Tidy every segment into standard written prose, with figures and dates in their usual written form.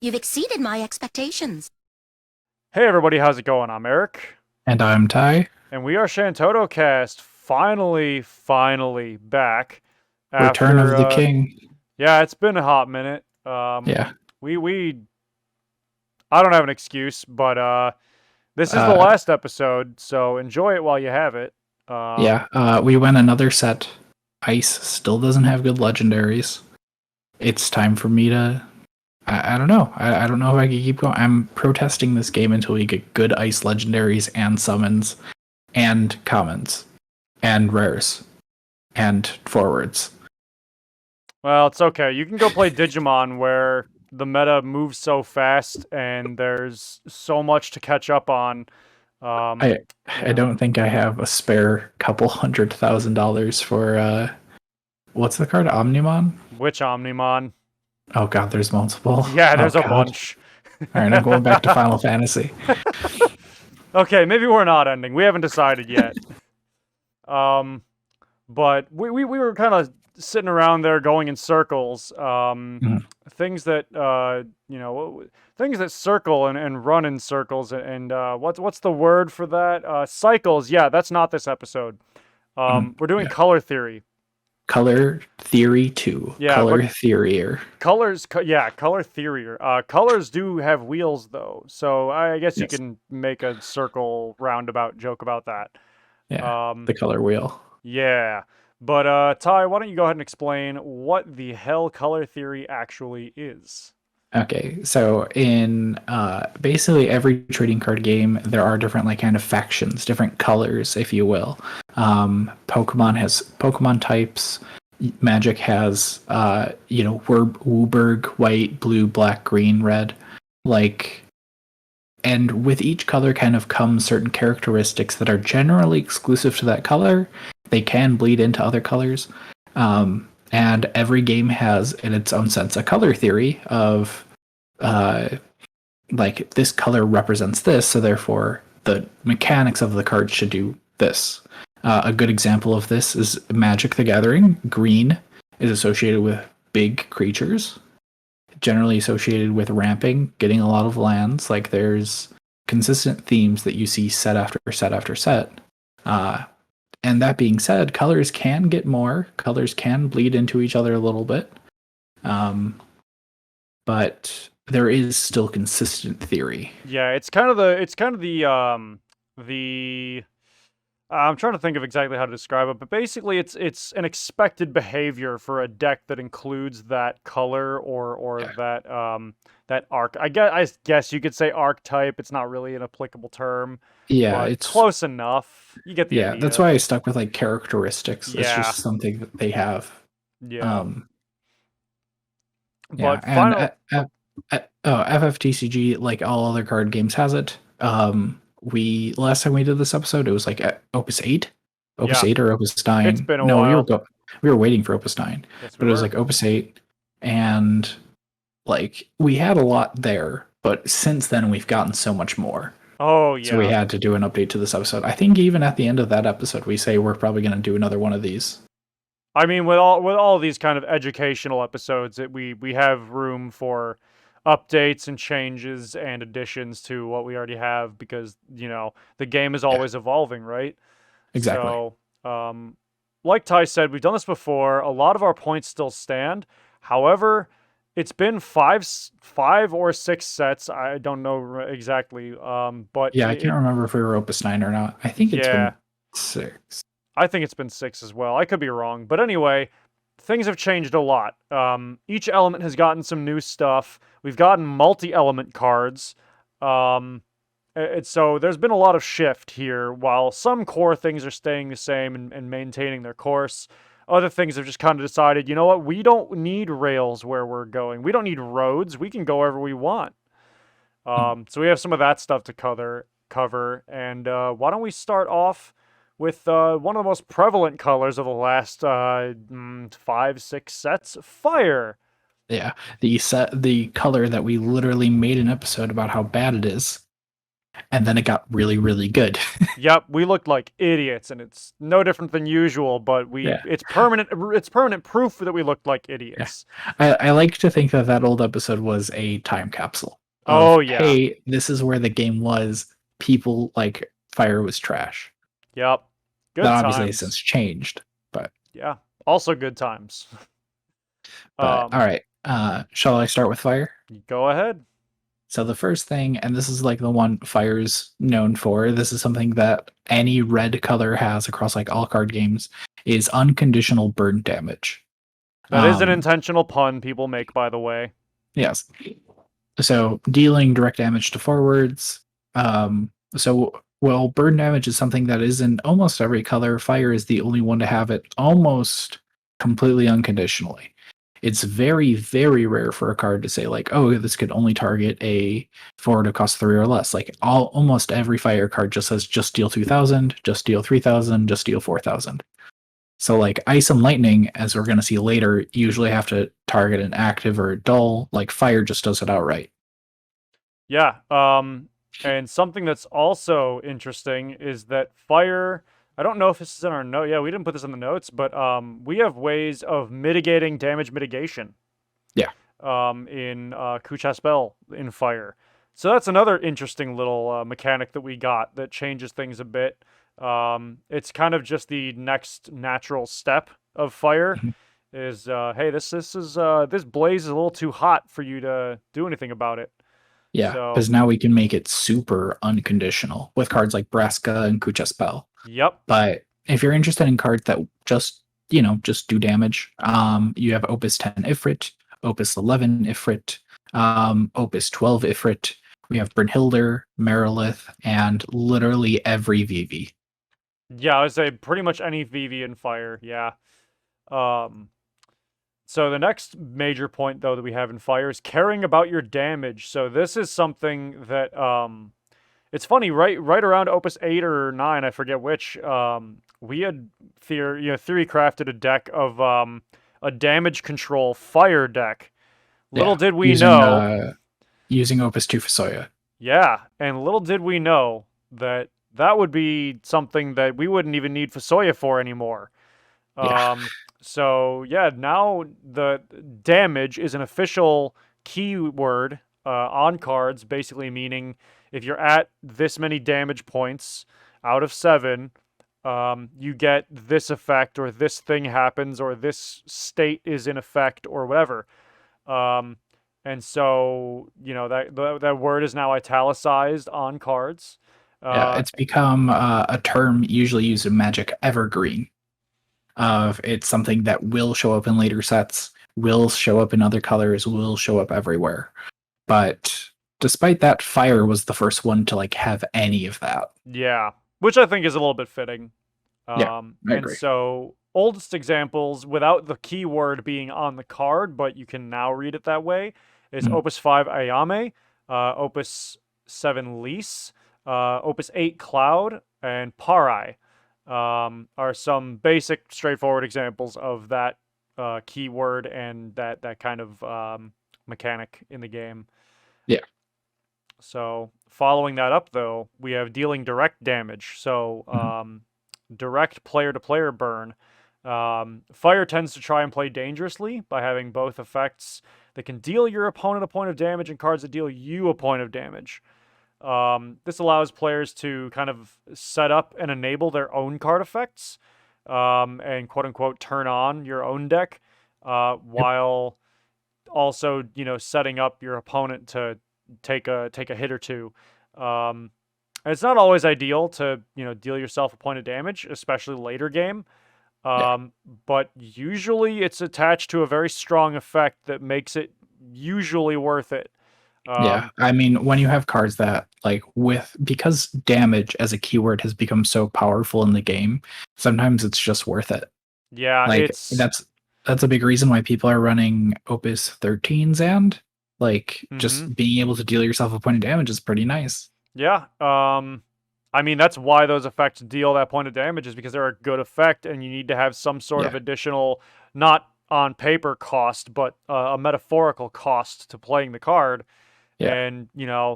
You've exceeded my expectations. Hey everybody, how's it going? I'm Eric, And I'm Ty. and we are ShantottoCast, finally back Return after of the King. yeah, it's been a hot minute. Yeah. We I don't have an excuse, but this is the Uh, last episode, so enjoy it while you have it. yeah. We went another set. Ice still doesn't have good legendaries. It's time for me to. I don't know. I don't know if I can keep going. I'm protesting this game until we get good ice legendaries and summons and commons and rares and forwards. Well, it's okay. You can go play Digimon where the meta moves so fast and there's so much to catch up on. I I Yeah. don't think I have a spare couple $100,000 for what's the card? Omnimon? Which Omnimon? Oh god, there's multiple. Yeah, Oh there's a god. bunch. All right, I'm going back to Final Fantasy. Okay, maybe we're not ending. We haven't decided yet. Um, but we were kind of sitting around there going in circles. Mhm. Things that things that circle and run in circles. And what's the word for that? Cycles. Yeah, that's not this episode. We're doing Yeah. color theory. Color Theory 2. Yeah, Color but Theorier. color theory. Colors do have wheels though, so I guess you Yes. can make a circle roundabout joke about that. Yeah. Um, The color wheel. yeah, but Ty, why don't you go ahead and explain what the hell color theory actually is? Okay, so in basically every trading card game, there are different like kind of factions, different colors, if you will. Pokemon has Pokemon types. Magic has Wooburg, white, blue, black, green, red. Like, and with each color kind of comes certain characteristics that are generally exclusive to that color. They can bleed into other colors. And every game has, in its own sense, a color theory of uh, like this color represents this, so therefore the mechanics of the card should do this. A good example of this is Magic the Gathering. Green is associated with big creatures, generally associated with ramping, getting a lot of lands. Like there's consistent themes that you see set after set after set. Uh, and that being said, colors can get more. Colors can bleed into each other a little bit. But there is still consistent theory. Yeah, the I'm trying to think of exactly how to describe it, but basically it's an expected behavior for a deck that includes that color or Yeah. that arc. I guess you could say archetype. It's not really an applicable term, Yeah, but it's close enough. You get the yeah, that's idea. why I stuck with like characteristics. It's Yeah, just something that they have. yeah. Um yeah, But and final FFTCG, like all other card games, has it. We last time we did this episode, it was like at Opus 8, Opus Yeah, 8 or Opus it's 9. been a No, while. we were waiting for Opus 9, Yes, we but it was were. like Opus 8, and like we had a lot there, but since then we've gotten so much more. Oh So we yeah. had to do an update to this episode. I think even at the end of that episode, we say we're probably going to do another one of these. I mean, with all these kind of educational episodes, we have room for updates and changes and additions to what we already have because the game is Yeah, always evolving, right? exactly. So, like Ty said, we've done this before. A lot of our points still stand. However, it's been five or six sets. I don't know exactly. But Yeah, I can't remember if we were Opus 9 or not. I think it's yeah, been 6. I think it's been six as well. I could be wrong, but anyway, things have changed a lot. Each element has gotten some new stuff. We've gotten multi-element cards. Um, so there's been a lot of shift here. While some core things are staying the same and maintaining their course, other things have just kind of decided, you know what? We don't need rails where we're going. We don't need roads. We can go wherever we want. So we have some of that stuff to cover. And why don't we start off with one of the most prevalent colors of the last 5, 6 sets, fire. Yeah, the color that we literally made an episode about how bad it is. and then it got really, really good. Yep, we looked like idiots, and it's no different than usual. But Yeah. it's permanent. It's permanent proof that we looked like Yeah. idiots. I like to think that that old episode was a time capsule of, Oh yeah. hey, this is where the game was. People like fire was trash. Yep. That Good obviously has since times. changed, but Yeah. Also good times. all right. Shall I start with fire? Go ahead. So the first thing, and this is like the one fire's known for, this is something that any red color has across like all card games, is unconditional burn damage. That is an Um, intentional pun people make, by the way. yes. So dealing direct damage to forwards. Well, burn damage is something that is in almost every color. Fire is the only one to have it almost completely unconditionally. It's very, very rare for a card to say like, oh, this could only target a forward of cost 3 or less. Like almost every fire card just says just deal 2,000, just deal 3,000, just deal 4,000. So like ice and lightning, as we're going to see later, usually have to target an active or a dull. Like fire just does it outright. Yeah. And something that's also interesting is that fire. I don't know if this is in our note. Yeah, we didn't put this in the notes, but we have ways of mitigating damage mitigation. Yeah. In Kucha spell in fire. So that's another interesting little mechanic that we got that changes things a bit. It's kind of just the next natural step of fire. Mhm. Is hey, this blaze is a little too hot for you to do anything about it. Yeah, So because now we can make it super unconditional with cards like Braska and Kucha Spell. yep, But if you're interested in cards that just do damage, you have Opus 10 Ifrit, Opus 11 Ifrit, Opus 12 Ifrit. We have Brynhildr, Merilith, and literally every VV. yeah, I would say pretty much any VV in fire. Yeah. Um, So the next major point though that we have in fire is caring about your damage. So this is something that it's funny, right around Opus 8 or 9, I forget which, we had theory crafted a deck of a damage control fire deck. Little Yeah, did we know, using Opus 2 for Soya. yeah, and little did we know that that would be something that we wouldn't even need Fusoya for anymore. Yeah. So yeah, now the damage is an official keyword on cards, basically meaning if you're at this many damage points out of 7, you get this effect, or this thing happens, or this state is in effect, or whatever. Um, and so that word is now italicized on cards. Yeah, Uh, it's become a term usually used in Magic Evergreen. Of it's something that will show up in later sets, will show up in other colors, will show up everywhere. But despite that, fire was the first one to like have any of that. Yeah, which I think is a little bit fitting. Yeah, I And agree. so, oldest examples without the keyword being on the card, but you can now read it that way, is Mhm. Opus 5 Ayame, Opus 7 Lease, Opus 8 Cloud, and Parai are some basic, straightforward examples of that keyword and that kind of mechanic in the game. Yeah. So following that up, though, we have dealing direct damage. So Mhm. direct player-to-player burn. Fire tends to try and play dangerously by having both effects that can deal your opponent a point of damage and cards that deal you a point of damage. This allows players to kind of set up and enable their own card effects and quote-unquote turn on your own deck Yep. while also, setting up your opponent to take a hit or two. And it's not always ideal to, deal yourself a point of damage, especially later game. Yeah. But usually it's attached to a very strong effect that makes it usually worth it. Yeah. I mean, when you have cards that like because damage as a keyword has become so powerful in the game, sometimes it's just worth it. Yeah, Like it's that's a big reason why people are running Opus 13s, and like mhm. just being able to deal yourself a point of damage is pretty nice. Yeah. I mean, that's why those effects deal that point of damage, is because they're a good effect, and you need to have some sort of Yeah. additional, not on paper cost, but a metaphorical cost to playing the card. Yeah. And,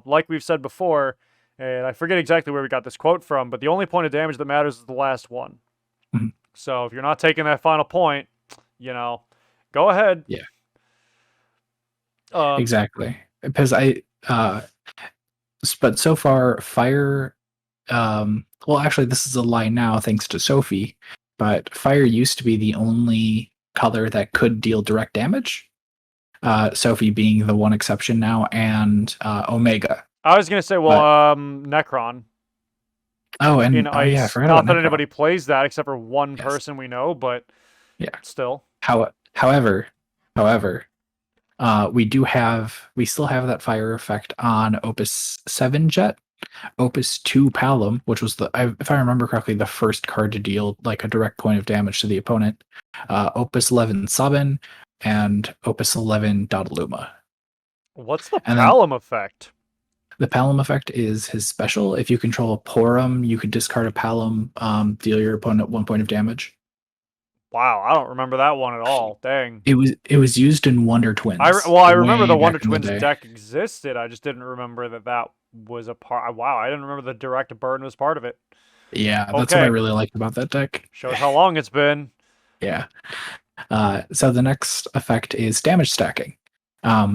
like we've said before, And I forget exactly where we got this quote from, but the only point of damage that matters is the last one. Mhm. So if you're not taking that final point, go ahead. Yeah. Um, Exactly. Because but so far, fire. Well, actually, this is a lie now, thanks to Sophie. But fire used to be the only color that could deal direct damage. Sophie being the one exception now, and Omega. I was gonna say, well, But Necron oh, in and oh yeah, I Ice. forgot Not about that Necro. anybody plays that except for one Yes. person we know, but Yeah. still. However, we still have that fire effect on Opus 7 Jet, Opus 2 Palom, which was if I remember correctly, the first card to deal like a direct point of damage to the opponent, Opus 11 Sabin, and Opus 11 Dodaluma. What's the And then Palom effect? the Palom effect is his special. If you control a Porum, you could discard a Palom, deal your opponent 1 point of damage. Wow, I don't remember that one at all. Dang. It was used in Wonder Twins. I remember the way Wonder back in the Twins day. deck existed. I just didn't remember that was a part. Wow, I didn't remember the direct burn was part of it. Yeah, that's what I Okay. really liked about that deck. Shows how long it's been. Yeah. So the next effect is damage stacking.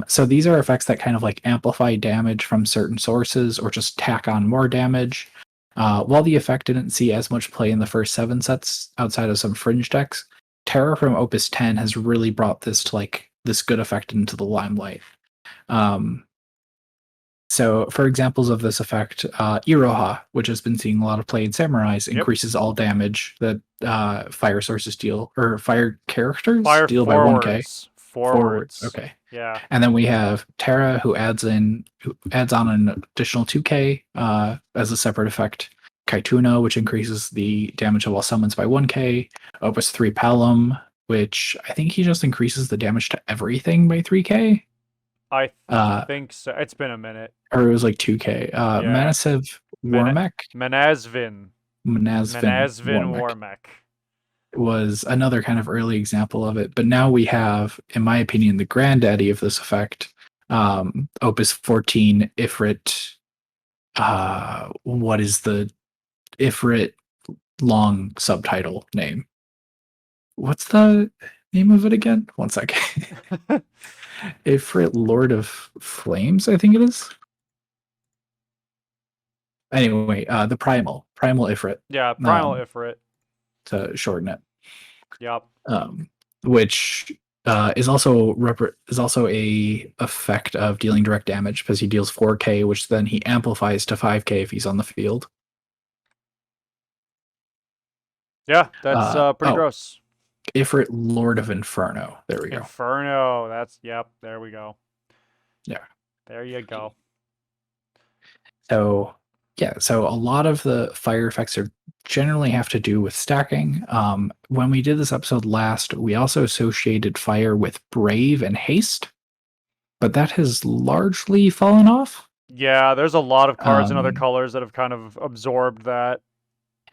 So these are effects that kind of like amplify damage from certain sources or just tack on more damage. While the effect didn't see as much play in the first 7 sets outside of some fringe decks, Terra from Opus 10 has really brought this to like this good effect into the limelight. So for examples of this effect, Iroha, which has been seeing a lot of play in Samurais, increases all damage that fire sources deal, or fire characters Fire deal by 1k. forwards. Okay. Yeah. And then we have Terra, who adds on an additional 2k as a separate effect. Kaituna, which increases the damage of all summons by 1k. Opus 3 Palom, which I think he just increases the damage to everything by 3k. I Uh, think so. It's been a minute. or it was like 2k. Yeah. Manasiv Warmech. Manasvin Warmech was another kind of early example of it. But now we have, in my opinion, the granddaddy of this effect, Opus 14 Ifrit. What is the Ifrit long subtitle name? What's the name of it again? 1 second. Ifrit Lord of Flames, I think it is. Anyway, the Primal Ifrit. Yeah, Primal Ifrit. To shorten it. Yep. Which is also a effect of dealing direct damage because he deals 4k, which then he amplifies to 5k if he's on the field. Yeah, that's pretty gross. Ifrit Lord of Inferno. There we go. Inferno. There we go. Yeah. There you go. So yeah, so a lot of the fire effects are generally have to do with stacking. When we did this episode last, we also associated fire with Brave and Haste, but that has largely fallen off. Yeah, there's a lot of cards in other colors that have kind of absorbed that.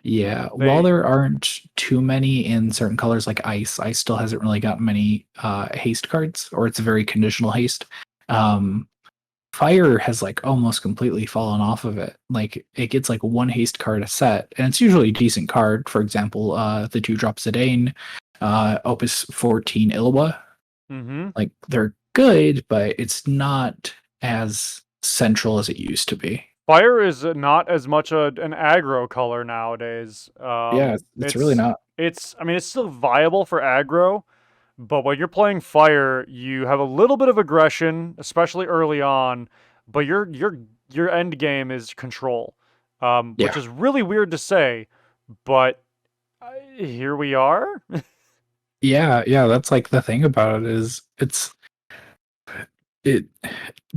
Yeah, while there aren't too many in certain colors like Ice still hasn't really gotten many haste cards, or it's a very conditional haste. Fire has like almost completely fallen off of it. Like it gets like 1 haste card a set, and it's usually a decent card. For example, the 2-drop Zidane, Opus 14 Ilwa. Mm-hmm. Like they're good, but it's not as central as it used to be. Fire is not as much an aggro color nowadays. Yeah, it's really not. I mean, it's still viable for aggro, but when you're playing fire, you have a little bit of aggression, especially early on, but your end game is control, which is really weird to say, but here we are. Yeah, that's like the thing about it is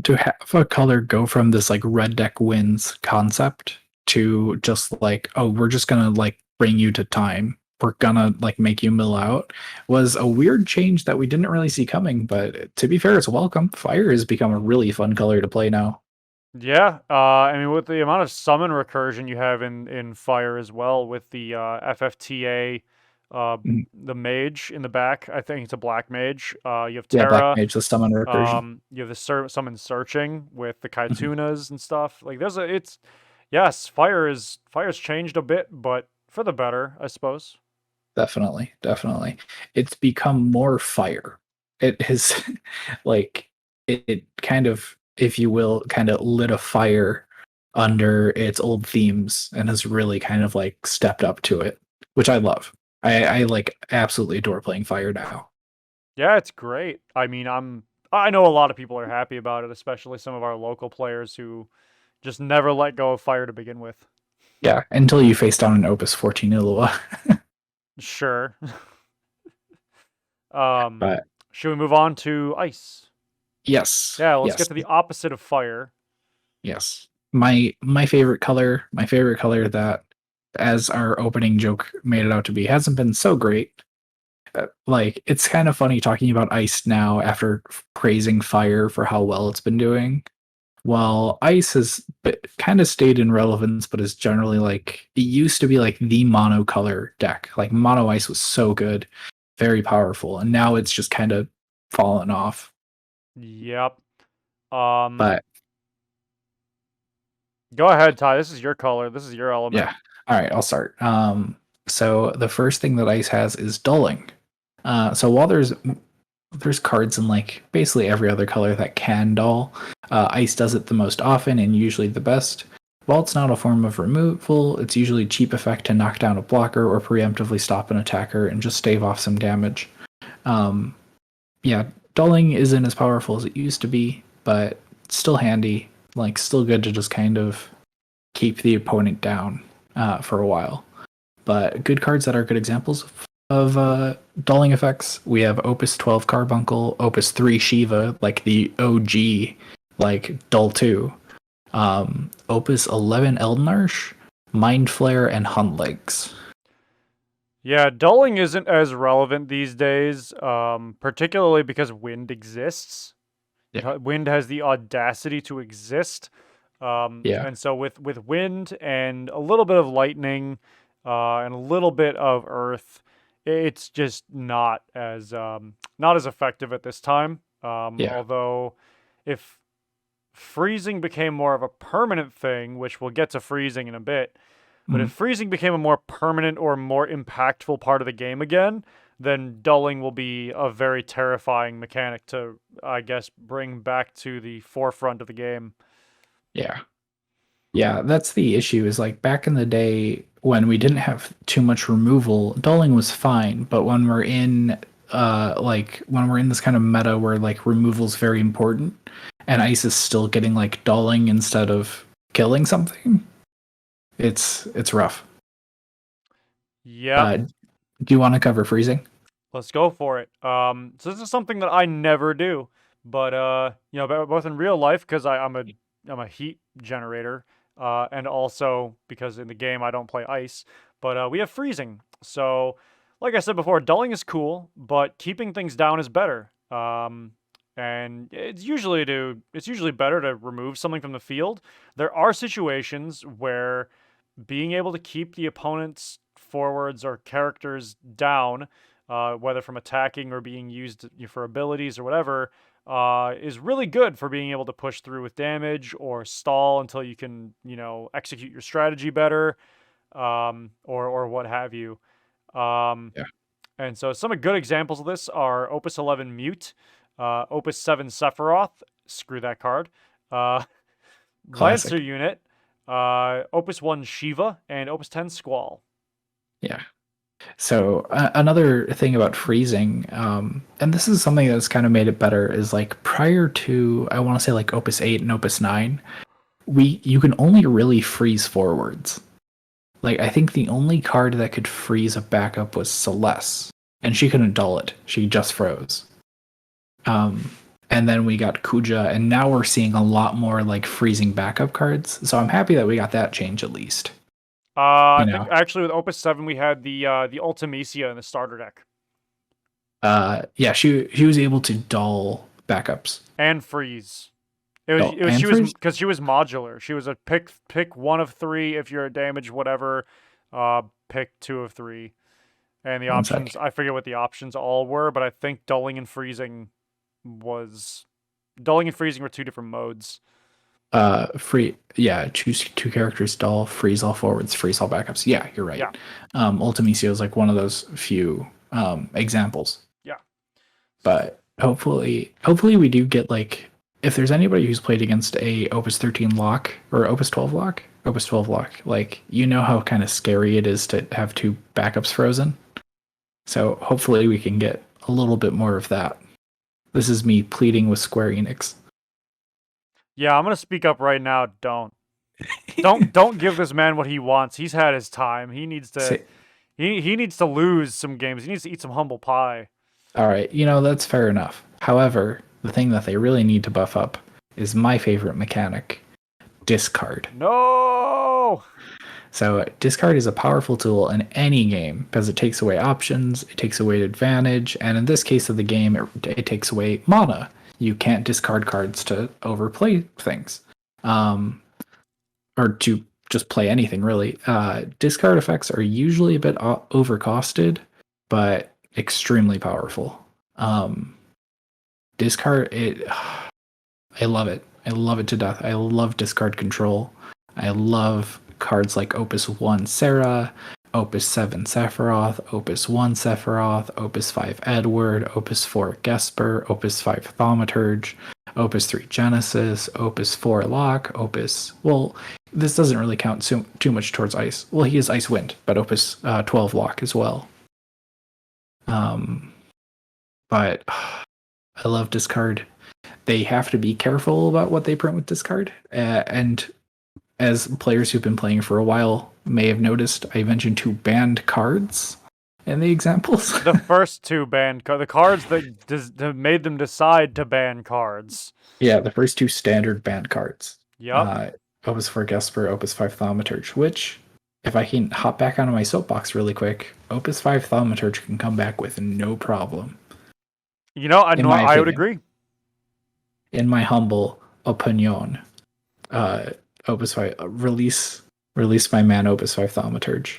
to have a color go from this like red deck wins concept to just like, oh, we're just gonna like bring you to time, we're gonna like make you mill out, was a weird change that we didn't really see coming. But to be fair, it's welcome. Fire has become a really fun color to play now. Yeah, I mean, with the amount of summon recursion you have in fire as well, with the FFTA, the mage in the back, I think it's a black mage. You have Terra. Black mage, the summon recursion. You have the summon searching with the Kaitunas and stuff. Like it's Yes, fire's changed a bit, but for the better, I suppose. Definitely, definitely. It's become more fire. It has like it kind of, if you will, kind of lit a fire under its old themes and has really kind of like stepped up to it, which I love. I like absolutely adore playing fire now. Yeah, it's great. I mean, I know a lot of people are happy about it, especially some of our local players who just never let go of fire to begin with. Yeah, until you face down an Opus 14 Illua. Sure. um, But should we move on to ice? yes, Yeah, let's get yes, to the opposite of fire. yes. My favorite color that, as our opening joke made it out to be, hasn't been so great. Like, it's kind of funny talking about ice now after praising fire for how well it's been doing. While ice has kind of stayed in relevance, but is generally like, it used to be like the monocolor deck. Like mono ice was so good, very powerful, and now it's just kind of fallen off. Yep. Um, But go ahead, Ty. This is your color. This is your element. yeah, all right, I'll start. So the first thing that ice has is dulling. So while there's cards in like basically every other color that can dull. Ice does it the most often and usually the best. While it's not a form of removal, it's usually a cheap effect to knock down a blocker or preemptively stop an attacker and just stave off some damage. Um, yeah, dulling isn't as powerful as it used to be, but it's still handy. Like, still good to just kind of keep the opponent down for a while. But good cards that are good examples of dulling effects. We have Opus 12 Carbuncle, Opus 3 Shiva, like the OG, like Dull 2, Opus 11 Eldenarsh, Mind Flare, and Hunt Legs. Yeah, dulling isn't as relevant these days, particularly because wind exists. Yeah. Wind has the audacity to exist. Yeah. And so with wind and a little bit of lightning, and a little bit of earth, it's just not as effective at this time. Yeah. Although if freezing became more of a permanent thing, which we'll get to freezing in a bit, but if Mhm. freezing became a more permanent or more impactful part of the game again, then dulling will be a very terrifying mechanic to, I guess, bring back to the forefront of the game. Yeah. Yeah, that's the issue, is like back in the day when we didn't have too much removal, dulling was fine, but when we're in when we're in this kind of meta where like removal's very important and ice is still getting like dulling instead of killing something, it's rough. Yep, Do you want to cover freezing? let's go for it. So this is something that I never do, but both in real life because I'm a heat generator, and also because in the game I don't play ice. But we have freezing. So, like I said before, dulling is cool, but keeping things down is better. And it's usually better to remove something from the field. There are situations where being able to keep the opponent's forwards or characters down, whether from attacking or being used for abilities or whatever, is really good for being able to push through with damage or stall until you can, execute your strategy better, or what have you. Um, Yeah. and so some of good examples of this are Opus 11 Mute, Opus 7 Sephiroth, screw that card, uh, Lancer Classic. Unit, Opus 1 Shiva, and Opus 10 Squall. Yeah. So another thing about freezing, and this is something that's kind of made it better, is like prior to, I want to say like Opus 8 and Opus 9, you can only really freeze forwards. Like, I think the only card that could freeze a backup was Celeste, and she couldn't dull it. She just froze. Um, and then we got Kuja, and now we're seeing a lot more like freezing backup cards. So I'm happy that we got that change at least. I You think know, actually with Opus 7 we had the Ultimecia in the starter deck yeah, she was able to dull backups. and freeze. It was Dull it was and she was freeze. because she was modular. She was a pick one of three if you're a damage whatever, pick two of three, and the One sec. options I forget what the options all were, but I think dulling and freezing were two different modes. Free. Yeah, choose two characters, doll, freeze all forwards, freeze all backups. Yeah, you're right. Yeah. Ultimecio is like one of those few examples. Yeah. But hopefully we do get like, if there's anybody who's played against a Opus 13 lock or Opus 12 lock, like you know how kind of scary it is to have two backups frozen. So hopefully we can get a little bit more of that. This is me pleading with Square Enix. Yeah, I'm gonna speak up right now. Don't give this man what he wants. He's had his time. He needs to Say, he needs to lose some games. He needs to eat some humble pie. all right, that's fair enough. However, the thing that they really need to buff up is my favorite mechanic, discard. No. So discard is a powerful tool in any game because it takes away options, it takes away advantage, and in this case of the game, it takes away mana. You can't discard cards to overplay things, or to just play anything really. Discard effects are usually a bit overcosted, but extremely powerful. Discard it. I love it. I love it to death. I love discard control. I love cards like Opus 1 Sarah, Opus 7 Sephiroth, Opus 1 Sephiroth, Opus 5 Edward, Opus 4 Gesper, Opus 5 Thaumaturge, Opus 3 Genesis, Opus 4 Locke, well, this doesn't really count too much towards Ice. Well, he is Ice Wind, but Opus 12 Locke as well. But I love discard. They have to be careful about what they print with discard, and as players who've been playing for a while may have noticed, I mentioned 2 banned cards in the examples. The first 2 banned the cards that made them decide to ban cards. Yeah, the first 2 standard banned cards. Yep. Opus 4 Gesper, Opus 5 Thaumaturge, which, if I can hop back onto my soapbox really quick, Opus 5 Thaumaturge can come back with no problem. I would agree. In my humble opinion, Opus 5 release my man Opus 5 Thaumaturge.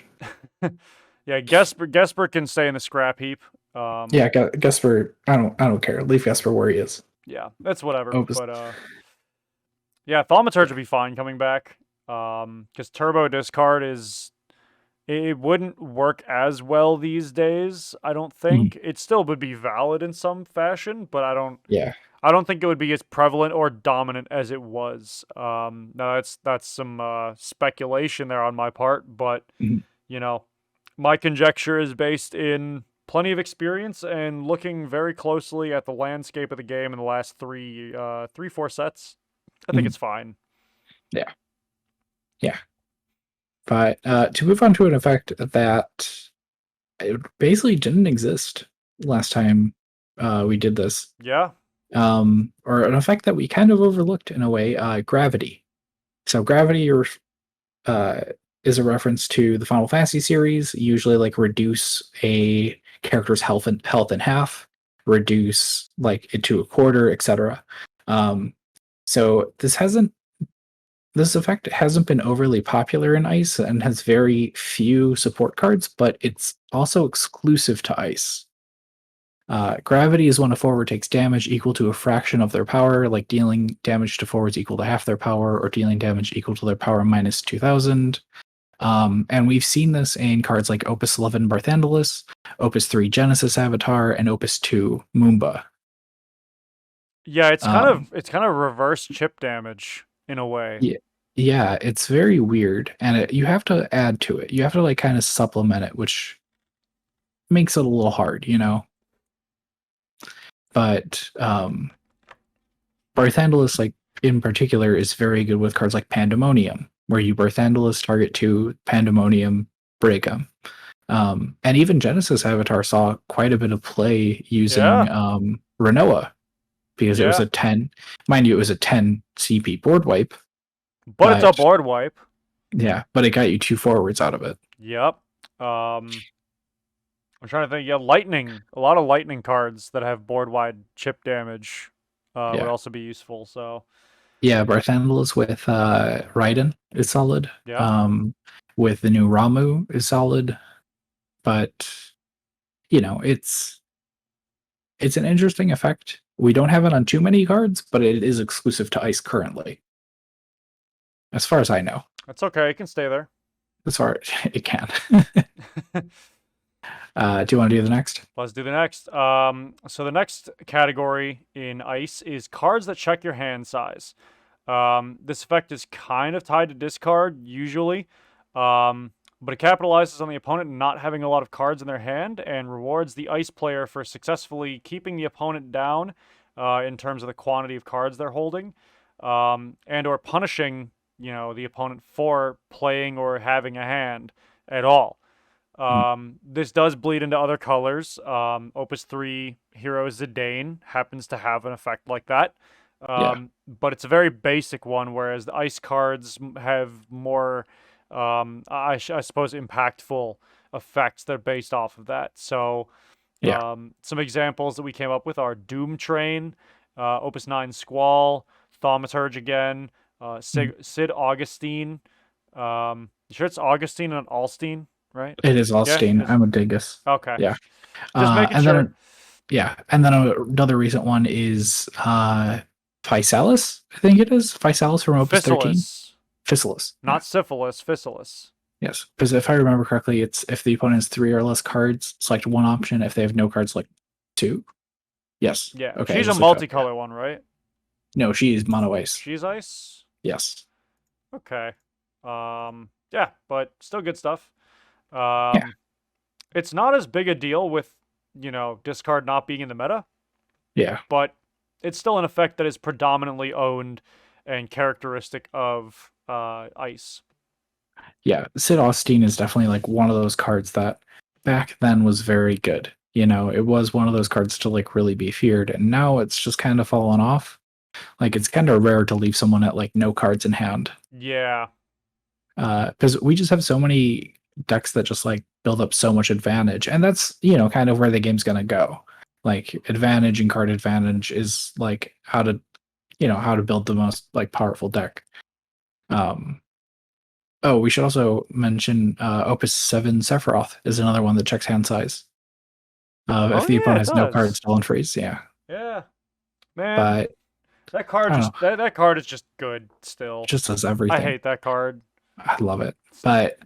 Yeah, Gesper can stay in the scrap heap. Yeah, Gesper, I don't care. Leave Gesper where he is. Yeah, that's whatever. Opus. But yeah, Thaumaturge would be fine coming back. Because Turbo Discard it wouldn't work as well these days, I don't think. It still would be valid in some fashion, but I don't think it would be as prevalent or dominant as it was. Now that's some speculation there on my part, but my conjecture is based in plenty of experience and looking very closely at the landscape of the game in the last 4 sets. I think it's fine. Yeah. But to move on to an effect that it basically didn't exist last time we did this. Yeah. Or an effect that we kind of overlooked in a way, gravity. So gravity is a reference to the Final Fantasy series, usually like reduce a character's health in half, reduce like it to a quarter, etc. So this effect hasn't been overly popular in Ice and has very few support cards, but it's also exclusive to Ice. Gravity is when a forward takes damage equal to a fraction of their power, like dealing damage to forwards equal to half their power, or dealing damage equal to their power minus 2000. And we've seen this in cards like Opus 11 Barthandelus, Opus 3 Genesis Avatar, and Opus 2 Moomba. Yeah, it's kind of reverse chip damage in a way. Yeah, it's very weird, and you have to add to it. You have to like kind of supplement it, which makes it a little hard, But Barthandelus, like in particular, is very good with cards like Pandemonium, where you Barthandelus target 2, Pandemonium, break them. And even Genesis Avatar saw quite a bit of play using Renoa, because it was a 10, mind you, it was a 10 CP board wipe. But it's a board wipe. Yeah, but it got you 2 forwards out of it. Yep. I'm trying to think. Yeah, lightning. A lot of lightning cards that have board wide chip damage would also be useful. So. Yeah, Barthandelus with Raiden is solid. Yeah. With the new Ramu is solid, but it's an interesting effect. We don't have it on too many cards, but it is exclusive to Ice currently. as far as I know. That's okay. It can stay there. As far as it can. Do you want to do the next? Let's do the next. So the next category in Ice is cards that check your hand size. This effect is kind of tied to discard, usually. But it capitalizes on the opponent not having a lot of cards in their hand and rewards the Ice player for successfully keeping the opponent down in terms of the quantity of cards they're holding, and or punishing, the opponent for playing or having a hand at all. This does bleed into other colors. Opus 3 hero Zidane happens to have an effect like that. But it's a very basic one, whereas the Ice cards have more, I suppose, impactful effects that are based off of that. So, some examples that we came up with are Doom Train, Opus 9 Squall, Thaumaturge again, Sid Augustine. You sure it's Augustine and Alstein, right? It is Alstein. Yeah, I'm a dingus. Okay. Yeah. Just making and sure. And then another recent one is Physalis, I think it is. Physalis from Opus 13. Physalis. Not syphilis, Physalis. Yes, because if I remember correctly, it's if the opponent has 3 or less cards, select one option. If they have no cards, select 2. Yes. Yeah. Okay. She's a multicolor one, right? No, she is mono ice. She's ice? Yes. Okay. Yeah, but still good stuff. It's not as big a deal with, discard not being in the meta. Yeah. But it's still an effect that is predominantly owned and characteristic of ice. Yeah, Sid Austin is definitely like one of those cards that back then was very good. It was one of those cards to like really be feared, and now it's just kind of fallen off. Like it's kind of rare to leave someone at like no cards in hand. Yeah. Because we just have so many decks that just like build up so much advantage, and that's kind of where the game's gonna go. Like advantage and card advantage is like how to build the most like powerful deck. Oh, we should also mention Opus 7 Sephiroth is another one that checks hand size. If the opponent has no cards, still unfreeze. Yeah. Yeah. Man. But that card that card is just good still. Just does everything. I hate that card. I love it. But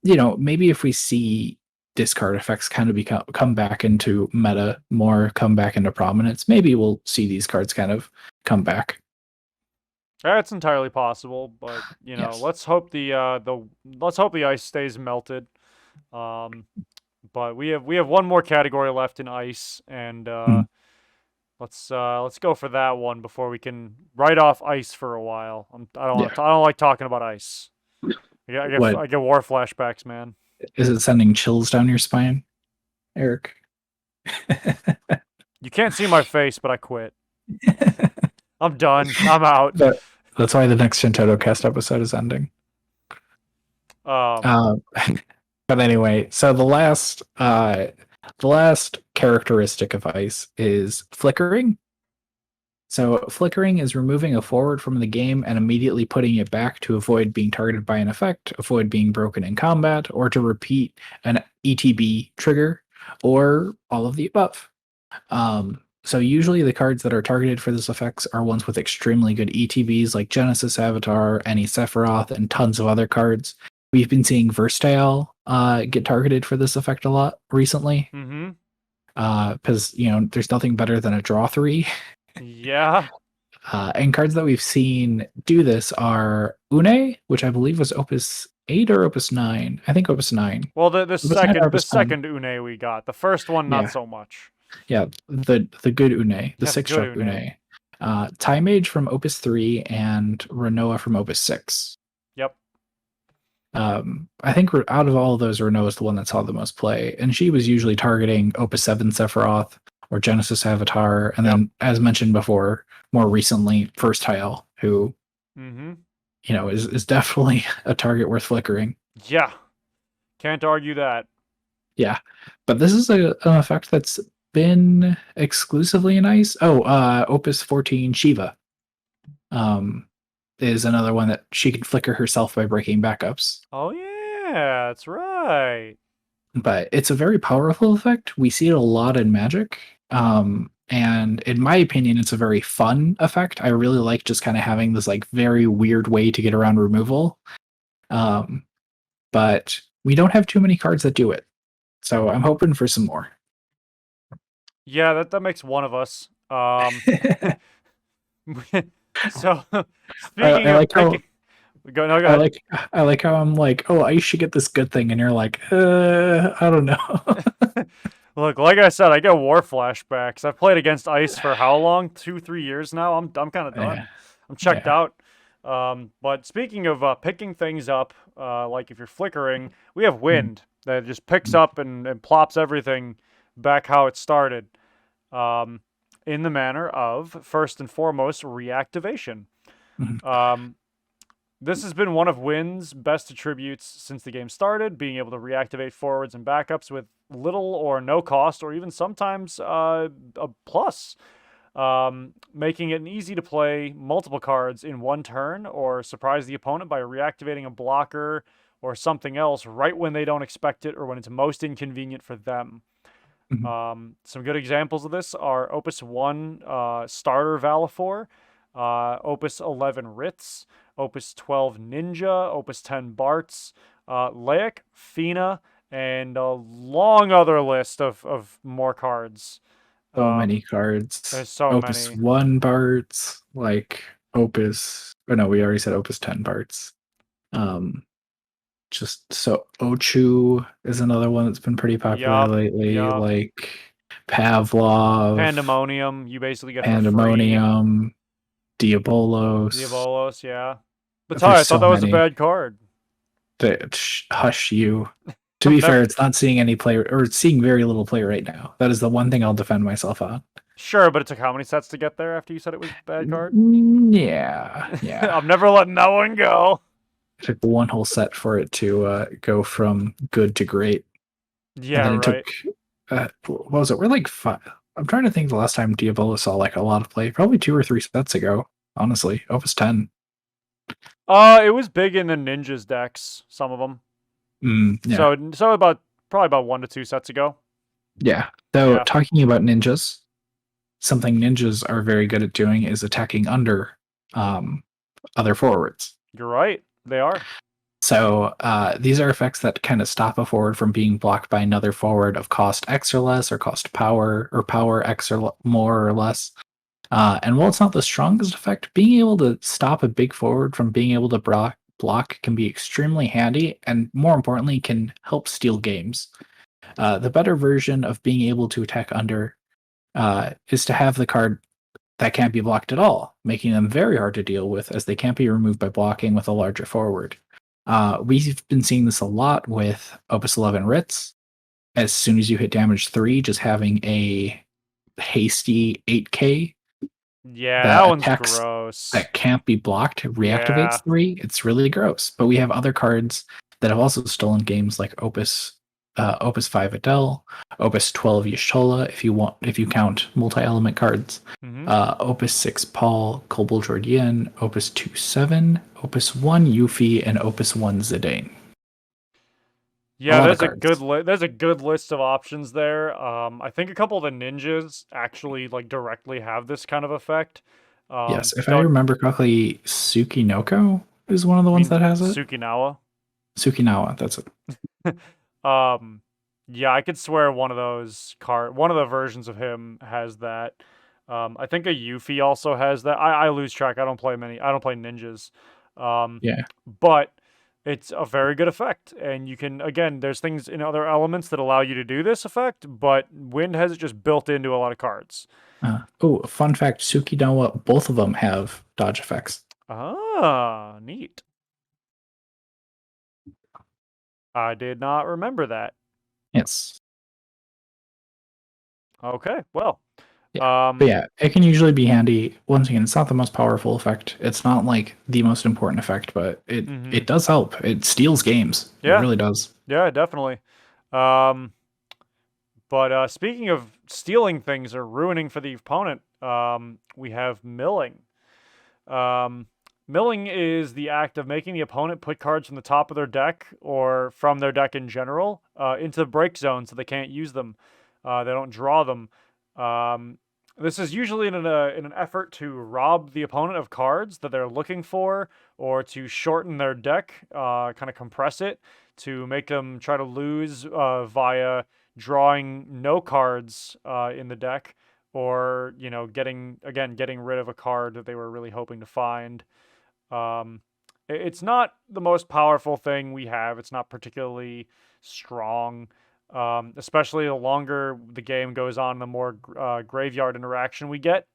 maybe if we see discard effects kind of come back into meta more, come back into prominence, maybe we'll see these cards kind of come back. That's entirely possible, but Yes. let's hope the ice stays melted. But we have one more category left in ice, and let's go for that one before we can write off ice for a while. I don't like talking about ice. I get war flashbacks, man. Is it sending chills down your spine, Eric? You can't see my face, but I quit. I'm done. I'm out. That's why the next ShantottoCast episode is ending. But anyway, so the last characteristic of ice is flickering. So flickering is removing a forward from the game and immediately putting it back to avoid being targeted by an effect, avoid being broken in combat, or to repeat an ETB trigger, or all of the above. So usually the cards that are targeted for this effects are ones with extremely good ETBs like Genesis Avatar, any Sephiroth, and tons of other cards. We've been seeing Versatile get targeted for this effect a lot recently. Because there's nothing better than a draw 3. Yeah. And cards that we've seen do this are Une, which I believe was Opus 8 or Opus 9. I think Opus 9. Well, the second Une we got. The first one, not so much. Yeah, the good Une, the 6-drop Une. Time Mage from Opus 3 and Renoa from Opus 6. Yep. I think out of all of those, Renoa is the one that saw the most play, and she was usually targeting Opus 7 Sephiroth or Genesis Avatar, and then, as mentioned before, more recently, Versatile, who is definitely a target worth flickering. Yeah, can't argue that. Yeah, but this is an effect that's been exclusively in ice. Opus 14 Shiva is another one that she can flicker herself by breaking backups. Oh yeah, that's right. But it's a very powerful effect. We see it a lot in Magic. And in my opinion, it's a very fun effect. I really like just kind of having this like very weird way to get around removal. But we don't have too many cards that do it. So I'm hoping for some more. Yeah, that makes one of us. So speaking I of like how picking, go ahead. I like how I'm like, oh, I should get this good thing, and you're like, I don't know. Look, like I said, I get war flashbacks. I've played against ice for how long? 2-3 years now. I'm kind of Yeah, done. I'm checked yeah. out. But speaking of picking things up, like if you're flickering, we have Mm, wind that just picks up and plops everything back how it started. Um, in the manner of first and foremost reactivation. mhm. Um, this has been one of Wynn's best attributes since the game started, being able to reactivate forwards and backups with little or no cost, or even sometimes a plus, making it easy to play multiple cards in one turn or surprise the opponent by reactivating a blocker or something else right when they don't expect it or when it's most inconvenient for them. Mhm. Some good examples of this are Opus 1 Starter Valifor, Opus 11 Ritz, Opus 12 Ninja, Opus 10 Bartz, Laic, Fina, and a long other list of more cards. So many Um, cards. there's so Opus many. 1 parts, like Opus. Oh no, we already said Opus 10 parts. Um, just so Ochu is another one that's been pretty popular Yup, lately, yup. like Pavlov, Pandemonium, you basically get for free. Pandemonium, Diabolos. Diabolos, yeah. But Ty, There's I thought so that was a many. bad card. Hush you. To I'm be fair, never. it's not seeing any play or it's seeing very little play right now. That is the one thing I'll defend myself on. Sure, but it took how many sets to get there after you said it was a bad card? Yeah, yeah. I'm never letting that one go. It took one whole set for it to go from good to great, and Yeah, then it took right. what was it? We're like five. I'm trying to think the last time Diabolo saw like a lot of play. Probably 2 or 3 sets ago. Honestly, Opus 10. It was big in the ninjas decks, some of them. Yeah, So about probably about 1 to 2 sets ago. yeah. So Yeah, talking about ninjas, something ninjas are very good at doing is attacking under um, other forwards. you're right. They are. So these are effects that kind of stop a forward from being blocked by another forward of cost X or less, or cost power, or power X or more or less. And while it's not the strongest effect, being able to stop a big forward from being able to block can be extremely handy, and more importantly, can help steal games. The better version of being able to attack under is to have the card that can't be blocked at all, making them very hard to deal with as they can't be removed by blocking with a larger forward. We've been seeing this a lot with Opus 11 Ritz. As soon as you hit damage 3, just having a hasty 8k Yeah, that that one's attacks gross. that can't be blocked Yeah. reactivates 3. It's really gross. But we have other cards that have also stolen games like Opus 5 Adele, Opus 12 Yashola, if you count multi-element cards, Hmm. Opus 6 Paul, Kobol Jordian, Opus 2 7, Opus 1 Yuffie, and Opus 1 Zidane. A Yeah, lot of there's a good cards. there's a good list of options there. I think a couple of the ninjas actually like directly have this kind of effect. Yes, if I Don't remember correctly, Tsukinoko is one of the you ones mean that has it. Sukinawa? Tsukinawa, that's it. Um, yeah, I could swear one of the versions of him has that. I think a Yuffie also has that. I lose track. I don't play ninjas. Um, Yeah. but it's a very good effect, and you can again. There's things in other elements that allow you to do this effect, but Wind has it just built into a lot of cards. Fun fact, Tsukinawa, both of them have dodge effects. Ah, neat. I did not remember that. Yes. Okay, well, Yeah. But um, yeah, it can usually be handy. Once again, it's not the most powerful effect. It's not like the most important effect, but mhm. it does help. It steals games. It Yeah, really does. yeah, definitely. Um, but speaking of stealing things or ruining for the opponent, we have milling. Um, milling is the act of making the opponent put cards from the top of their deck or from their deck in general into the break zone so they can't use them. They don't draw them. Um, This is usually in an effort to rob the opponent of cards that they're looking for, or to shorten their deck, kind of compress it, to make them try to lose via drawing no cards in the deck, or getting rid of a card that they were really hoping to find. It's not the most powerful thing we have. It's not particularly strong. Especially the longer the game goes on, the more graveyard interaction we get.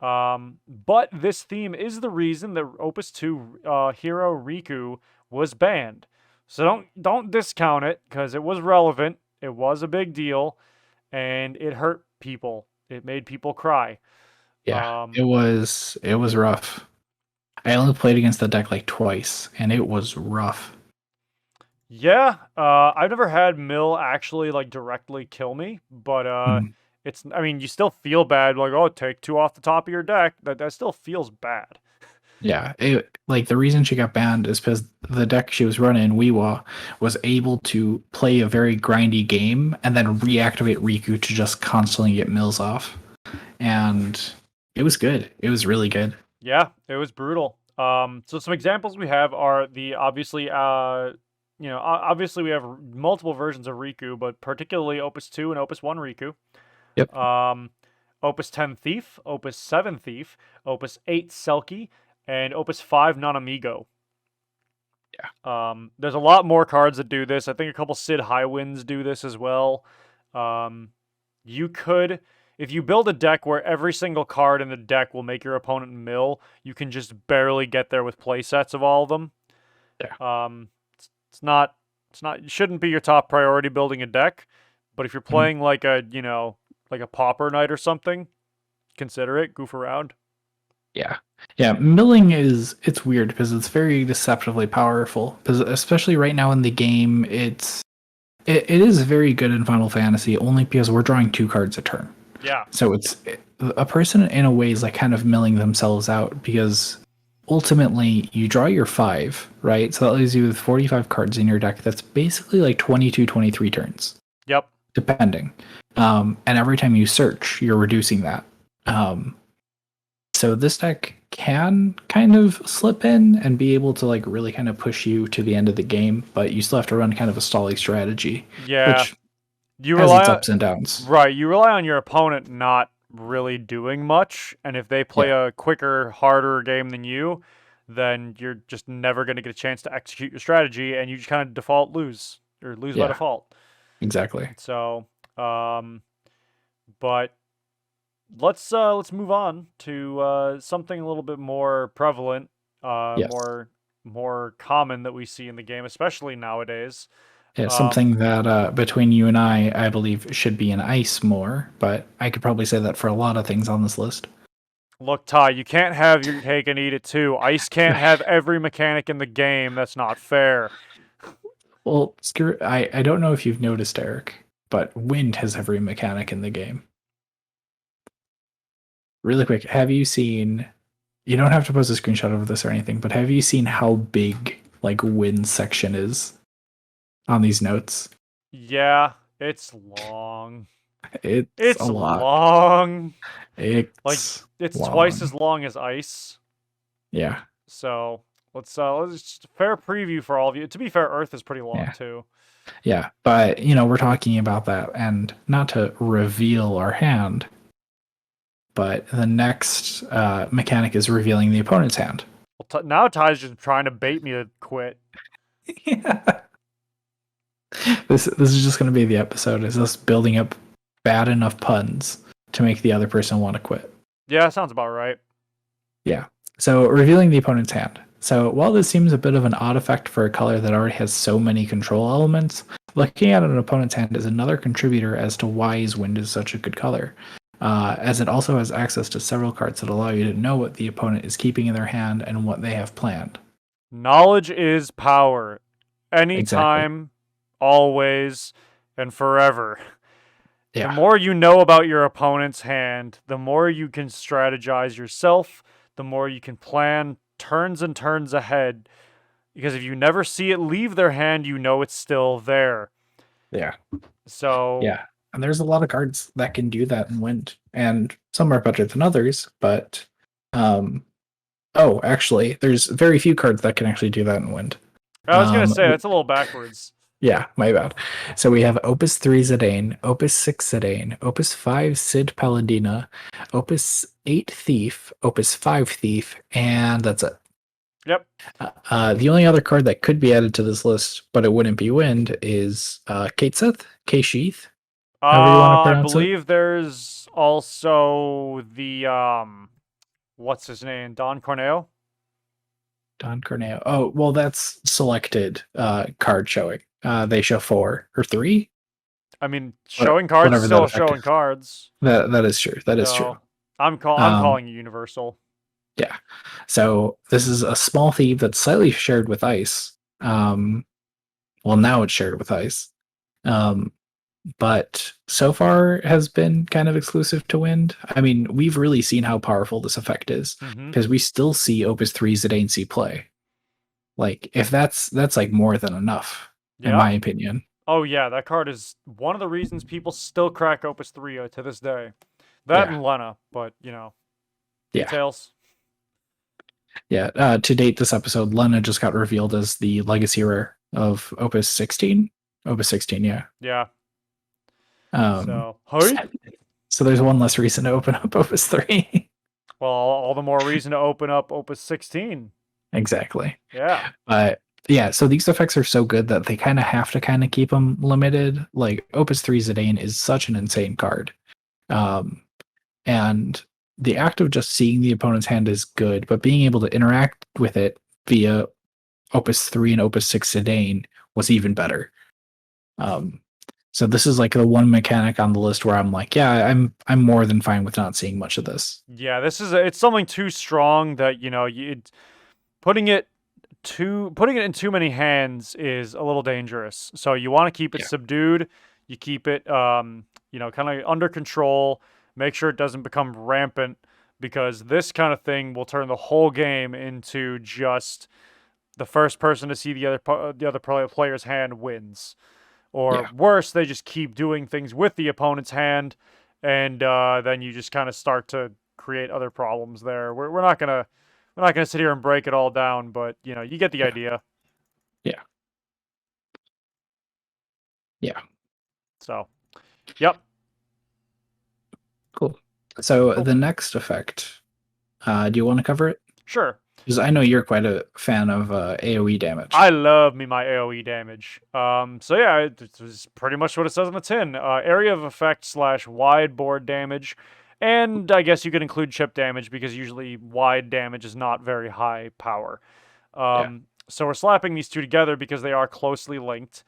But this theme is the reason that Opus 2 hero Riku was banned. So don't discount it, because it was relevant. It was a big deal, and it hurt people. It made people cry. Yeah, it was rough. I only played against the deck like twice, and it was rough. Yeah, I've never had Mill actually like directly kill me, but I mean, you still feel bad, like, oh, take 2 off the top of your deck. That still feels bad. Yeah, like the reason she got banned is because the deck she was running, Weewa, was able to play a very grindy game and then reactivate Riku to just constantly get mills off. And it was good. It was really good. Yeah, it was brutal. So some examples we have are obviously we have multiple versions of Riku, but particularly Opus 2 and Opus 1 Riku. Yep. Opus 10 Thief, Opus 7 Thief, Opus 8 Selkie, and Opus 5 Non-Amigo. Yeah. There's a lot more cards that do this. I think a couple Sid Highwinds do this as well. You could, if you build a deck where every single card in the deck will make your opponent mill, you can just barely get there with playsets of all of them. Yeah. It's not, it shouldn't be your top priority building a deck, but if you're playing like a Pauper Knight or something, consider it, goof around. Yeah. Yeah, milling it's weird because it's very deceptively powerful. Because especially right now in the game, it is very good in Final Fantasy only because we're drawing 2 cards a turn. Yeah. So it's a person in a way is like kind of milling themselves out because ultimately you draw your 5, right? So that leaves you with 45 cards in your deck. That's basically like 22, 23 turns. Yep. Depending. And every time you search, you're reducing that. So this deck can kind of slip in and be able to like really kind of push you to the end of the game, but you still have to run kind of a stalling strategy. Yeah. Which has its ups and downs. Right. You rely on your opponent not really doing much, and if they play a quicker, harder game than you, then you're just never going to get a chance to execute your strategy, and you just kind of default lose by default. Exactly. So, but let's move on to something a little bit more prevalent, more common that we see in the game, especially nowadays. Yeah, something that between you and I believe should be in ice more, but I could probably say that for a lot of things on this list. Look, Ty, you can't have your cake and eat it too. Ice can't have every mechanic in the game. That's not fair. Well, I don't know if you've noticed, Eric, but wind has every mechanic in the game. Really quick, have you seen... You don't have to post a screenshot of this or anything, but have you seen how big like wind section is on these notes? Yeah, it's long. It's a lot. Long. It's long. Twice as long as ice. Yeah. So let's just fair preview for all of you. To be fair, Earth is pretty long too. Yeah, but we're talking about that, and not to reveal our hand, but the next mechanic is revealing the opponent's hand. Well, now Ty's just trying to bait me to quit. Yeah. This is just going to be the episode. Is us building up bad enough puns to make the other person want to quit? Yeah, sounds about right. Yeah. So revealing the opponent's hand. So while this seems a bit of an odd effect for a color that already has so many control elements, looking at an opponent's hand is another contributor as to why wind is such a good color. As it also has access to several cards that allow you to know what the opponent is keeping in their hand and what they have planned. Knowledge is power. Anytime, always, and forever. Yeah. The more you know about your opponent's hand, the more you can strategize yourself, the more you can plan turns and turns ahead. Because if you never see it leave their hand, you know it's still there. Yeah. So, And there's a lot of cards that can do that in Wind, and some are better than others. But actually, there's very few cards that can actually do that in Wind. I was gonna say that's a little backwards. Yeah, my bad. So we have Opus 3 Zidane, Opus 6 Zidane, Opus 5 Sid Paladina, Opus 8 Thief, Opus 5 Thief, and that's it. Yep. The only other card that could be added to this list, but it wouldn't be Wind, is Kateseth, K-Sheath, however you want to I pronounce it. believe there's also the what's his name? Don Corneo? Don Corneo. Oh, well, that's selected card showing. They show 4 or 3. I mean, showing cards is whatever still that effect showing is. cards. That is true. That is So, true. I'm calling you Universal. Yeah. So this is a small thief that's slightly shared with ice. Well, now it's shared with ice. But so far has been kind of exclusive to Wind. I mean, we've really seen how powerful this effect is because we still see Opus 3 Zidane see play. Like, if that's like more than enough, in my opinion. Oh yeah, that card is one of the reasons people still crack Opus 3 to this day. That and Lena, but details. Yeah. To date, this episode, Lena just got revealed as the legacy rare of Opus 16. Opus 16, yeah. Yeah. So there's one less reason to open up Opus 3. Well, all the more reason to open up Opus 16. Exactly. Yeah. But yeah, so these effects are so good that they kind of have to kind of keep them limited. Like Opus 3 Zidane is such an insane card. And the act of just seeing the opponent's hand is good, but being able to interact with it via Opus 3 and Opus 6 Zidane was even better. So this is like the one mechanic on the list where I'm like, yeah, I'm more than fine with not seeing much of this. Yeah, it's something too strong that putting it in too many hands is a little dangerous. So you want to keep it subdued. You keep it kind of under control. Make sure it doesn't become rampant, because this kind of thing will turn the whole game into just the first person to see the other player's hand wins. Or worse, they just keep doing things with the opponent's hand, and then you just kind of start to create other problems there. We're not gonna sit here and break it all down, but you get the idea. Yeah. Yeah. So, yep. Cool. So the next effect, do you want to cover it? Sure. Because I know you're quite a fan of AoE damage. I love me my AoE damage. So yeah, it's pretty much what it says on the tin. Area of effect / wide board damage. And I guess you could include chip damage, because usually wide damage is not very high power. So we're slapping these two together because they are closely linked.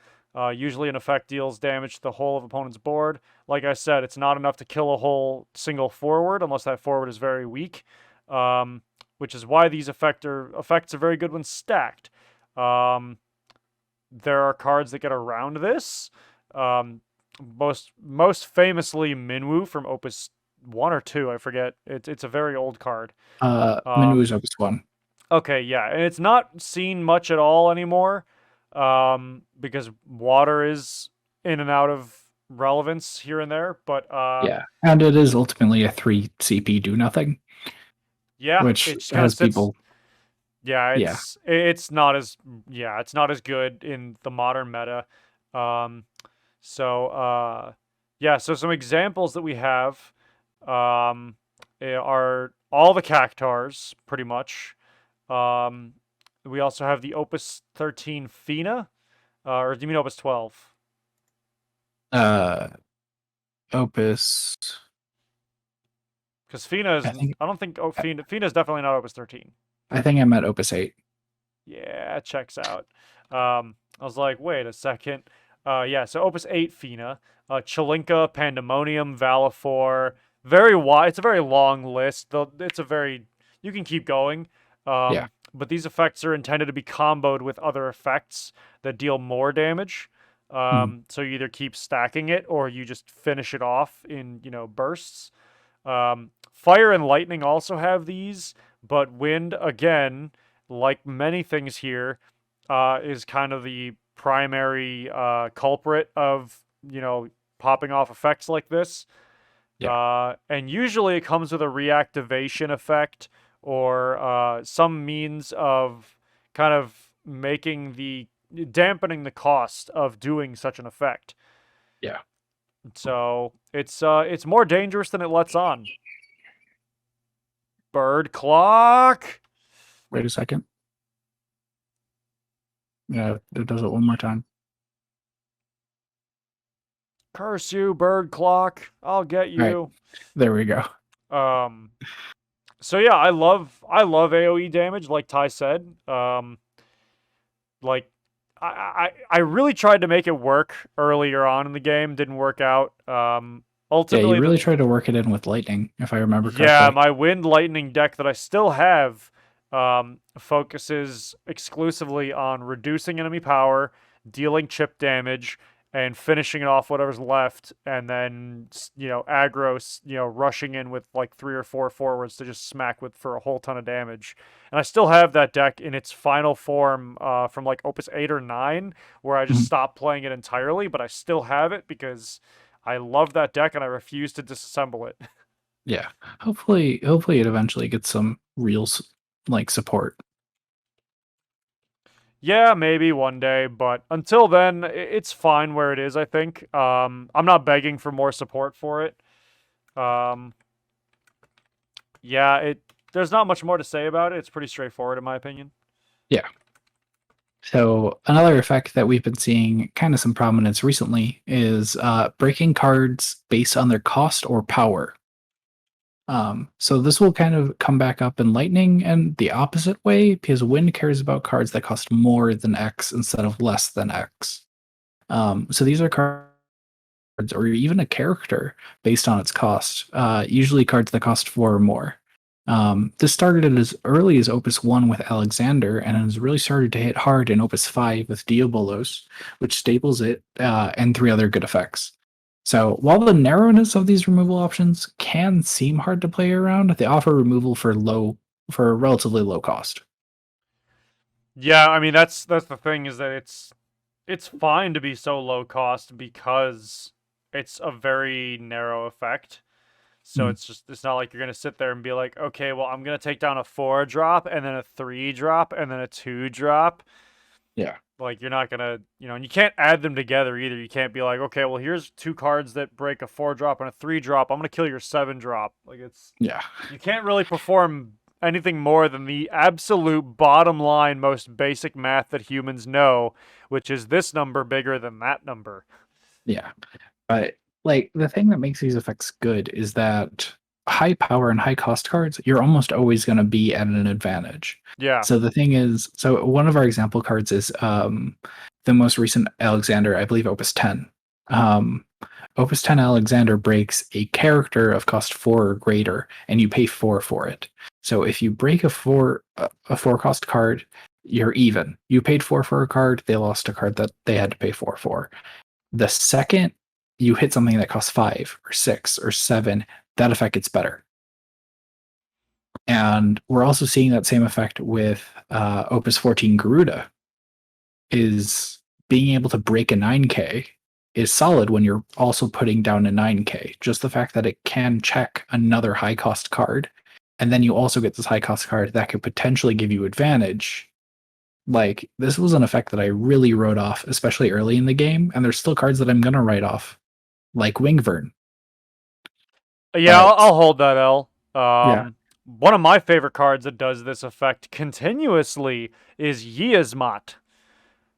Usually an effect deals damage to the whole of opponent's board. Like I said, it's not enough to kill a whole single forward unless that forward is very weak. Which is why these effects are very good when stacked. There are cards that get around this. Most famously, Minwu from Opus 1 or 2, I forget. It's a very old card. Minwu's Opus 1. Okay, yeah, and it's not seen much at all anymore, because water is in and out of relevance here and there. But and it is ultimately a 3 CP do nothing. Yeah, which has people. Yeah, it's not as good in the modern meta. So some examples that we have are all the Cactars, pretty much. We also have the Opus 13 Fina, or do you mean Opus 12? Opus. Because Fina is, I don't think Fina is definitely not Opus 13. I think I meant Opus 8. Yeah, it checks out. I was like, wait a second. So Opus 8 Fina, Chalinka, Pandemonium, Valifor. Very wide. It's a very long list. You can keep going. But these effects are intended to be comboed with other effects that deal more damage. So you either keep stacking it or you just finish it off in, bursts. Fire and lightning also have these, but wind, again, like many things here, is kind of the primary culprit of, popping off effects like this. Yeah. And usually it comes with a reactivation effect or some means of kind of dampening the cost of doing such an effect. Yeah. So it's more dangerous than it lets on. Bird clock. Wait a second. Yeah, it does it one more time. Curse you, bird clock. I'll get All right. you. There we go. So yeah, I love AoE damage, like Ty said. Like I really tried to make it work earlier on in the game, didn't work out. Yeah, you Ultimately really tried to work it in with lightning, if I remember yeah, correctly. my wind lightning deck that I still have focuses exclusively on reducing enemy power, dealing chip damage, and finishing it off whatever's left, and then aggro, rushing in with like 3 or 4 forwards to just smack with for a whole ton of damage. And I still have that deck in its final form from like Opus 8 or 9, where I just Mhm. stopped playing it entirely, but I still have it because I love that deck and I refuse to disassemble it. Yeah. Hopefully it eventually gets some real like support. Yeah, maybe one day, but until then, it's fine where it is, I think. I'm not begging for more support for it. Um, yeah, there's not much more to say about it. It's pretty straightforward in my opinion. Yeah. So another effect that we've been seeing kind of some prominence recently is breaking cards based on their cost or power. So this will kind of come back up in Lightning and the opposite way, because Wind cares about cards that cost more than X instead of less than X. So these are cards or even a character based on its cost, usually cards that cost 4 or more. This started as early as Opus 1 with Alexander, and has really started to hit hard in Opus 5 with Diabolos, which stables it, and 3 other good effects. So while the narrowness of these removal options can seem hard to play around, they offer removal for a relatively low cost. Yeah, I mean that's the thing is that it's fine to be so low cost because it's a very narrow effect. So Mm, it's not like you're gonna sit there and be like, okay, well I'm gonna take down a 4 drop and then a 3 drop and then a 2 drop. yeah. Like you're not gonna, and you can't add them together either. You can't be like, okay, well here's 2 cards that break a 4 drop and a 3 drop. I'm gonna kill your 7 drop. Like Yeah. you can't really perform anything more than the absolute bottom line, most basic math that humans know, which is this number bigger than that number. Yeah. But like the thing that makes these effects good is that high power and high cost cards, you're almost always going to be at an advantage. Yeah. So the thing is, so one of our example cards is the most recent Alexander, I believe Opus 10. Opus 10 Alexander breaks a character of cost 4 or greater, and you pay 4 for it. So if you break a 4 cost card, you're even. You paid 4 for a card, they lost a card that they had to pay 4 for. The second you hit something that costs 5 or 6 or 7, that effect gets better. And we're also seeing that same effect with Opus 14 Garuda, is being able to break a 9K is solid when you're also putting down a 9K. Just the fact that it can check another high cost card, and then you also get this high cost card that could potentially give you advantage. Like, this was an effect that I really wrote off, especially early in the game, and there's still cards that I'm going to write off, like Wingvern. Yeah, But I'll hold that L. yeah, One of my favorite cards that does this effect continuously is Yzmat.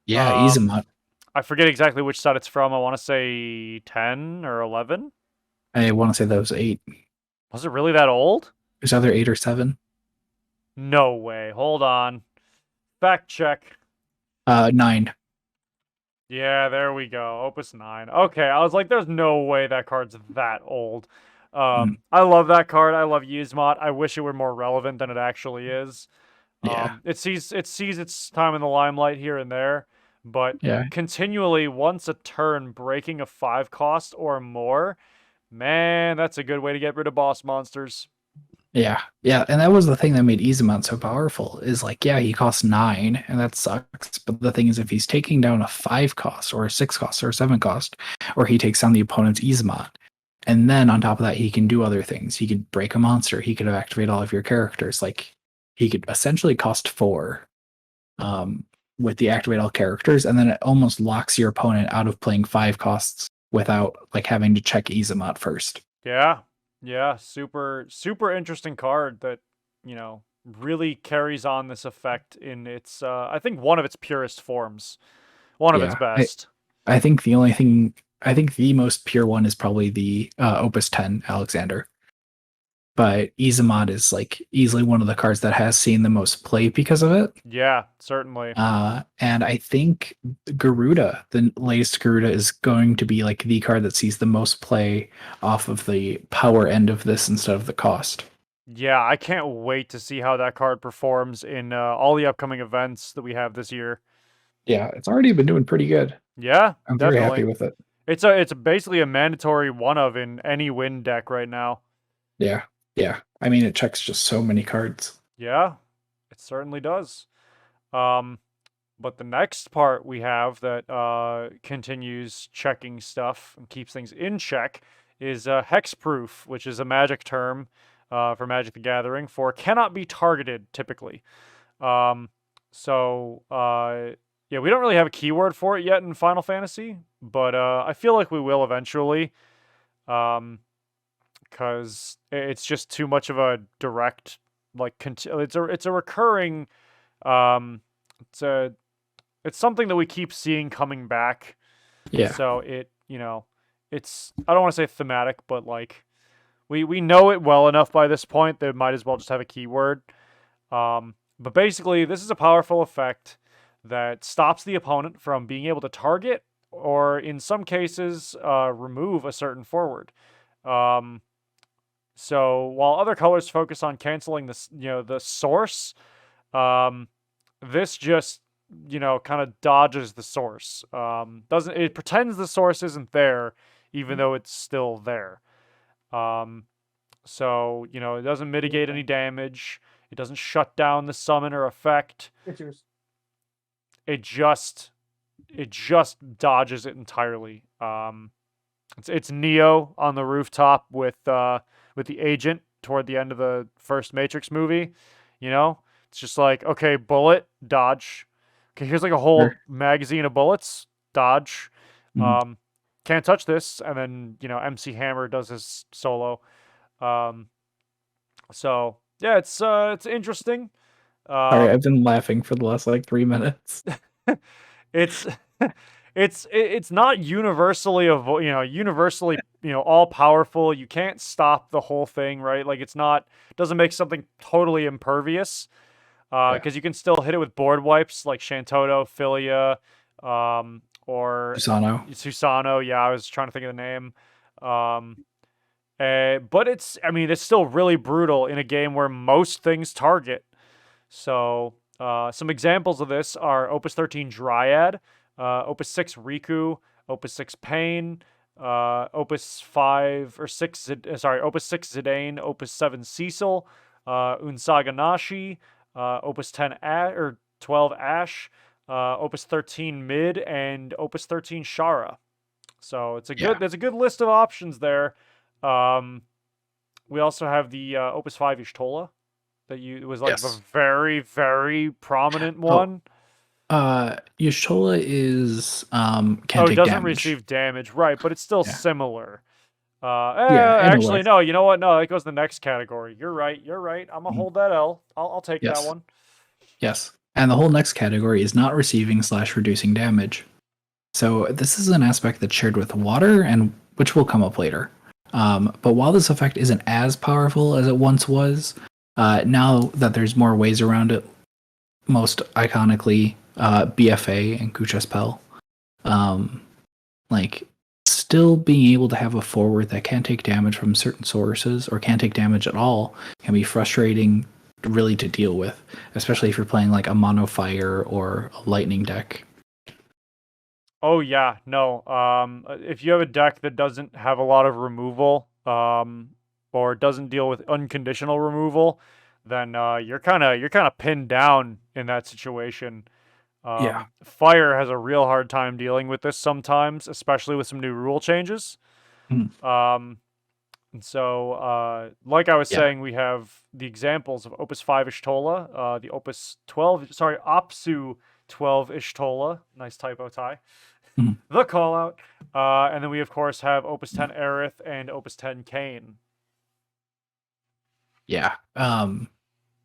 yeah, Um, Izamat. I forget exactly which set it's from. I want to say 10 or 11. I want to say that was 8. Was it really that old? It was either 8 or 7. No way. Hold on. Fact check. 9. Yeah, there we go. Opus 9. Okay, I was like, there's no way that card's that old. Mm, I love that card. I love Yzmat. I wish it were more relevant than it actually is. yeah, It sees its time in the limelight here and there, but yeah. continually once a turn breaking a 5 cost or more, man, that's a good way to get rid of boss monsters. Yeah, yeah, and that was the thing that made Izuman so powerful. Is like, yeah, he costs 9, and that sucks. But the thing is, if he's taking down a 5 cost, or a 6 cost, or a 7 cost, or he takes down the opponent's Izuman, and then on top of that, he can do other things. He could break a monster. He could activate all of your characters. Like, he could essentially cost 4, um, with the activate all characters, and then it almost locks your opponent out of playing 5 costs without like having to check Izuman first. Yeah, yeah, super interesting card that, you know, really carries on this effect in its I think one of its purest forms. One of its Yeah, best. I think the only thing I think the most pure one is probably the Opus 10 Alexander. But Izuman is like easily one of the cards that has seen the most play because of it. Yeah, certainly. And I think Garuda, the latest Garuda, is going to be like the card that sees the most play off of the power end of this instead of the cost. Yeah, I can't wait to see how that card performs in all the upcoming events that we have this year. Yeah, it's already been doing pretty good. Yeah, I'm very happy definitely. with it. It's basically a mandatory one of in any win deck right now. Yeah, yeah. I mean, it checks just so many cards. Yeah, it certainly does. But the next part we have that continues checking stuff and keeps things in check is Hex Proof, which is a magic term for Magic the Gathering for cannot be targeted typically. Um, yeah, we don't really have a keyword for it yet in Final Fantasy, but I feel like we will eventually. Because it's just too much of a direct like it's a recurring um it's a it's something that we keep seeing coming back. Yeah. So it, you know, it's I don't want to say thematic, but like we know it well enough by this point that it might as well just have a keyword. But basically this is a powerful effect that stops the opponent from being able to target or in some cases remove a certain forward. So while other colors focus on canceling this, you know, the source, this just, you know, kind of dodges the source. Doesn't it pretends the source isn't there, even though it's still there. So you know, it doesn't mitigate any damage. It doesn't shut down the summon or effect. It just dodges it entirely. It's Neo on the rooftop with the agent toward the end of the first Matrix movie. You know, it's just like, okay, bullet, dodge. Okay, here's like a whole Sure. magazine of bullets, dodge. Mhm. Can't touch this, and then you know MC Hammer does his solo. Um, so yeah, it's interesting. Sorry, Um, I've been laughing for the last like 3 minutes. it's it's not universally universally all powerful. You can't stop the whole thing, right? Like it's not doesn't make something totally impervious Yeah. because you can still hit it with board wipes like Shantotto, Philia, or Susano. Susano. Yeah, I was trying to think of the name. But it's still really brutal in a game where most things target. So some examples of this are Opus 13 Dryad, Opus 6 Riku, Opus 6 Pain, Opus 5 or 6 Opus 6 Zidane, Opus 7 Cecil, Unsaga Nashi, Opus 10 or 12 Ash, Opus 13 Mid, and Opus 13 Shara. So Yeah. there's a good list of options there. We also have the Opus 5 Ishtola that it was like the Yes. very, very prominent Oh, one. Yashola is Oh, can't it take doesn't damage. receive damage, right, but it's still Yeah. similar. Yeah, in a Actually, way. no, you know what? No, it goes to the next category. You're right. I'm gonna Mhm. hold that L. I'll take that Yes. one. Yes. And the whole next category is not receiving slash reducing damage. So this is an aspect that's shared with water, and which will come up later. But while this effect isn't as powerful as it once was, now that there's more ways around it, most iconically BFA and Kuchaspell, like still being able to have a forward that can take damage from certain sources or can't take damage at all can be frustrating really to deal with, especially if you're playing like a mono fire or a lightning deck. Oh yeah, no. If you have a deck that doesn't have a lot of removal, or doesn't deal with unconditional removal, then you're kind of pinned down in that situation. Yeah. Fire has a real hard time dealing with this sometimes, especially with some new rule changes. Mm. And so, like I was Yeah. saying, we have the examples of Opus 5 Ishtola, the Opus 12, sorry, Opsu 12 Ishtola. Nice typo, Ty. Mhm. The call out. And then we, of course, have Opus 10 Aerith and Opus 10 Kane. Yeah.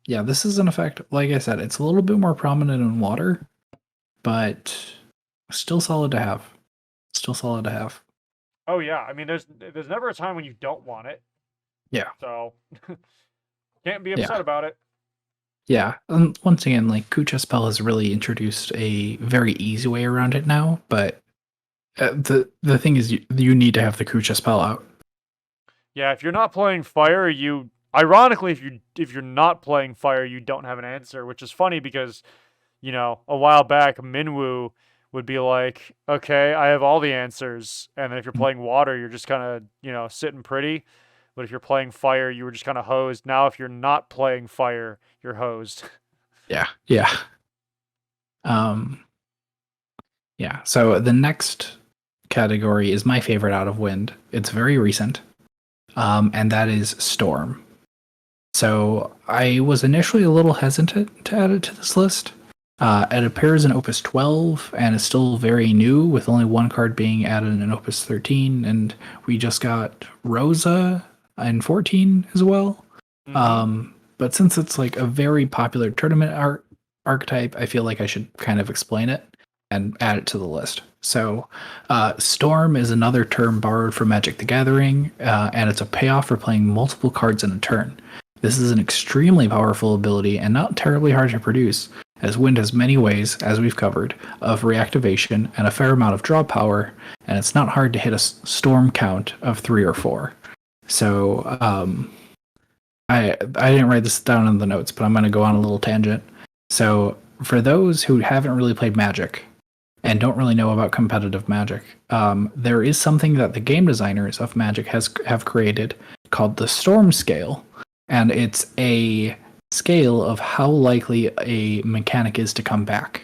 Yeah, this is an effect, like I said, it's a little bit more prominent in water, but still solid to have. Still solid to have. Oh, yeah. I mean, there's never a time when you don't want it. Yeah. So, can't be Yeah. upset about it. Yeah. And once again, like Kucha Spell has really introduced a very easy way around it now, but the thing is you need to have the Kucha Spell out. Yeah, if you're not playing fire, you ironically if you're not playing fire, you don't have an answer, which is funny because, a while back Minwoo would be like, "Okay, I have all the answers." And then if you're playing water, you're just kind of, sitting pretty. But if you're playing fire, you were just kind of hosed. Now if you're not playing fire, you're hosed. Yeah. Yeah. Um yeah. So the next category is my favorite out of Wind. It's very recent. And that is Storm. So I was initially a little hesitant to add it to this list. It appears in Opus 12 and is still very new, with only one card being added in Opus 13, and we just got Rosa in 14 as well. But since it's like a very popular tournament archetype, I feel like I should kind of explain it and add it to the list. So, Storm is another term borrowed from Magic the Gathering, and it's a payoff for playing multiple cards in a turn. This is an extremely powerful ability and not terribly hard to produce, as Wind has many ways, as we've covered, of reactivation and a fair amount of draw power, and it's not hard to hit a Storm count of 3 or 4. So, I didn't write this down in the notes, but I'm going to go on a little tangent. So, for those who haven't really played Magic and don't really know about competitive Magic, there is something that the game designers of Magic have created called the Storm Scale, and it's a scale of how likely a mechanic is to come back.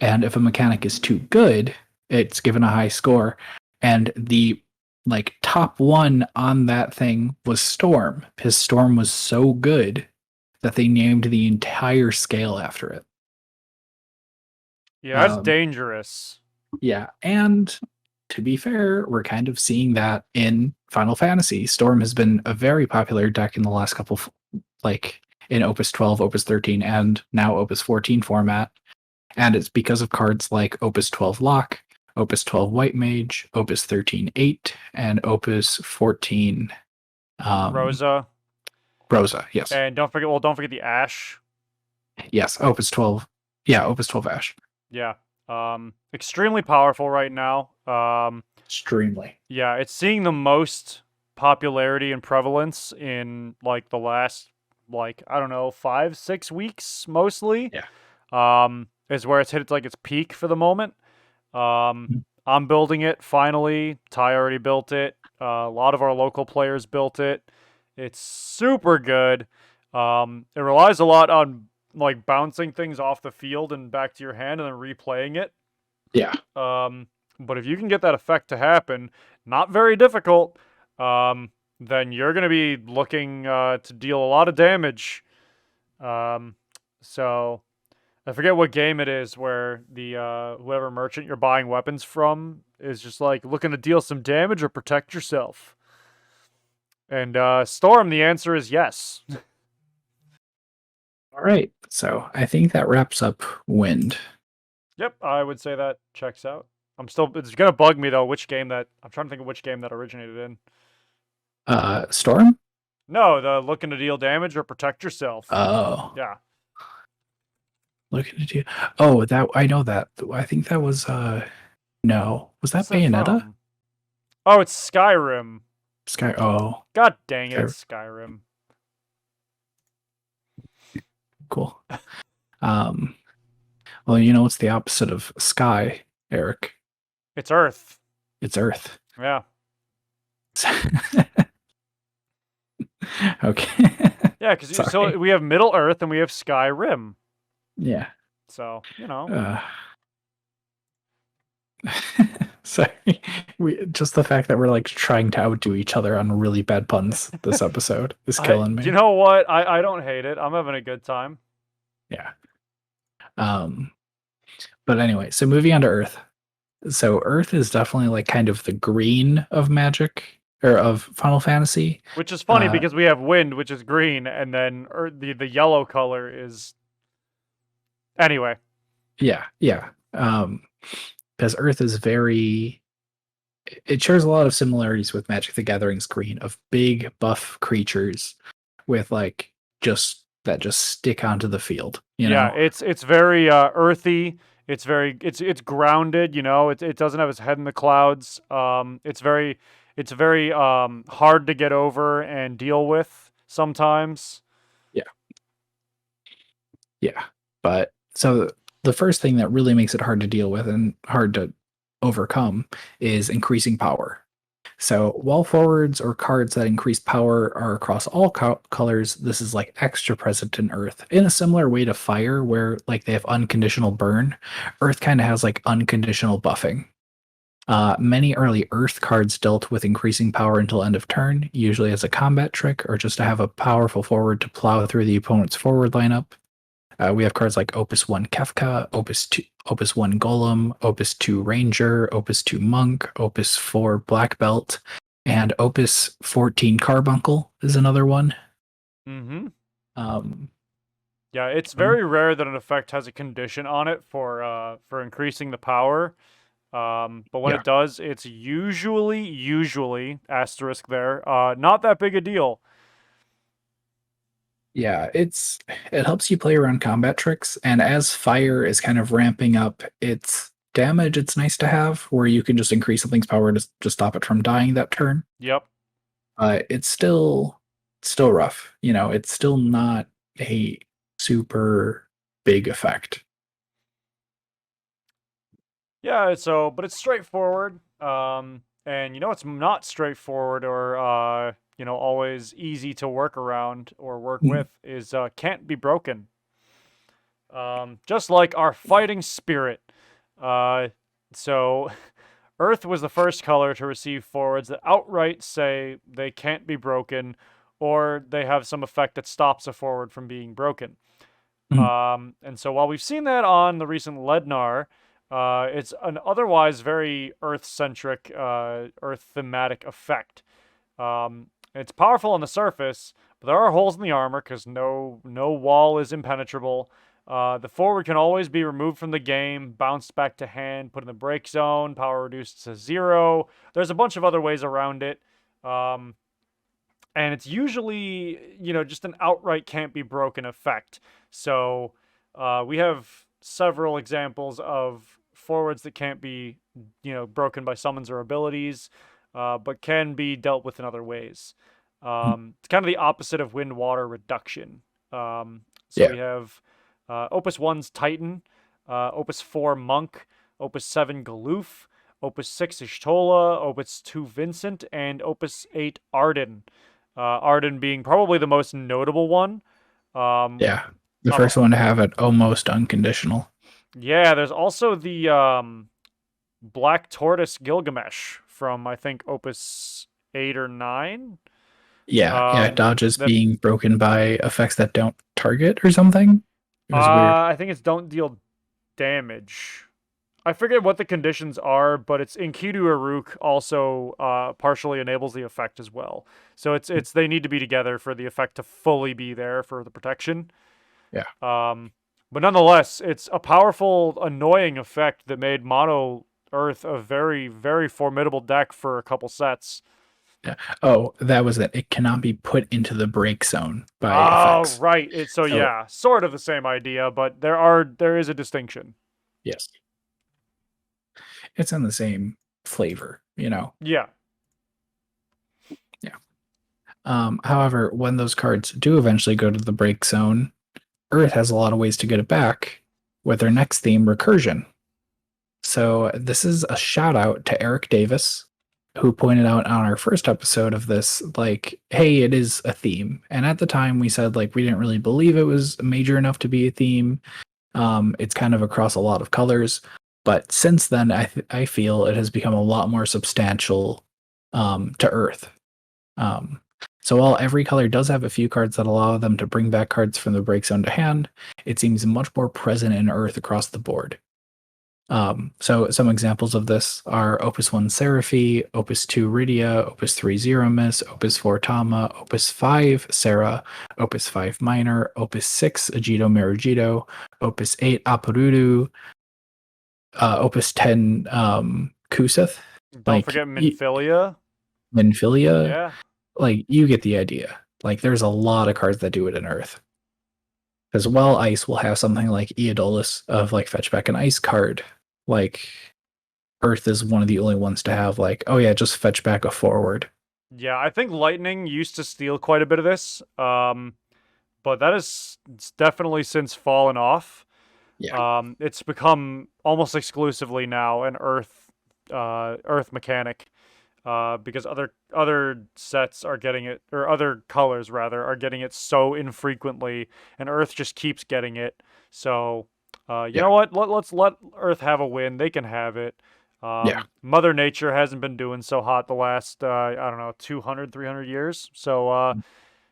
And if a mechanic is too good, it's given a high score, and the top one on that thing was Storm. His Storm was so good that they named the entire scale after it. Yeah, that's dangerous. Yeah, and to be fair, we're kind of seeing that in Final Fantasy. Storm has been a very popular deck in the last couple, in Opus 12, Opus 13, and now Opus 14 format. And it's because of cards like Opus 12 Lock, Opus 12 White Mage, Opus 13 8, and Opus 14 Rosa. Rosa, yes. And don't forget the Ash. Yes, Opus 12. Yeah, Opus 12 Ash. Yeah. Extremely powerful right now. Extremely. Yeah, it's seeing the most popularity and prevalence in the last I don't know 5-6 weeks mostly. Yeah. Is where it's hit its peak for the moment. I'm building it finally. Ty already built it. A lot of our local players built it. It's super good. It relies a lot on bouncing things off the field and back to your hand and then replaying it. Yeah. But if you can get that effect to happen, not very difficult, then you're going to be looking to deal a lot of damage. So I forget what game it is where the whoever merchant you're buying weapons from is just looking to deal some damage or protect yourself. And Storm, the answer is yes. All right. So I think that wraps up Wind. Yep, I would say that checks out. It's gonna bug me though, I'm trying to think of which game that originated in. Storm? No, the looking to deal damage or protect yourself. Oh. Yeah. Looking at you. Oh, that I know that. I think that was no. Was that Bayonetta? From? Oh, it's Skyrim. Oh. God dang it, it's Skyrim. Cool. Well, what's the opposite of sky, Eric? It's Earth. It's Earth. Yeah. Okay. Yeah, because so Sorry. we have Middle Earth and we have Sky Rim. Yeah. So, you know. Uh, sorry. We just the fact that we're like trying to outdo each other on really bad puns this episode is killing You me. know what? I don't hate it. I'm having a good time. Yeah. Um, but anyway, so moving on to Earth. So Earth is definitely like kind of the green of Magic or of Final Fantasy. Which is funny Uh, because we have wind, which is green, and then the yellow color is anyway. yeah, yeah. Because Earth is very it shares a lot of similarities with Magic the Gathering's green of big buff creatures with like just stick onto the field, you Yeah, know? it's very earthy. It's grounded. You know, it doesn't have its head in the clouds. It's very hard to get over and deal with sometimes. Yeah. Yeah. But so the first thing that really makes it hard to deal with and hard to overcome is increasing power. So while forwards or cards that increase power are across all colors, this is like extra present in Earth in a similar way to Fire, where like they have unconditional burn. Earth kind of has like unconditional buffing. Many early Earth cards dealt with increasing power until end of turn, usually as a combat trick or just to have a powerful forward to plow through the opponent's forward lineup. We have cards like Opus 1 Kefka, Opus 1 Golem, Opus 2 Ranger, Opus 2 Monk, Opus 4 Black Belt, and Opus 14 Carbuncle is another one. Mm-hmm. Um, Yeah, it's very rare that an effect has a condition on it for increasing the power. But when yeah, it does, it's usually asterisk there, not that big a deal. yeah, it helps you play around combat tricks, and as Fire is kind of ramping up its damage, it's nice to have where you can just increase something's power to stop it from dying that turn. Yep. It's still rough. You know, it's still not a super big effect. Yeah, but it's straightforward. And you know it's not straightforward or always easy to work around or work Mm. with is can't be broken. Just like our fighting spirit. Uh, so Earth was the first color to receive forwards that outright say they can't be broken, or they have some effect that stops a forward from being broken. Mm. And so while we've seen that on the recent Lednar, it's an otherwise very Earth-centric, Earth-thematic effect. It's powerful on the surface, but there are holes in the armor because no wall is impenetrable. The forward can always be removed from the game, bounced back to hand, put in the break zone, power reduced to 0. There's a bunch of other ways around it. And it's usually, just an outright can't be broken effect. So we have several examples of forwards that can't be, broken by summons or abilities, but can be dealt with in other ways. It's kind of the opposite of wind water reduction. So Yeah. we have Opus 1's Titan, Opus 4 Monk, Opus 7 Galoof, Opus 6 Ishtola, Opus 2 Vincent, and Opus 8 Arden. Arden being probably the most notable one. Yeah. The Um, first one to have it almost unconditional. yeah, there's also the Black Tortoise Gilgamesh from I think Opus 8 or 9. Yeah. Yeah. Dodges That being broken by effects that don't target or something. It was weird. I think it's don't deal damage. I forget what the conditions are, but it's Enkidu Uruk also partially enables the effect as well. So it's they need to be together for the effect to fully be there for the protection. Yeah. But nonetheless, it's a powerful, annoying effect that made Mono Earth a very, very formidable deck for a couple sets. Yeah. Oh, that was it. It cannot be put into the break zone by Oh, effects. right. So So, yeah, sort of the same idea, but there is a distinction. yes. It's in the same flavor, you know. Yeah. Yeah. However, when those cards do eventually go to the break zone, Earth has a lot of ways to get it back with their next theme, Recursion. So this is a shout out to Eric Davis, who pointed out on our first episode of this, like, hey, it is a theme. And at the time we said like we didn't really believe it was major enough to be a theme. It's kind of across a lot of colors. But since then, I feel it has become a lot more substantial to Earth. So while every color does have a few cards that allow them to bring back cards from the break zone to hand, it seems much more present in Earth across the board. So some examples of this are Opus 1 Seraphi, Opus 2 Rydia, Opus 3 Zeromus, Opus 4 Tama, Opus 5 Sarah, Opus 5 Minor, Opus 6 Agito Marugito, Opus 8 Aparudu, Opus 10 Kuseth. Don't forget Minfilia. Minfilia. Yeah. Like, you get the idea. Like, there's a lot of cards that do it in Earth. Because while Ice will have something like Eodolus of like fetch back an ice card, like Earth is one of the only ones to have like, oh yeah, just fetch back a forward. Yeah, I think Lightning used to steal quite a bit of this, but that has definitely since fallen off. Yeah. It's become almost exclusively now an Earth mechanic. Because other sets are getting it, or other colors rather, are getting it so infrequently, and Earth just keeps getting it. So, you know what? Let's let Earth have a win. They can have it. Mother Nature hasn't been doing so hot the last, I don't know, 200, 300 years. So,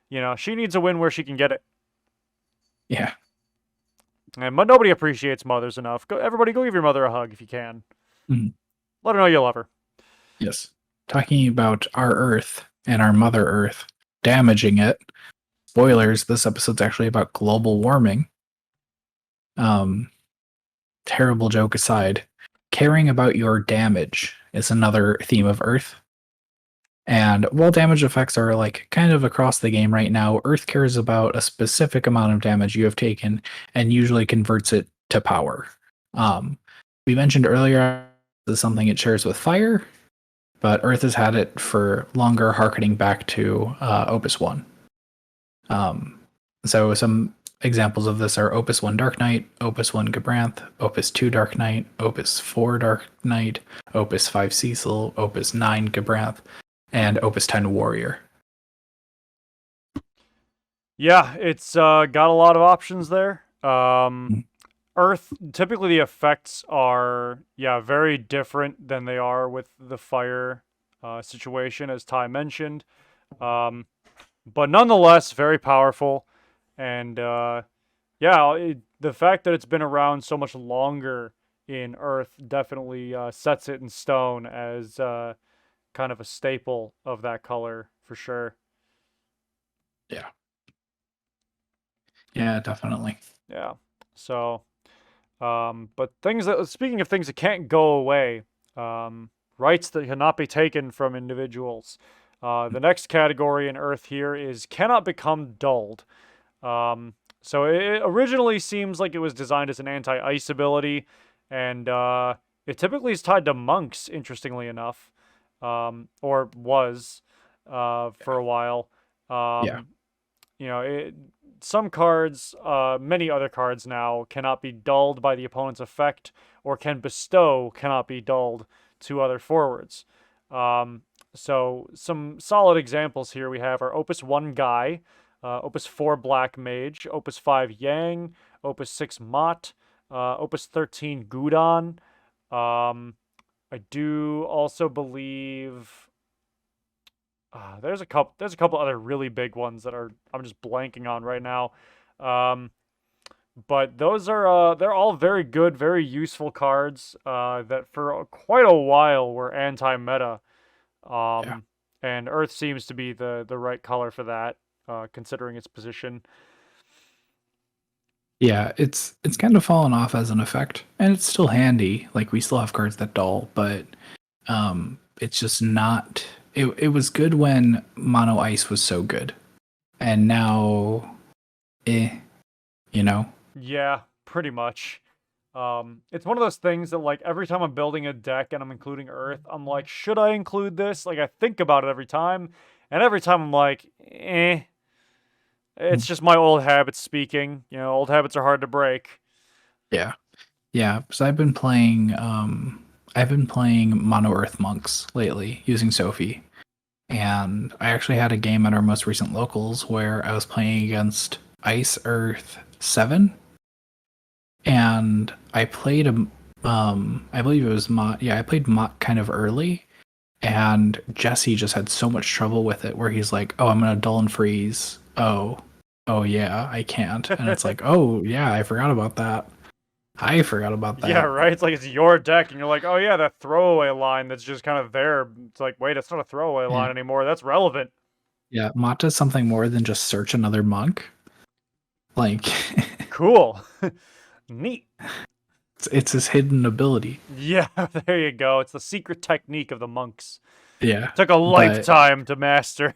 you know, she needs a win where she can get it. Yeah. And nobody appreciates mothers enough. Everybody go give your mother a hug if you can. Mm-hmm. Let her know you love her. Yes. Talking about our Earth and our Mother Earth damaging it. Spoilers, this episode's actually about global warming. Terrible joke aside, caring about your damage is another theme of Earth. And while damage effects are like kind of across the game right now, Earth cares about a specific amount of damage you have taken and usually converts it to power. We mentioned earlier this is something it shares with fire, but Earth has had it for longer, harkening back to Opus 1. So some examples of this are Opus 1 Dark Knight, Opus 1 Gabranth, Opus 2 Dark Knight, Opus 4 Dark Knight, Opus 5 Cecil, Opus 9 Gabranth, and Opus 10 Warrior. Yeah, it's got a lot of options there. Earth, typically the effects are, very different than they are with the fire situation, as Ty mentioned. But nonetheless, very powerful. And, the fact that it's been around so much longer in Earth definitely sets it in stone as kind of a staple of that color, for sure. Yeah. Yeah, definitely. Yeah. So... but speaking of things that can't go away, rights that cannot be taken from individuals. The next category in Earth here is cannot become dulled. So it originally seems like it was designed as an anti-ice ability, and it typically is tied to monks, interestingly enough, or was for a while. You know, some cards, many other cards now, cannot be dulled by the opponent's effect, or cannot be dulled to other forwards. So some solid examples here we have are Opus 1 Guy, Opus 4 Black Mage, Opus 5 Yang, Opus 6 Mott, Opus 13 Gudon. I do also believe... there's a couple other really big ones that I'm just blanking on right now. But those are they're all very good, very useful cards that for quite a while were anti-meta. And Earth seems to be the right color for that, considering its position. Yeah, it's kind of fallen off as an effect, and it's still handy. Like, we still have cards that dull, but it's just not... It was good when Mono Ice was so good. And now, you know? Yeah, pretty much. It's one of those things that, like, every time I'm building a deck and I'm including Earth, I'm like, should I include this? Like, I think about it every time, and every time I'm like, eh. It's just my old habits speaking. You know, old habits are hard to break. Yeah. Yeah, because I've been playing I've been playing Mono Earth Monks lately using Sophie. And I actually had a game at our most recent locals where I was playing against Ice Earth 7. And I played I believe it was Mott. Yeah, I played Mott kind of early. And Jesse just had so much trouble with it where he's like, oh, I'm going to dull and freeze. Oh, yeah, I can't. And it's like, oh, yeah, I forgot about that. I forgot about that. Yeah, right? It's like it's your deck, and you're like, oh yeah, that throwaway line that's just kind of there. It's like, wait, it's not a throwaway line anymore. That's relevant. Yeah, Mott does something more than just search another monk. Like, cool. Neat. It's his hidden ability. Yeah, there you go. It's the secret technique of the monks. Yeah. It took a lifetime to master.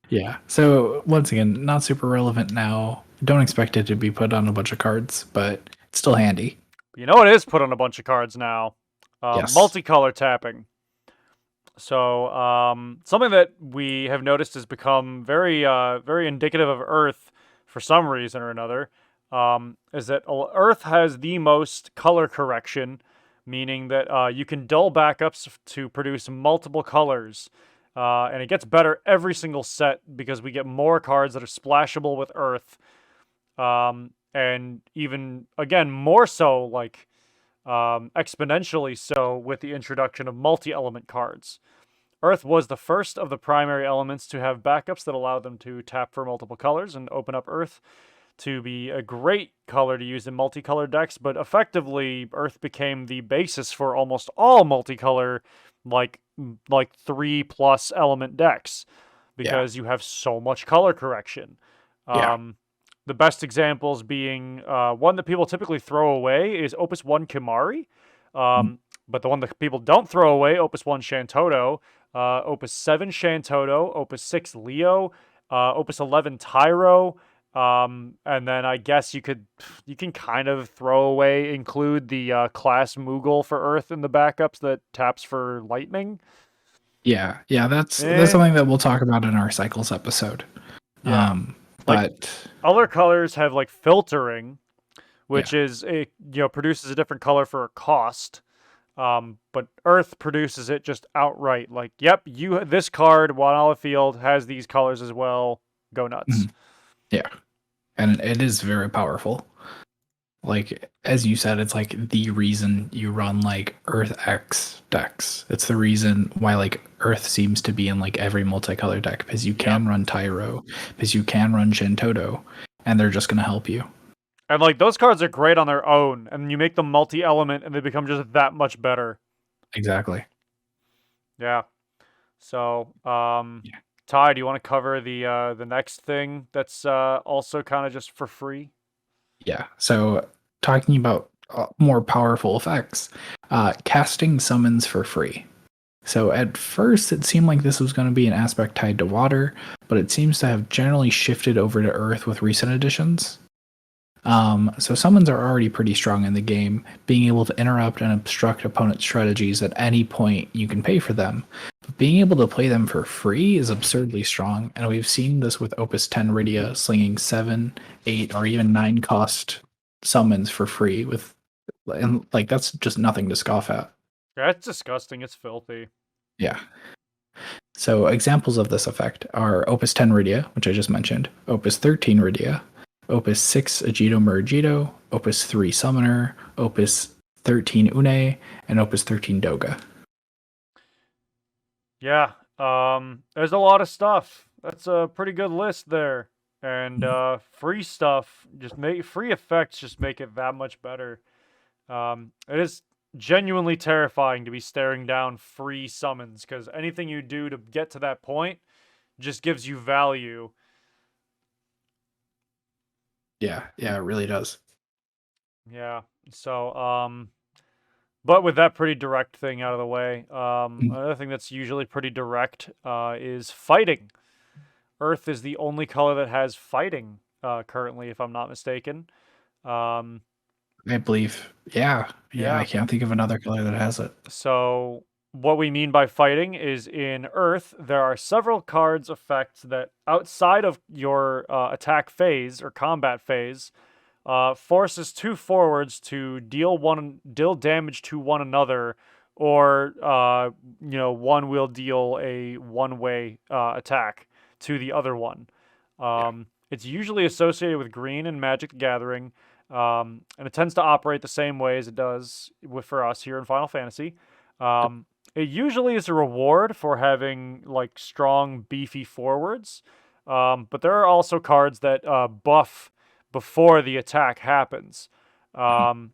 Yeah. So, once again, not super relevant now. Don't expect it to be put on a bunch of cards, but it's still handy. You know what is put on a bunch of cards now? Yes. Multicolor tapping. So, something that we have noticed has become very indicative of Earth for some reason or another, is that Earth has the most color correction, meaning that you can dull backups to produce multiple colors, and it gets better every single set because we get more cards that are splashable with Earth, and even, again, more so, like, exponentially so with the introduction of multi-element cards. Earth was the first of the primary elements to have backups that allow them to tap for multiple colors and open up Earth to be a great color to use in multicolor decks, but effectively Earth became the basis for almost all multicolor, like 3+ element decks, because you have so much color correction. The best examples being one that people typically throw away is Opus 1 Kimari, but the one that people don't throw away, Opus 1 Shantotto, Opus 7 Shantotto, Opus 6 Leo, Opus 11 Tyro, and then I guess you can kind of include the class Moogle for Earth in the backups that taps for lightning. Yeah, that's something that we'll talk about in our cycles episode. Yeah. But other colors have like filtering, which is produces a different color for a cost. But Earth produces it just outright. Like, yep, this card, while on the field, has these colors as well. Go nuts. Yeah. And it is very powerful. Like, as you said, it's like the reason you run like Earth X decks. It's the reason why like Earth seems to be in like every multicolor deck, because you can run Tyro, because you can run Shantotto, and they're just gonna help you. And like those cards are great on their own, and you make them multi-element and they become just that much better. Exactly. Yeah. So, Ty, do you want to cover the next thing that's also kind of just for free? Yeah, so talking about more powerful effects, casting summons for free. So at first it seemed like this was going to be an aspect tied to water, but it seems to have generally shifted over to Earth with recent additions. So summons are already pretty strong in the game, being able to interrupt and obstruct opponent strategies at any point you can pay for them. But being able to play them for free is absurdly strong, and we've seen this with Opus 10 Rydia slinging 7, 8, or even 9 cost summons for free and like that's just nothing to scoff at. Yeah, it's disgusting. It's filthy. Yeah. So examples of this effect are Opus 10 Rydia, which I just mentioned, Opus 13 Rydia, Opus 6 Agito Murigito, Opus 3 Summoner, Opus 13 Une, and Opus 13 Doga. Yeah, there's a lot of stuff. That's a pretty good list there. And free stuff, free effects just make it that much better. It is genuinely terrifying to be staring down free summons, because anything you do to get to that point just gives you value. Yeah, it really does. Yeah. So, but with that pretty direct thing out of the way, another thing that's usually pretty direct is fighting. Earth is the only color that has fighting currently, if I'm not mistaken. I believe, yeah, I can't think of another color that has it. So what we mean by fighting is in Earth, there are several cards effects that outside of your attack phase or combat phase, forces two forwards to deal damage to one another or one will deal a one-way attack to the other one. It's usually associated with green in Magic the Gathering, and it tends to operate the same way as it does for us here in Final Fantasy. It usually is a reward for having like strong, beefy forwards, but there are also cards that buff before the attack happens. Um,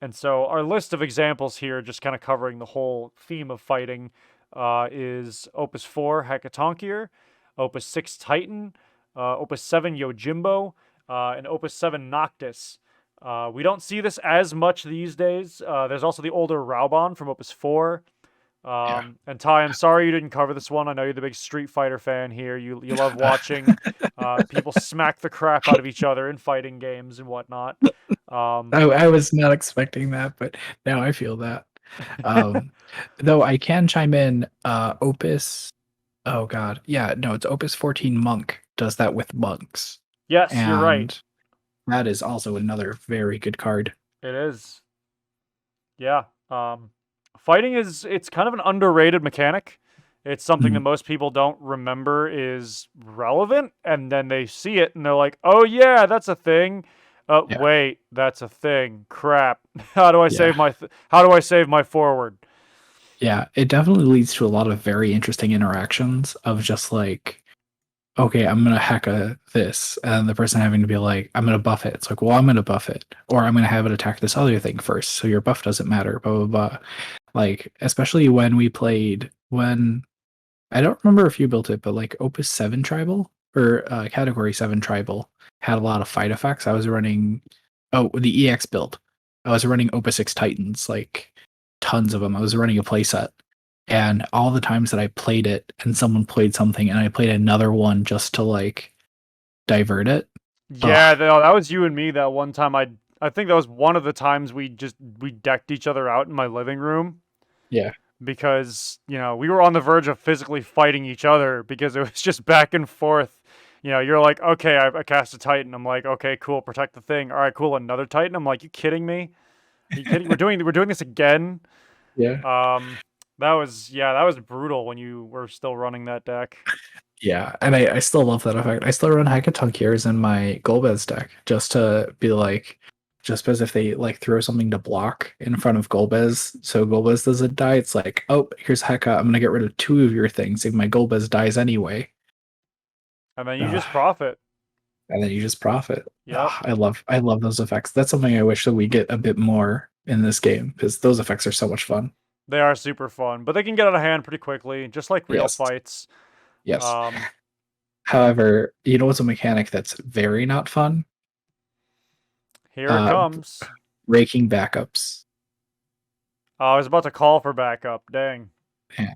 and so our list of examples here, just kind of covering the whole theme of fighting, is Opus 4 Hecatoncheir, Opus 6 Titan, Opus 7 Yojimbo, and Opus 7 Noctis. We don't see this as much these days. There's also the older Raubon from Opus 4. And Ty, I'm sorry you didn't cover this one. I know you're the big Street Fighter fan here. You love watching people smack the crap out of each other in fighting games and whatnot. I was not expecting that, but now I feel that. Though I can chime in, Opus. Oh God, yeah, no, it's Opus 14 Monk does that with monks. Yes, you're right. That is also another very good card. It is. Yeah. Fighting it's kind of an underrated mechanic. It's something that most people don't remember is relevant, and then they see it and they're like, "Oh yeah, that's a thing." Wait, that's a thing. Crap. How do I save my forward? Yeah, it definitely leads to a lot of very interesting interactions of just like, okay, I'm gonna hack this, and the person having to be like, I'm gonna buff it. It's like, well, I'm gonna buff it, or I'm gonna have it attack this other thing first, so your buff doesn't matter. Blah blah blah. Like, especially when we played I don't remember if you built it, but like Opus 7 Tribal or Category 7 Tribal had a lot of fight effects. I was running the EX build. I was running Opus 6 Titans, like tons of them. I was running a playset. And all the times that I played it and someone played something and I played another one just to like divert it. Yeah, that was you and me that one time. I think that was one of the times we decked each other out in my living room. Yeah. Because, we were on the verge of physically fighting each other because it was just back and forth. You're like, okay, I cast a Titan. I'm like, okay, cool, protect the thing. All right, cool, another Titan. I'm like, you kidding me? Are you kidding? We're doing this again. Yeah. That was brutal when you were still running that deck. Yeah, and I still love that effect. I still run Hecatoncheirs in my Golbez deck just to be like, just because if they like throw something to block in front of Golbez, so Golbez doesn't die, it's like, oh, here's Heka. I'm gonna get rid of 2 of your things if my Golbez dies anyway. And then you just profit. And then you just profit. Yeah, I love those effects. That's something I wish that we get a bit more in this game because those effects are so much fun. They are super fun, but they can get out of hand pretty quickly, just like real fights. Yes. However, you know what's a mechanic that's very not fun? Here it comes. Raking backups. I was about to call for backup. Dang. Yeah.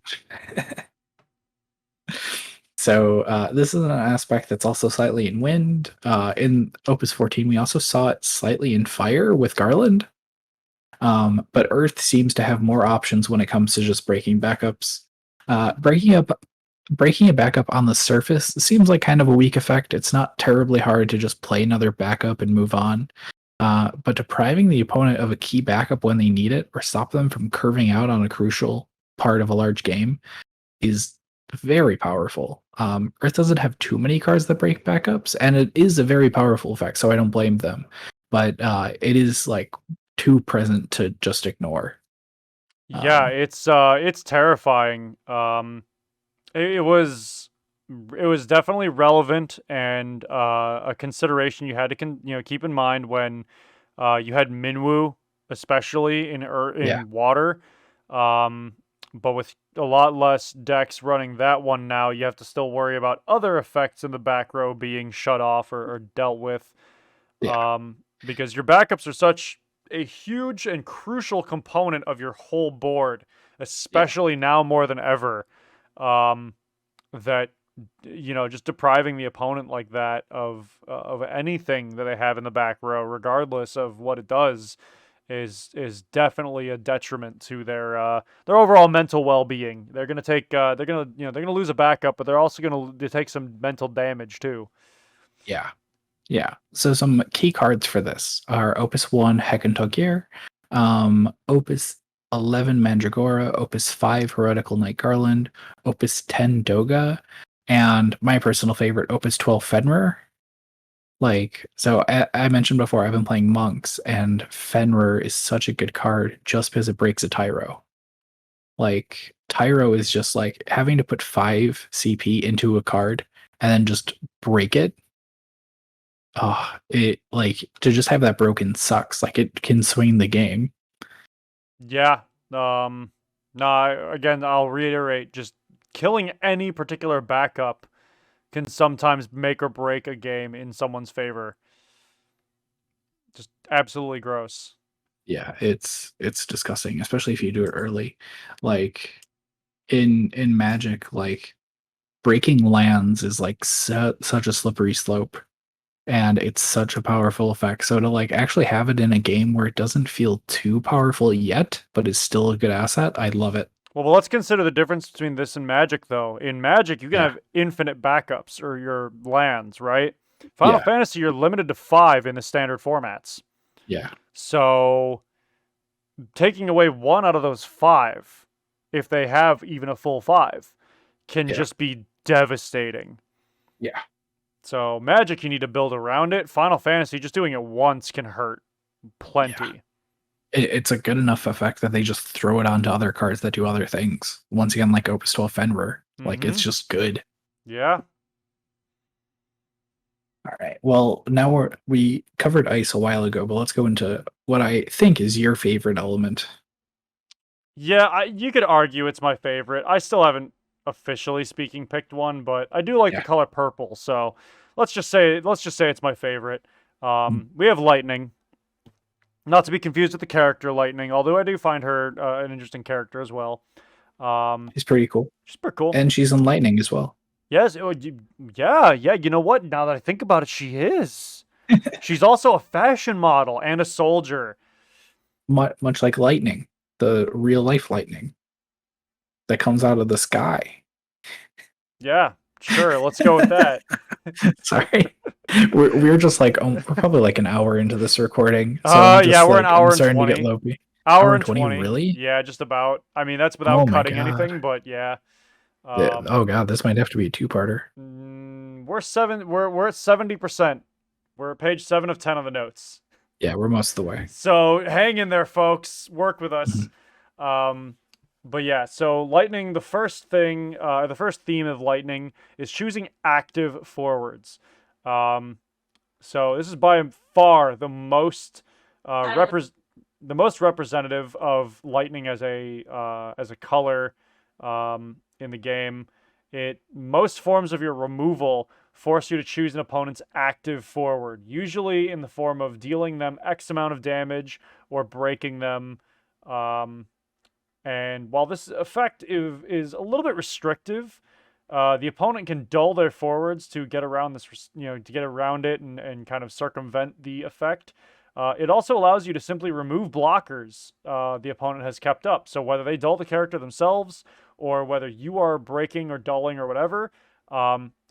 So this is an aspect that's also slightly in wind. In Opus 14, we also saw it slightly in fire with Garland. But Earth seems to have more options when it comes to just breaking backups. Breaking a backup on the surface seems like kind of a weak effect. It's not terribly hard to just play another backup and move on. But depriving the opponent of a key backup when they need it or stop them from curving out on a crucial part of a large game is very powerful. Earth doesn't have too many cards that break backups, and it is a very powerful effect, so I don't blame them. But it is like too present to just ignore. Yeah, it's terrifying. It was definitely relevant and a consideration you had to keep in mind when you had Minwu, especially in water. But with a lot less decks running that one now, you have to still worry about other effects in the back row being shut off or dealt with. Because your backups are such a huge and crucial component of your whole board, especially now more than ever. That just depriving the opponent like that of anything that they have in the back row, regardless of what it does, is definitely a detriment to their overall mental well-being. They're gonna lose a backup, but they're also gonna take some mental damage too. Yeah. So some key cards for this are Opus 1 Hecatoncheir, Opus 11 Mandragora, Opus 5 Heretical Knight Garland, Opus 10 Doga, and my personal favorite, Opus 12 Fenrir. Like, so I mentioned before, I've been playing monks, and Fenrir is such a good card just because it breaks a Tyro. Like, Tyro is just like having to put 5 CP into a card and then just break it. Oh, it like to just have that broken sucks. Like, it can swing the game. Yeah. No, again, I'll reiterate, just killing any particular backup can sometimes make or break a game in someone's favor. Just absolutely gross. Yeah, it's disgusting, especially if you do it early. Like in Magic, like breaking lands is like such a slippery slope, and it's such a powerful effect. So to like actually have it in a game where it doesn't feel too powerful yet, but is still a good asset, I love it. Well, let's consider the difference between this and Magic, though. In Magic, you can Yeah. have infinite backups or your lands, right? Final Yeah. Fantasy, you're limited to 5 in the standard formats. Yeah. So taking away 1 out of those 5, if they have even a full 5, can Yeah. just be devastating. Yeah. So Magic, you need to build around it. Final Fantasy, just doing it once can hurt plenty. It's a good enough effect that they just throw it onto other cards that do other things. Once again, like Opus 12 Fenrir. Like, it's just good. Yeah. All right. Well, now we covered ice a while ago, but let's go into what I think is your favorite element. Yeah, you could argue it's my favorite. I still haven't officially speaking picked one, but I do like the color purple, so let's just say it's my favorite. We have Lightning. Not to be confused with the character Lightning, although I do find her an interesting character as well. She's pretty cool. She's pretty cool. And she's in Lightning as well. Yes, yeah, you know what? Now that I think about it, she is. She's also a fashion model and a soldier. Much like Lightning, the real life Lightning that comes out of the sky. Yeah, sure. Let's go with that. Sorry. We're just like, we're probably like an hour into this recording. So yeah, we're an hour and 20. To get loopy. Hour and 20, really? Yeah, just about. I mean, that's without cutting anything, but yeah. Oh god, this might have to be a two-parter. We're at 70%. We're at page 7 of 10 of the notes. Yeah, we're most of the way. So hang in there, folks. Work with us. But yeah, so Lightning, the first theme of Lightning is choosing active forwards. So this is by far the most representative of Lightning as a color in the game. Most forms of your removal force you to choose an opponent's active forward, usually in the form of dealing them X amount of damage or breaking them. And while this effect is a little bit restrictive, the opponent can dull their forwards to get around this, to get around it and kind of circumvent the effect. It also allows you to simply remove blockers the opponent has kept up. So whether they dull the character themselves or whether you are breaking or dulling or whatever,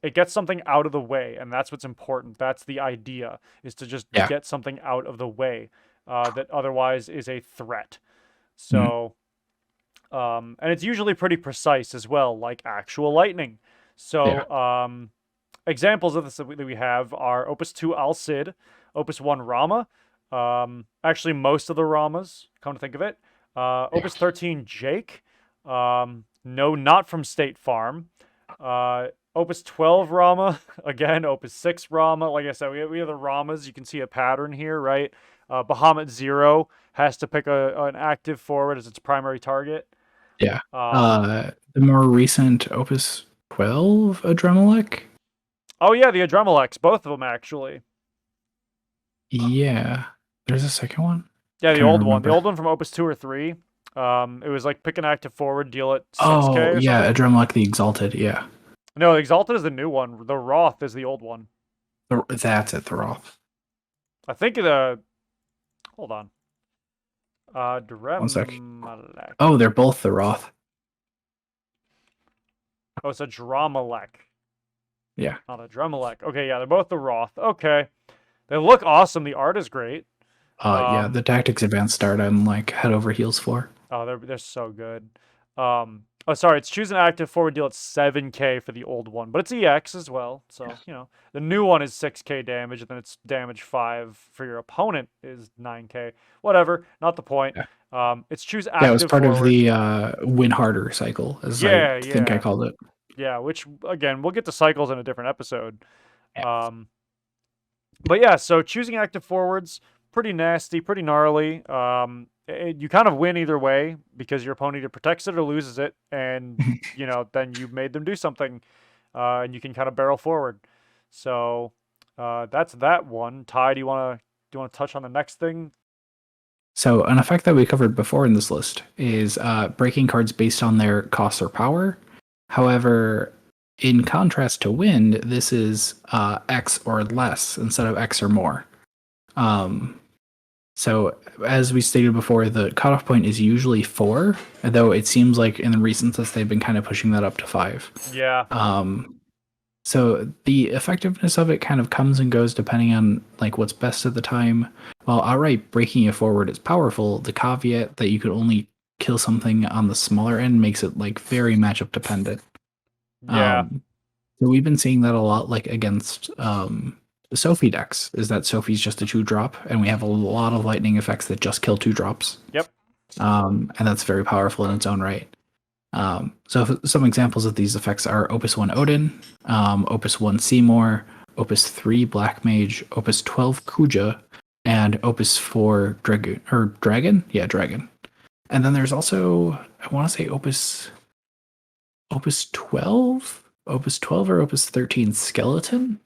it gets something out of the way, and that's what's important. That's the idea, is to just get something out of the way that otherwise is a threat. So, and it's usually pretty precise as well, like actual lightning. So, examples of this that we have are Opus 2 Al Cid, Opus 1 Rama, actually most of the Ramas, come to think of it, Opus 13 Jake, no, not from State Farm, Opus 12 Rama, again, Opus 6 Rama. Like I said, we have the Ramas. You can see a pattern here, right? Bahamut Zero has to pick an active forward as its primary target. Yeah. The more recent Opus 12 Adremalek? Oh, yeah, the Adremaleks, both of them, actually. Yeah. There's a second one? Yeah, the old one. The old one from Opus 2 or 3. It was like pick an active forward, deal it 6k or something. Adremalek the Exalted, yeah. No, the Exalted is the new one. The Wroth is the old one. That's it, the Wroth. I think hold on. One sec. Dramalek. Oh, they're both the Wroth. Oh, it's a Dramalek. Yeah. Not a Dramalek. Okay, yeah, they're both the Wroth. Okay. They look awesome. The art is great. The Tactics Advanced start I'm like head over heels for. Oh, they're so good. Oh, sorry, it's choose an active forward deal at 7k for the old one, but it's EX as well. So, Yes. you know, the new one is 6k damage, and then it's damage 5 for your opponent is 9k. Whatever, not the point. Yeah. It's choose Yeah, it was active part of forward. the win harder cycle, as I Yeah, think I yeah, called it. yeah. Which again, we'll get to cycles in a different episode. Yeah. Um, but yeah, so choosing active forwards, pretty nasty, pretty gnarly. You kind of win either way because your opponent either protects it or loses it, and you know then you made them do something, and you can kind of barrel forward. So that's that one. Ty, do you want to touch on the next thing? So, an effect that we covered before in this list is breaking cards based on their cost or power. However, in contrast to wind, this is X or less instead of X or more. Um, so, as we stated before, the cutoff point is usually 4, though it seems like in the recent sets they've been kind of pushing that up to 5. Yeah, So the effectiveness of it kind of comes and goes depending on like what's best at the time. While outright breaking it forward is powerful, the caveat that you could only kill something on the smaller end makes it like very matchup dependent. yeah, Um, so we've been seeing that a lot, like against the Sophie decks. Is that Sophie's just a 2-drop, and we have a lot of lightning effects that just kill 2-drops. yep, And that's very powerful in its own right. Some examples of these effects are Opus 1 Odin, Opus 1 Seymour, Opus 3 Black Mage, Opus 12 Kuja, and Opus 4 Dragon? Yeah, Dragon. And then there's also, I want to say Opus 12? Opus 12 or Opus 13 Skeleton?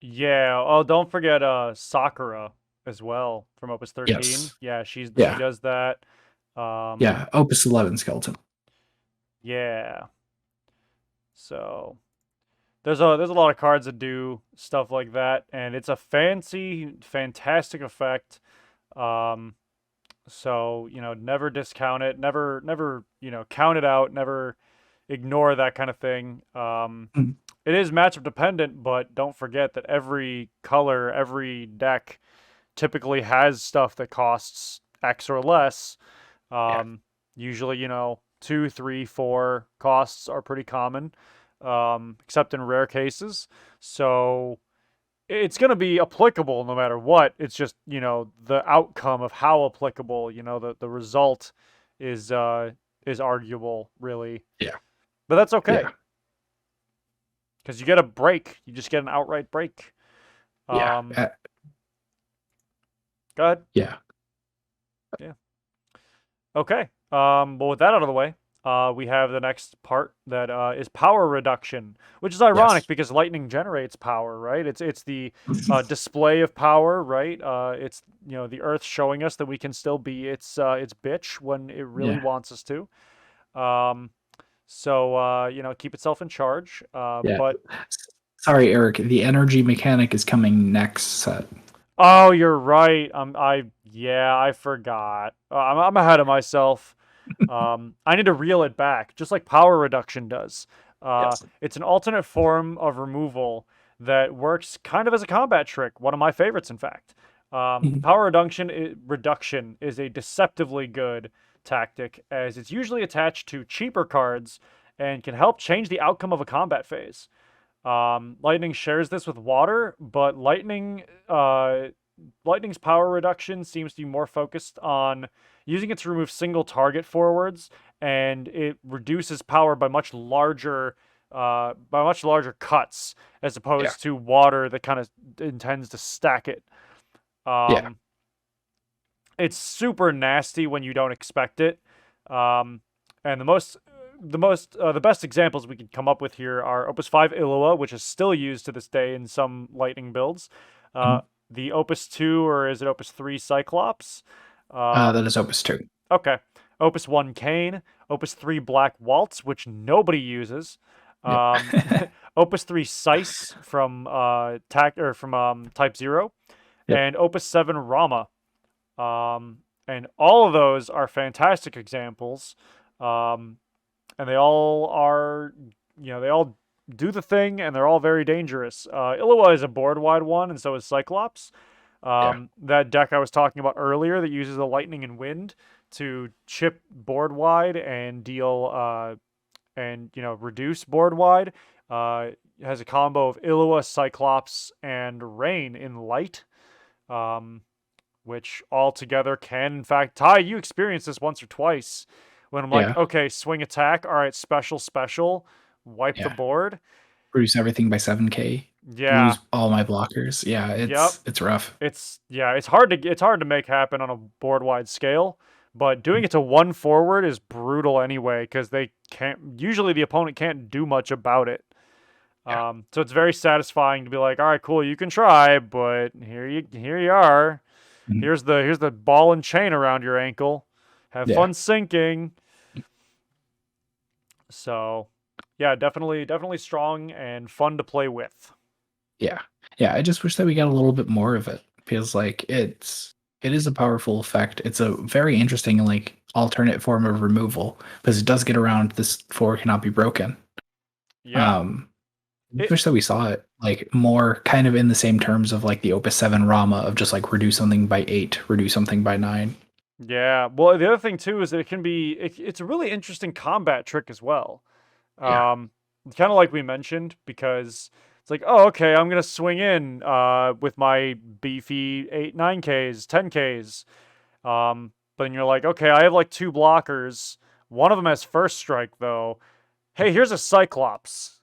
yeah. Oh, don't forget Sakura as well from Opus 13. Yes. Yeah, she Yeah. does that. Um, Yeah, Opus 11 Skeleton. Yeah. So there's a lot of cards that do stuff like that, and it's a fantastic effect. Um, so you know, never discount it, never count it out, never ignore that kind of thing. Mm. It is matchup dependent, but don't forget that every color, every deck typically has stuff that costs X or less. Yeah. Usually, 2, 3, 4 costs are pretty common, except in rare cases. So it's going to be applicable no matter what. It's just, the outcome of how applicable, the result is arguable, really. Yeah. But that's okay. Yeah. Because you get a break. You just get an outright break. Yeah. Go ahead. Yeah. Okay. Well, with that out of the way, we have the next part that is power reduction, which is ironic Yes. because lightning generates power, right? It's the display of power, right? It's the Earth showing us that we can still be its bitch when it really Yeah. wants us to. So keep itself in charge. Yeah. But Sorry, Eric. The energy mechanic is coming next set. oh, you're right. I forgot. I'm ahead of myself. I need to reel it back, just like power reduction does. Yes. It's an alternate form of removal that works kind of as a combat trick. One of my favorites, in fact. Mhm. Power reduction is a deceptively good tactic, as it's usually attached to cheaper cards and can help change the outcome of a combat phase. Lightning shares this with water, but Lightning's power reduction seems to be more focused on using it to remove single target forwards, and it reduces power by much larger cuts as opposed to water that kind of intends to stack it. Yeah. It's super nasty when you don't expect it. And the best examples we can come up with here are Opus 5 Illua, which is still used to this day in some lightning builds. Mhm. The Opus 2, or is it Opus 3 Cyclops? That is Opus 2. Okay. Opus 1 Kane, Opus 3 Black Waltz, which nobody uses. Yep. Opus 3 Sice from Type 0, Yep. and Opus 7 Rama. And all of those are fantastic examples. And they all are, they all do the thing, and they're all very dangerous. Illua is a board-wide one, and so is Cyclops. That deck I was talking about earlier that uses the lightning and wind to chip board wide and deal and reduce board wide. Has a combo of Illua, Cyclops, and Rain in light, um, which all together can, in fact, Ty, you experienced this once or twice when I'm like, Yeah. okay, swing attack, all right, special, wipe the Yeah. board. Reduce everything by 7k. Yeah, Lose all my blockers. Yeah, yep. it's rough. It's hard to make happen on a board wide scale, but doing it to one forward is brutal anyway because they can't. Usually, the opponent can't do much about it. Yeah. So it's very satisfying to be like, all right, cool, you can try, but here you are. Mhm. Here's the ball and chain around your ankle. Have Yeah. fun sinking. So, yeah, definitely strong and fun to play with. Yeah. Yeah, I just wish that we got a little bit more of it. Feels like it is a powerful effect. It's a very interesting like alternate form of removal because it does get around this 4 cannot be broken. Yeah. I wish that we saw it like more kind of in the same terms of like the Opus 7 Rama of just like reduce something by 8, reduce something by 9. Yeah. Well, the other thing too is that it's a really interesting combat trick as well. Yeah. Kind of like we mentioned because it's like, oh, okay, I'm gonna swing in with my beefy 8, 9Ks, 10Ks. But then you're like, okay, I have like 2 blockers. One of them has first strike though. Hey, here's a Cyclops.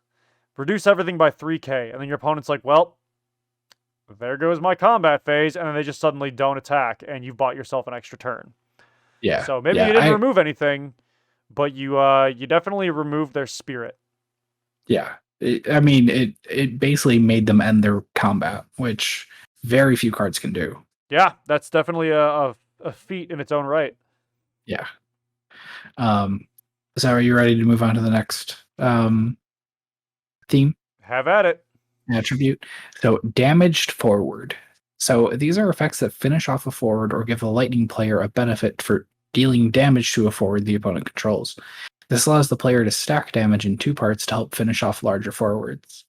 Reduce everything by 3K, and then your opponent's like, well, there goes my combat phase, and then they just suddenly don't attack, and you've bought yourself an extra turn. Yeah. So maybe yeah, you didn't remove anything, but you definitely removed their spirit. Yeah. It basically made them end their combat, which very few cards can do. Yeah, that's definitely a feat in its own right. Yeah. So are you ready to move on to the next theme? Have at it. Attribute. So damaged forward. So these are effects that finish off a forward or give a lightning player a benefit for dealing damage to a forward the opponent controls. This allows the player to stack damage in 2 parts to help finish off larger forwards.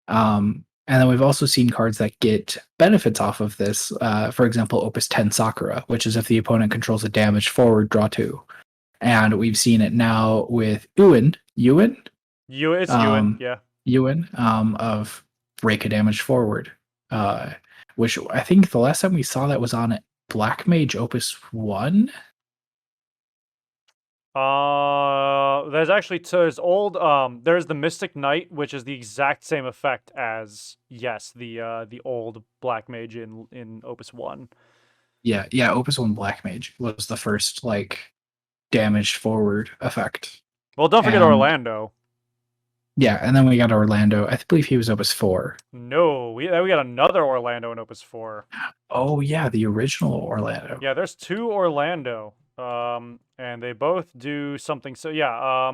And then we've also seen cards that get benefits off of this. For example, Opus 10 Sakura, which is if the opponent controls a damaged forward, draw 2. And we've seen it now with Ewan, Ewan, yeah. Ewan of break a damaged forward, which I think the last time we saw that was on Black Mage Opus 1. There's actually there's there's the Mystic Knight, which is the exact same effect as the old Black Mage in Opus 1. Yeah, Opus 1 Black Mage was the first like damaged forward effect. Well, don't forget Orlando. Yeah, and then we got Orlando. I believe he was Opus 4. No, we got another Orlando in Opus 4. Oh yeah, the original Orlando. Yeah, there's 2 Orlando. And they both do something. So yeah,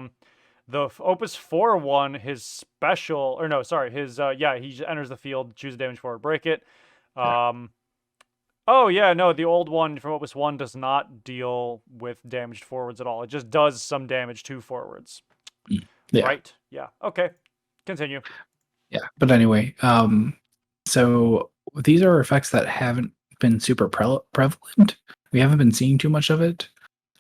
the Opus 4 one, his special, or no, sorry, his he enters the field, choose a damage forward, break it. Oh yeah, no, the old one from Opus 1 does not deal with damaged forwards at all. It just does some damage to forwards. Yeah. Right. Yeah. Okay. Continue. Yeah, but anyway, so these are effects that haven't been super prevalent. We haven't been seeing too much of it.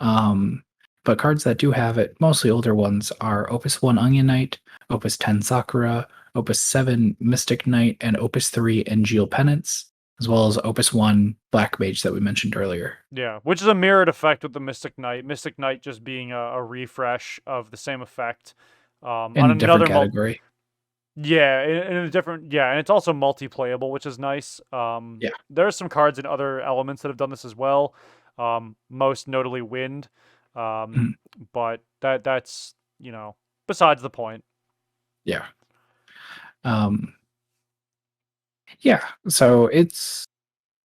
But cards that do have it, mostly older ones, are Opus 1 Onion Knight, Opus 10 Sakura, Opus 7 Mystic Knight, and Opus 3 Angeal Penance, as well as Opus 1 Black Mage that we mentioned earlier. Yeah, which is a mirrored effect with the Mystic Knight. Mystic Knight just being a refresh of the same effect. In on a different category. Yeah, in a different, and it's also multi-playable, which is nice. Yeah. There's some cards in other elements that have done this as well. Most notably Wind. But that's, besides the point. Yeah. Yeah, so it's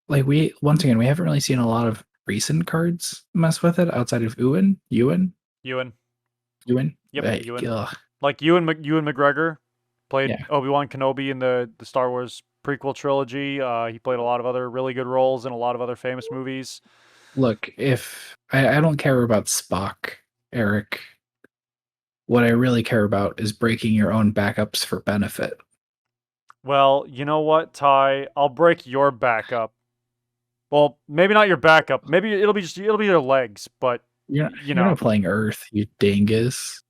like we haven't really seen a lot of recent cards mess with it outside of Ewan. Yep, Ewan. Ewan. Like Ewan McGregor played Obi-Wan Kenobi in the Star Wars prequel trilogy. He played a lot of other really good roles in a lot of other famous movies. Look, if I don't care about Spock, Eric. What I really care about is breaking your own backups for benefit. Well, you know what, Ty? I'll break your backup Well, maybe not your backup. Maybe it'll be your legs, but You're you you're know, not playing Earth, you dingus.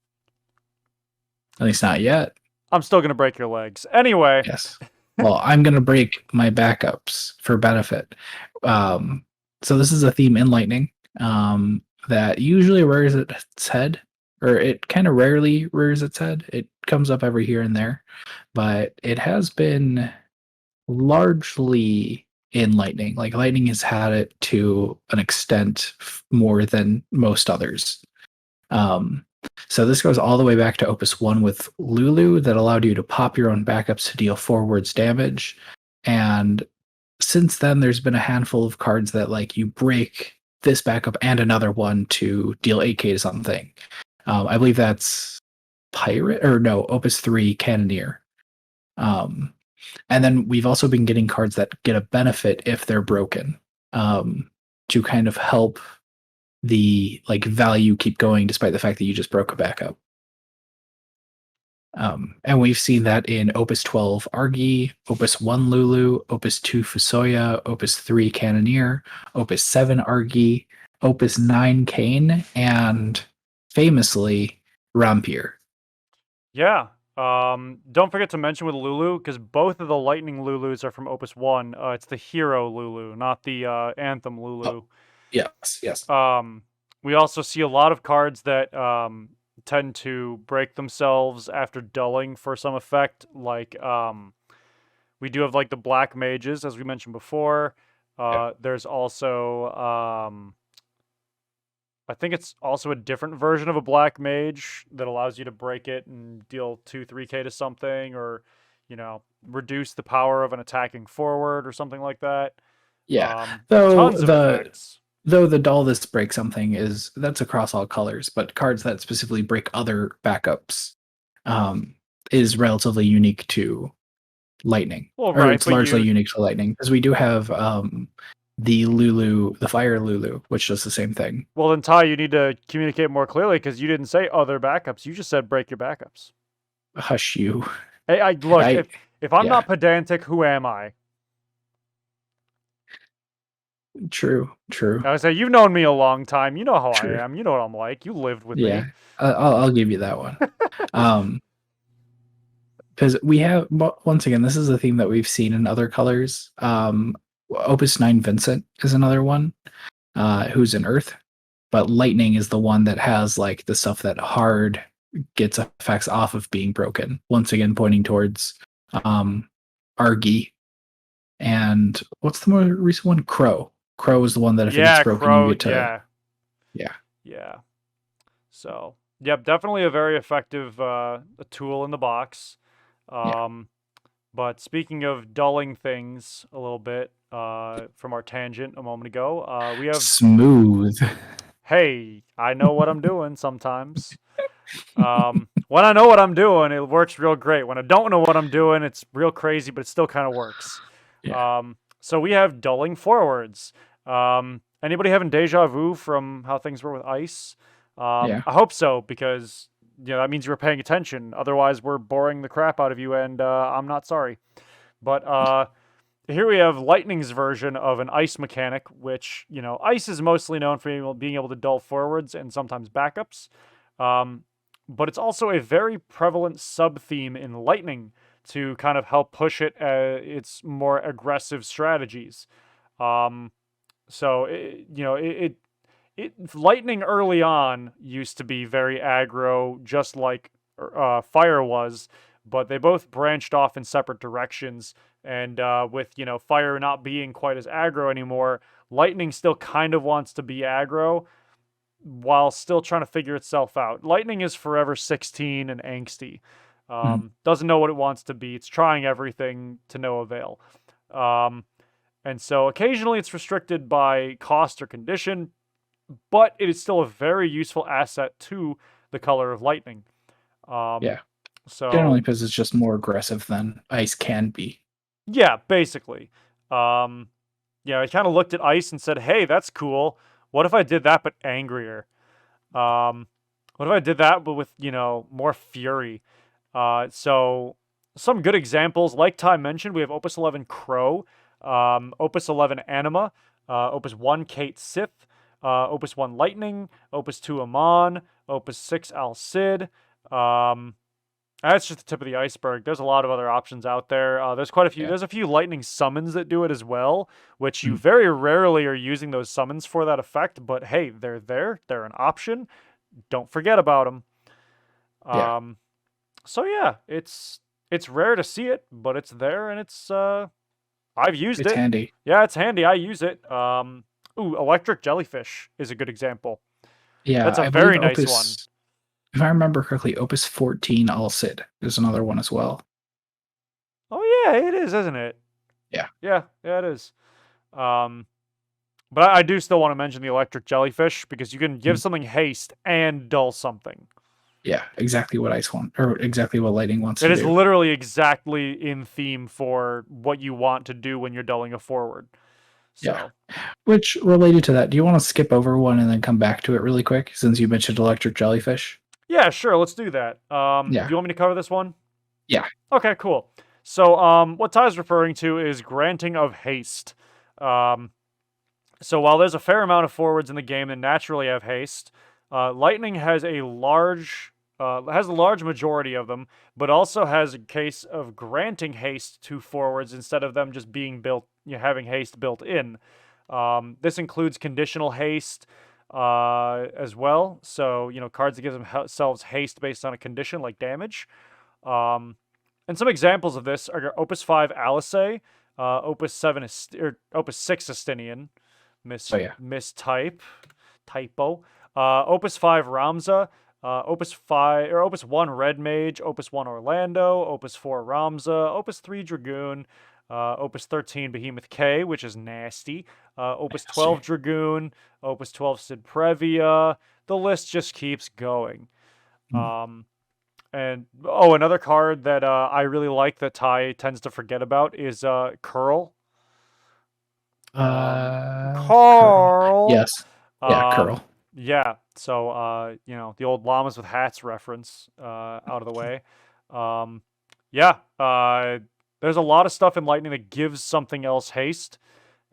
At least not yet. I'm still gonna break your legs. Anyway, Yes. Well, I'm gonna break my backups for benefit. So this is a theme in Lightning that usually rears its head, or it kind of rarely rears its head. It comes up every here and there, but it has been largely in Lightning. Like Lightning has had it to an extent more than most others. Um, so this goes all the way back to Opus 1 with Lulu that allowed you to pop your own backups to deal forwards damage. And since then, there's been a handful of cards that like you break this backup and another one to deal 8k to something. I believe that's Pirate, or no, Opus 3 Cannoneer. And then we've also been getting cards that get a benefit if they're broken, to kind of help the like value keep going despite the fact that you just broke a backup. And we've seen that in Opus 12 Argy, Opus 1 Lulu, Opus 2 Fusoya, Opus 3 Cannoneer, Opus 7 Argy, Opus 9 Kane, and famously Rampier. yeah. Don't forget to mention with Lulu, because both of the Lightning Lulus are from Opus 1. It's the Hero Lulu, not the Anthem Lulu. Yes. We also see a lot of cards that tend to break themselves after dulling for some effect. Like we do have like the Black Mages, as we mentioned before. There's also I think it's also a different version of a Black Mage that allows you to break it and deal 2-3k to something, or reduce the power of an attacking forward or something like that. Yeah. Tons of effects. Though the dull this break something that's across all colors, but cards that specifically break other backups is relatively unique to Lightning. Well, Or right, it's but largely unique to Lightning because we do have the Lulu, the Fire Lulu, which does the same thing. Well, then, Ty, you need to communicate more clearly because you didn't say other backups. You just said break your backups. Hush you. Hey, look, if I'm not pedantic, who am I? True. I would say you've known me a long time. You know how True. I am. You know what I'm like. You lived with me. Yeah, I'll give you that one. Because we have, once again, this is a theme that we've seen in other colors. Opus 9 Vincent is another one, who's an Earth, but Lightning is the one that has like the stuff that hard gets effects off of being broken. Once again, pointing towards Argy, and what's the more recent one? Crow. Crow is the one that if it gets broken, Crow, you get to. Yeah. So, yep, definitely a very effective a tool in the box. But speaking of dulling things a little bit from our tangent a moment ago, we have Smooth. Hey, I know what I'm doing sometimes. When I know what I'm doing, it works real great. When I don't know what I'm doing, it's real crazy, but it still kind of works. Yeah. So we have dulling forwards. Anybody having deja vu from how things were with ice? Yeah. I hope so, because that means you were paying attention. Otherwise, we're boring the crap out of you, and I'm not sorry. But here we have Lightning's version of an ice mechanic, which, ice is mostly known for being able to dull forwards and sometimes backups. But it's also a very prevalent sub-theme in Lightning to kind of help push its more aggressive strategies. So, Lightning early on used to be very aggro, just like Fire was, but they both branched off in separate directions. And with Fire not being quite as aggro anymore, Lightning still kind of wants to be aggro while still trying to figure itself out. Lightning is forever 16 and angsty. Doesn't know what it wants to be. It's trying everything to no avail. And so occasionally it's restricted by cost or condition, but it is still a very useful asset to the color of Lightning. So generally because it's just more aggressive than ice can be. Yeah, basically. I kind of looked at ice and said, hey, that's cool. What if I did that but angrier? What if I did that but with, more fury? So some good examples, like Ty mentioned, we have Opus 11 Crow, Opus 11 Anima, Opus 1 Kate Sith, Opus 1 Lightning, Opus 2 Amon, Opus 6 Al Cid. That's just the tip of the iceberg. There's a lot of other options out there. There's quite a few. Yeah. There's a few lightning summons that do it as well, which you Mm. very rarely are using those summons for that effect. But hey, they're there. They're an option. Don't forget about them. Yeah. So yeah, it's rare to see it, but it's there, and I've used It's it. handy. Yeah, it's handy. I use it. Ooh, electric jellyfish is a good example. Yeah, That's a I very believe nice one. Opus, if I remember correctly, Opus 14 Al Cid is another one as well. Oh yeah, it is, isn't it? Yeah. Yeah, it is. But I do still want to mention the electric jellyfish because you can give Mm. something haste and dull something. Yeah, exactly what Ice want, or exactly what Lightning wants It to is do. literally exactly in theme for what you want to do when you're dulling a forward. So. Yeah. Which, related to that, do you want to skip over one and then come back to it really quick, since you mentioned electric jellyfish? Yeah, sure. Let's do that. Yeah. Do you want me to cover this one? Yeah. Okay, cool. So, what Ty's referring to is granting of haste. So while there's a fair amount of forwards in the game that naturally have haste, Lightning has a large majority of them, but also has a case of granting haste to forwards instead of them just being built, having haste built in. This includes conditional haste as well. So cards that give themselves haste based on a condition like damage. And some examples of this are Opus 5 Alice, Opus 7 or Opus 6 Estinian. Mistype, typo. Opus 5 Ramza, Opus 1 Red Mage, Opus 1 Orlando, Opus 4 Ramza, Opus 3 Dragoon, Opus 13 Behemoth K, which is nasty, Opus 12 Dragoon, Opus 12 Sid Previa. The list just keeps going. And another card that I really like that Ty tends to forget about is Curl. Carl. Yes. Yeah, Curl. Yeah. So, the old llamas with hats reference out of the way. Yeah. There's a lot of stuff in Lightning that gives something else haste,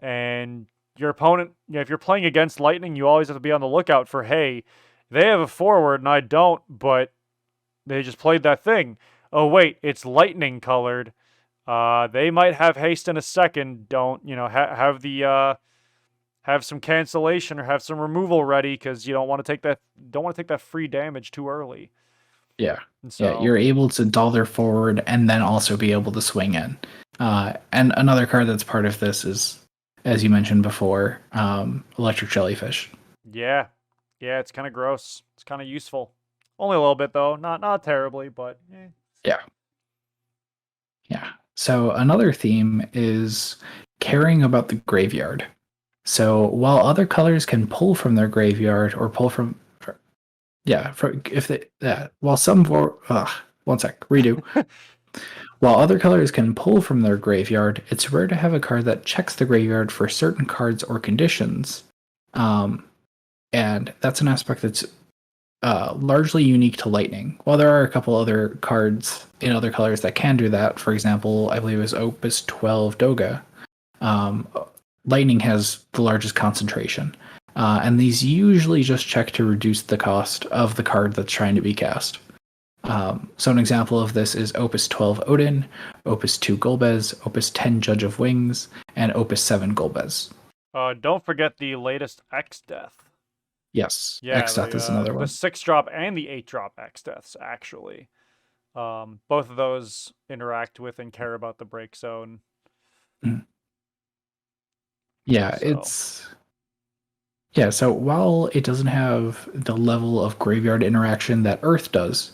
and your opponent, if you're playing against Lightning, you always have to be on the lookout for, hey, they have a forward and I don't, but they just played that thing. Oh wait, it's lightning colored. They might have haste in a second. Don't have some cancellation or have some removal ready because you don't want to take that free damage too early. Yeah. And so, yeah, you're able to dull their forward and then also be able to swing in. And another card that's part of this is, as you mentioned before, electric jellyfish. Yeah, it's kind of gross. It's kind of useful. Only a little bit though, not terribly, but Yeah. So another theme is caring about the graveyard. So while other colors can pull from their graveyard or pull from, while some one sec, redo. While other colors can pull from their graveyard, it's rare to have a card that checks the graveyard for certain cards or conditions. And that's an aspect that's largely unique to Lightning. While there are a couple other cards in other colors that can do that, for example, I believe it was Opus 12 Doga, Lightning has the largest concentration. And these usually just check to reduce the cost of the card that's trying to be cast. So an example of this is Opus 12 Odin, Opus 2 Golbez, Opus 10 Judge of Wings, and Opus 7 Golbez. Don't forget the latest X Death. Yes, Yeah, X-Death is another one. The 6-drop and the 8-drop X-Deaths, actually. Both of those interact with and care about the break zone. Yeah, so while it doesn't have the level of graveyard interaction that Earth does,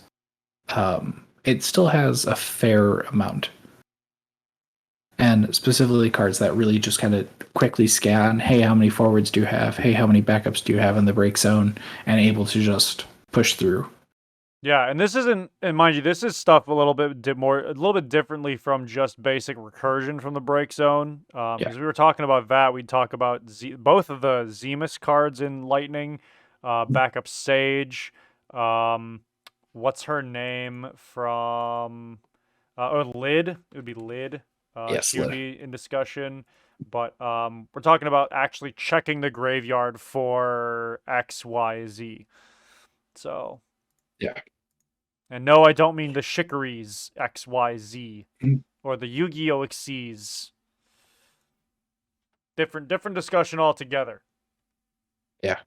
it still has a fair amount. And specifically cards that really just kind of quickly scan, hey, how many forwards do you have? Hey, how many backups do you have in the break zone? And able to just push through. Yeah, and this isn't, and mind you, this is stuff a little bit differently from just basic recursion from the break zone. Because we were talking about that, we'd talk about both of the Zemus cards in Lightning, backup Sage. What's her name from? Lid. It would be Lid. Yes, she would Lid. be in discussion. But we're talking about actually checking the graveyard for X, Y, Z. So. Yeah. And no, I don't mean the Shikaries X, Y, Z Mm. or the Yu-Gi-Oh! Xyz. Different discussion altogether. Yeah.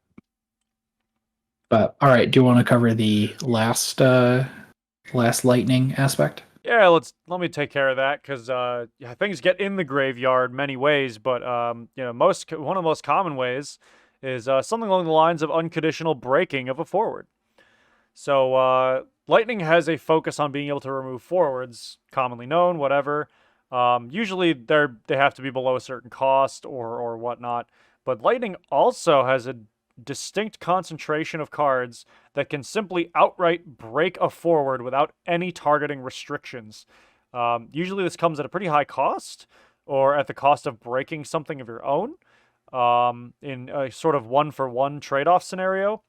But all right, do you want to cover the last lightning aspect? Yeah, let me take care of that because yeah, things get in the graveyard many ways, but you know, one of the most common ways is something along the lines of unconditional breaking of a forward. So lightning has a focus on being able to remove forwards, commonly known, whatever. Usually they have to be below a certain cost or whatnot. But lightning also has a distinct concentration of cards that can simply outright break a forward without any targeting restrictions. Usually this comes at a pretty high cost, or at the cost of breaking something of your own, in a sort of one-for-one trade-off scenario.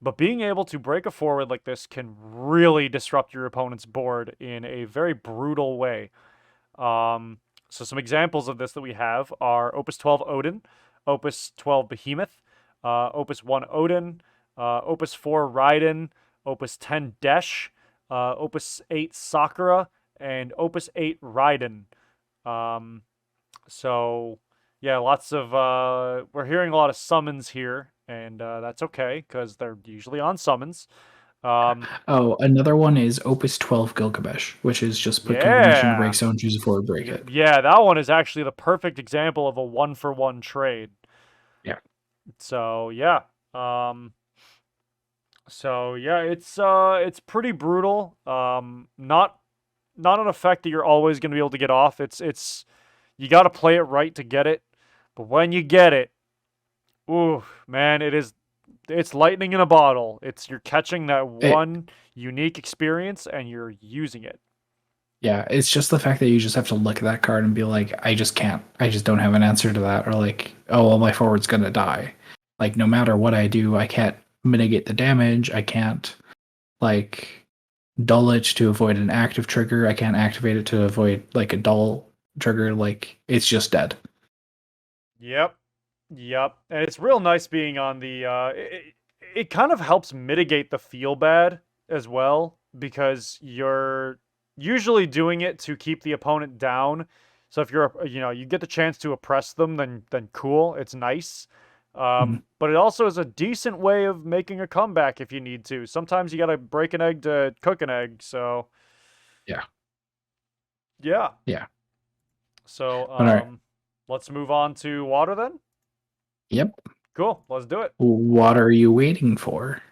But being able to break a forward like this can really disrupt your opponent's board in a very brutal way. So some examples of this that we have are Opus 12 Odin, Opus 12 Behemoth, Opus 1 Odin, Opus 4 Raiden, Opus 10 Desh, Opus 8 Sakura, and Opus 8 Raiden. Um, so yeah, lots of we're hearing a lot of summons here, and that's okay because they're usually on summons. Oh, another one is Opus 12 Gilgamesh, which is just put Gilgamesh in the break Yeah, zone, choose a forward, break it. yeah, that one is actually the perfect example of a one-for-one trade. Yeah. So yeah, it's pretty brutal. Not an effect that you're always going to be able to get off. It's you got to play it right to get it, but when you get it, ooh, man, it's lightning in a bottle. You're catching that It, one unique experience and you're using it. yeah, it's just the fact that you just have to look at that card and be like, I just can't. I just don't have an answer to that. Or like, oh, well, my forward's going to die. Like, no matter what I do, I can't mitigate the damage. I can't, like, dull it to avoid an active trigger. I can't activate it to avoid, like, a dull trigger. Like, it's just dead. Yep. Yep. And it's real nice being on the it kind of helps mitigate the feel bad as well because you're usually doing it to keep the opponent down. So if you're you get the chance to oppress them, then cool, it's nice. Mhm. But it also is a decent way of making a comeback if you need to. Sometimes you got to break an egg to cook an egg, so Yeah. yeah. Yeah. So All right. let's move on to water then. Yep. Cool, let's do it. What are you waiting for?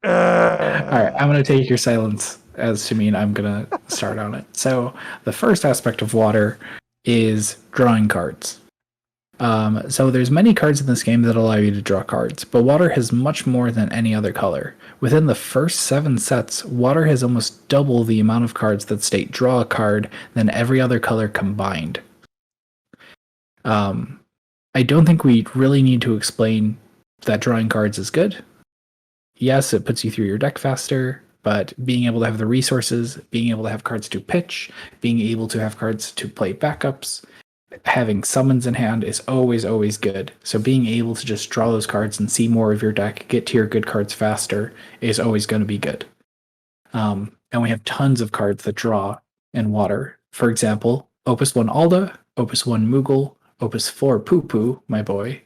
All right, I'm going to take your silence as to mean I'm going to start on it. So, the first aspect of water is drawing cards. So there's many cards in this game that allow you to draw cards, but water has much more than any other color. Within the first 7 sets, water has almost double the amount of cards that state draw a card than every other color combined. I don't think we really need to explain that drawing cards is good. Yes, it puts you through your deck faster, but being able to have the resources, being able to have cards to pitch, being able to have cards to play backups, having summons in hand is always, always good. So being able to just draw those cards and see more of your deck, get to your good cards faster, is always going to be good. And we have tons of cards that draw in water. For example, Opus 1 Alda, Opus 1 Moogle, Opus 4 Poo Poo, my boy,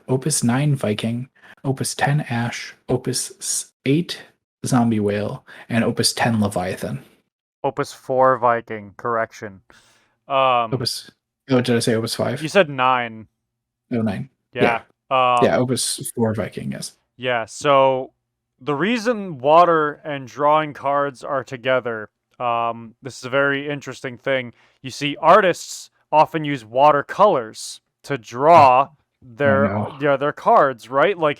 Opus 9 Viking, Opus 10 Ash, Opus 8 Zombie Whale, and Opus 10 Leviathan. Opus 4 Viking, correction. Opus. Oh, did I say Opus 5? You said 9. Oh, 9. Yeah. Yeah, Opus 4 Viking, yes. Yeah, so the reason water and drawing cards are together, this is a very interesting thing. You see, artists often use watercolors to draw their cards, right? Like,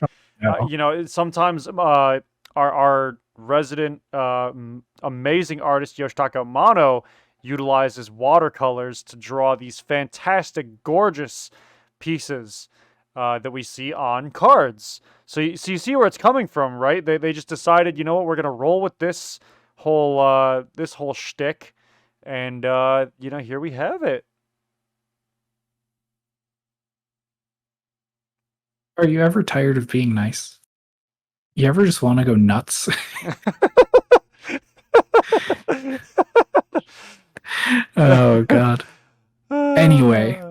sometimes our resident amazing artist Yoshitaka Amano utilizes watercolors to draw these fantastic, gorgeous pieces that we see on cards. So you see where it's coming from, right? They just decided, you know what, we're gonna roll with this whole shtick, And, here we have it. Are you ever tired of being nice? You ever just want to go nuts? Oh god. Anyway.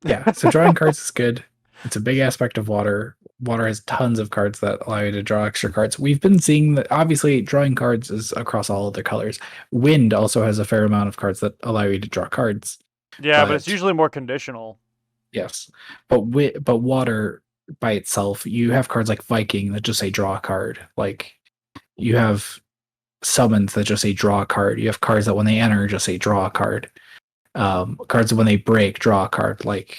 Yeah, so drawing cards is good. It's a big aspect of water. Water has tons of cards that allow you to draw extra cards. We've been seeing that obviously drawing cards is across all of the colors. Wind also has a fair amount of cards that allow you to draw cards. Yeah, but it's usually more conditional. Yes. But water by itself, you have cards like Viking that just say draw a card. Like you have summons that just say draw a card. You have cards that when they enter just say draw a card. Cards when they break, draw a card. Like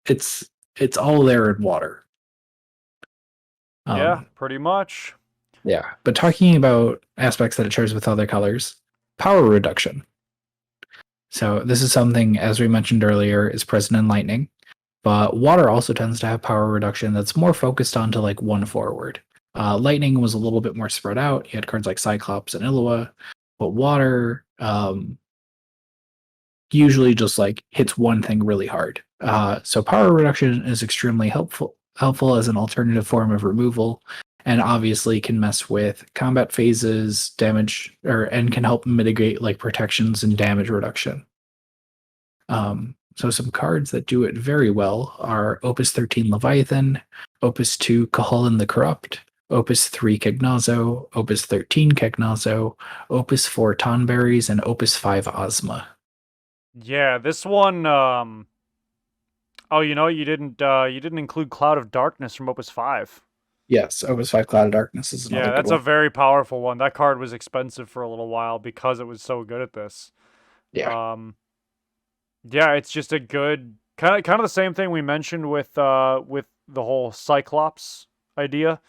it's all there in water. Yeah, pretty much. Yeah, but talking about aspects that it shares with other colors, power reduction. So this is something, as we mentioned earlier, is present in lightning, but water also tends to have power reduction that's more focused onto like one forward. Lightning was a little bit more spread out. You had cards like Cyclops and Illawa, but water usually just like hits one thing really hard. So power reduction is extremely helpful as an alternative form of removal, and obviously can mess with combat phases, damage, and can help mitigate like protections and damage reduction. So some cards that do it very well are Opus 13 Leviathan, Opus 2 Kaholan the Corrupt, Opus 3 Kegnazo, Opus 13 Kegnazo, Opus 4 Tonberries, and Opus 5 Ozma. Yeah, this one. Oh, you didn't include Cloud of Darkness from Opus 5. Yes, Opus 5 Cloud of Darkness is another Yeah, good that's one. a very powerful one. That card was expensive for a little while because it was so good at this. Yeah. Yeah, it's just a good kind of the same thing we mentioned with the whole Cyclops idea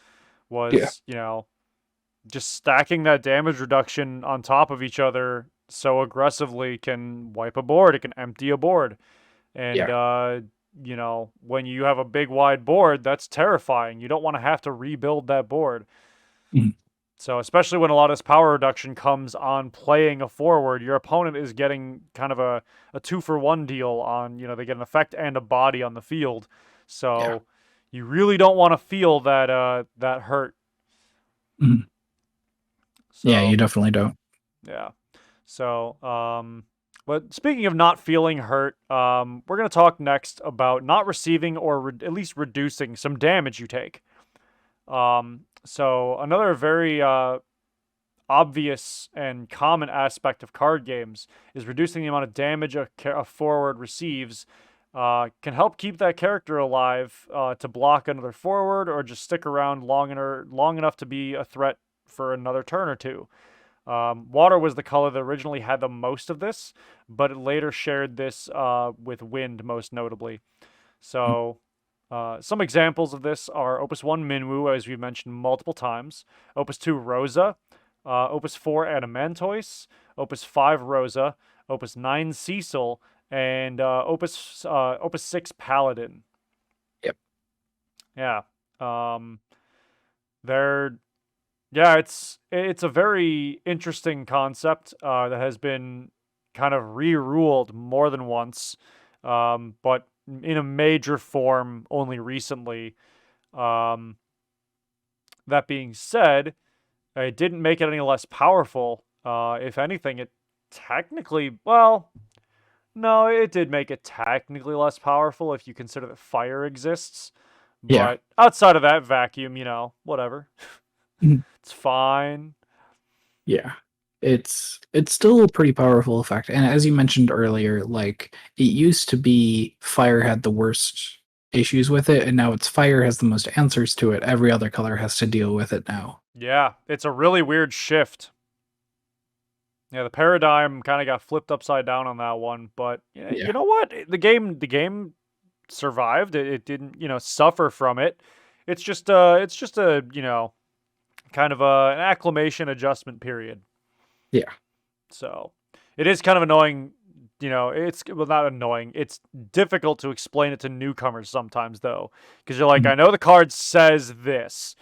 was, just stacking that damage reduction on top of each other so aggressively can wipe a board, it can empty a board. And when you have a big wide board, that's terrifying. You don't want to have to rebuild that board. Mhm. So especially when a lot of this power reduction comes on playing a forward, your opponent is getting kind of a 2-for-1 deal on, they get an effect and a body on the field. So you really don't want to feel that that hurt. Mhm. So, Yeah, you definitely don't. Yeah. So, but speaking of not feeling hurt, we're going to talk next about not receiving or at least reducing some damage you take. So another very obvious and common aspect of card games is reducing the amount of damage a forward receives. Can help keep that character alive to block another forward or just stick around long enough to be a threat for another turn or two. Water was the color that originally had the most of this, but it later shared this with wind most notably. So some examples of this are Opus 1 Minwu, as we've mentioned multiple times, Opus 2 Rosa, Opus 4 Adamantoise, Opus 5 Rosa, Opus 9 Cecil, and Opus 6 Paladin. Yep. Yeah. It's a very interesting concept that has been kind of re-ruled more than once, but in a major form only recently. That being said, it didn't make it any less powerful. If anything, it technically, well, no, it did make it technically less powerful if you consider that fire exists. Yeah. But outside of that vacuum, whatever. Mhm. It's fine. Yeah. It's still a pretty powerful effect. And as you mentioned earlier, like it used to be fire had the worst issues with it, and now it's fire has the most answers to it. Every other color has to deal with it now. Yeah, it's a really weird shift. Yeah, the paradigm kind of got flipped upside down on that one, but Yeah. you know what? The game survived. It didn't, suffer from it. It's just a, kind of an acclimation adjustment period. Yeah. So, it is kind of annoying, it's well not annoying. It's difficult to explain it to newcomers sometimes though, because you're like, Mhm. I know the card says this,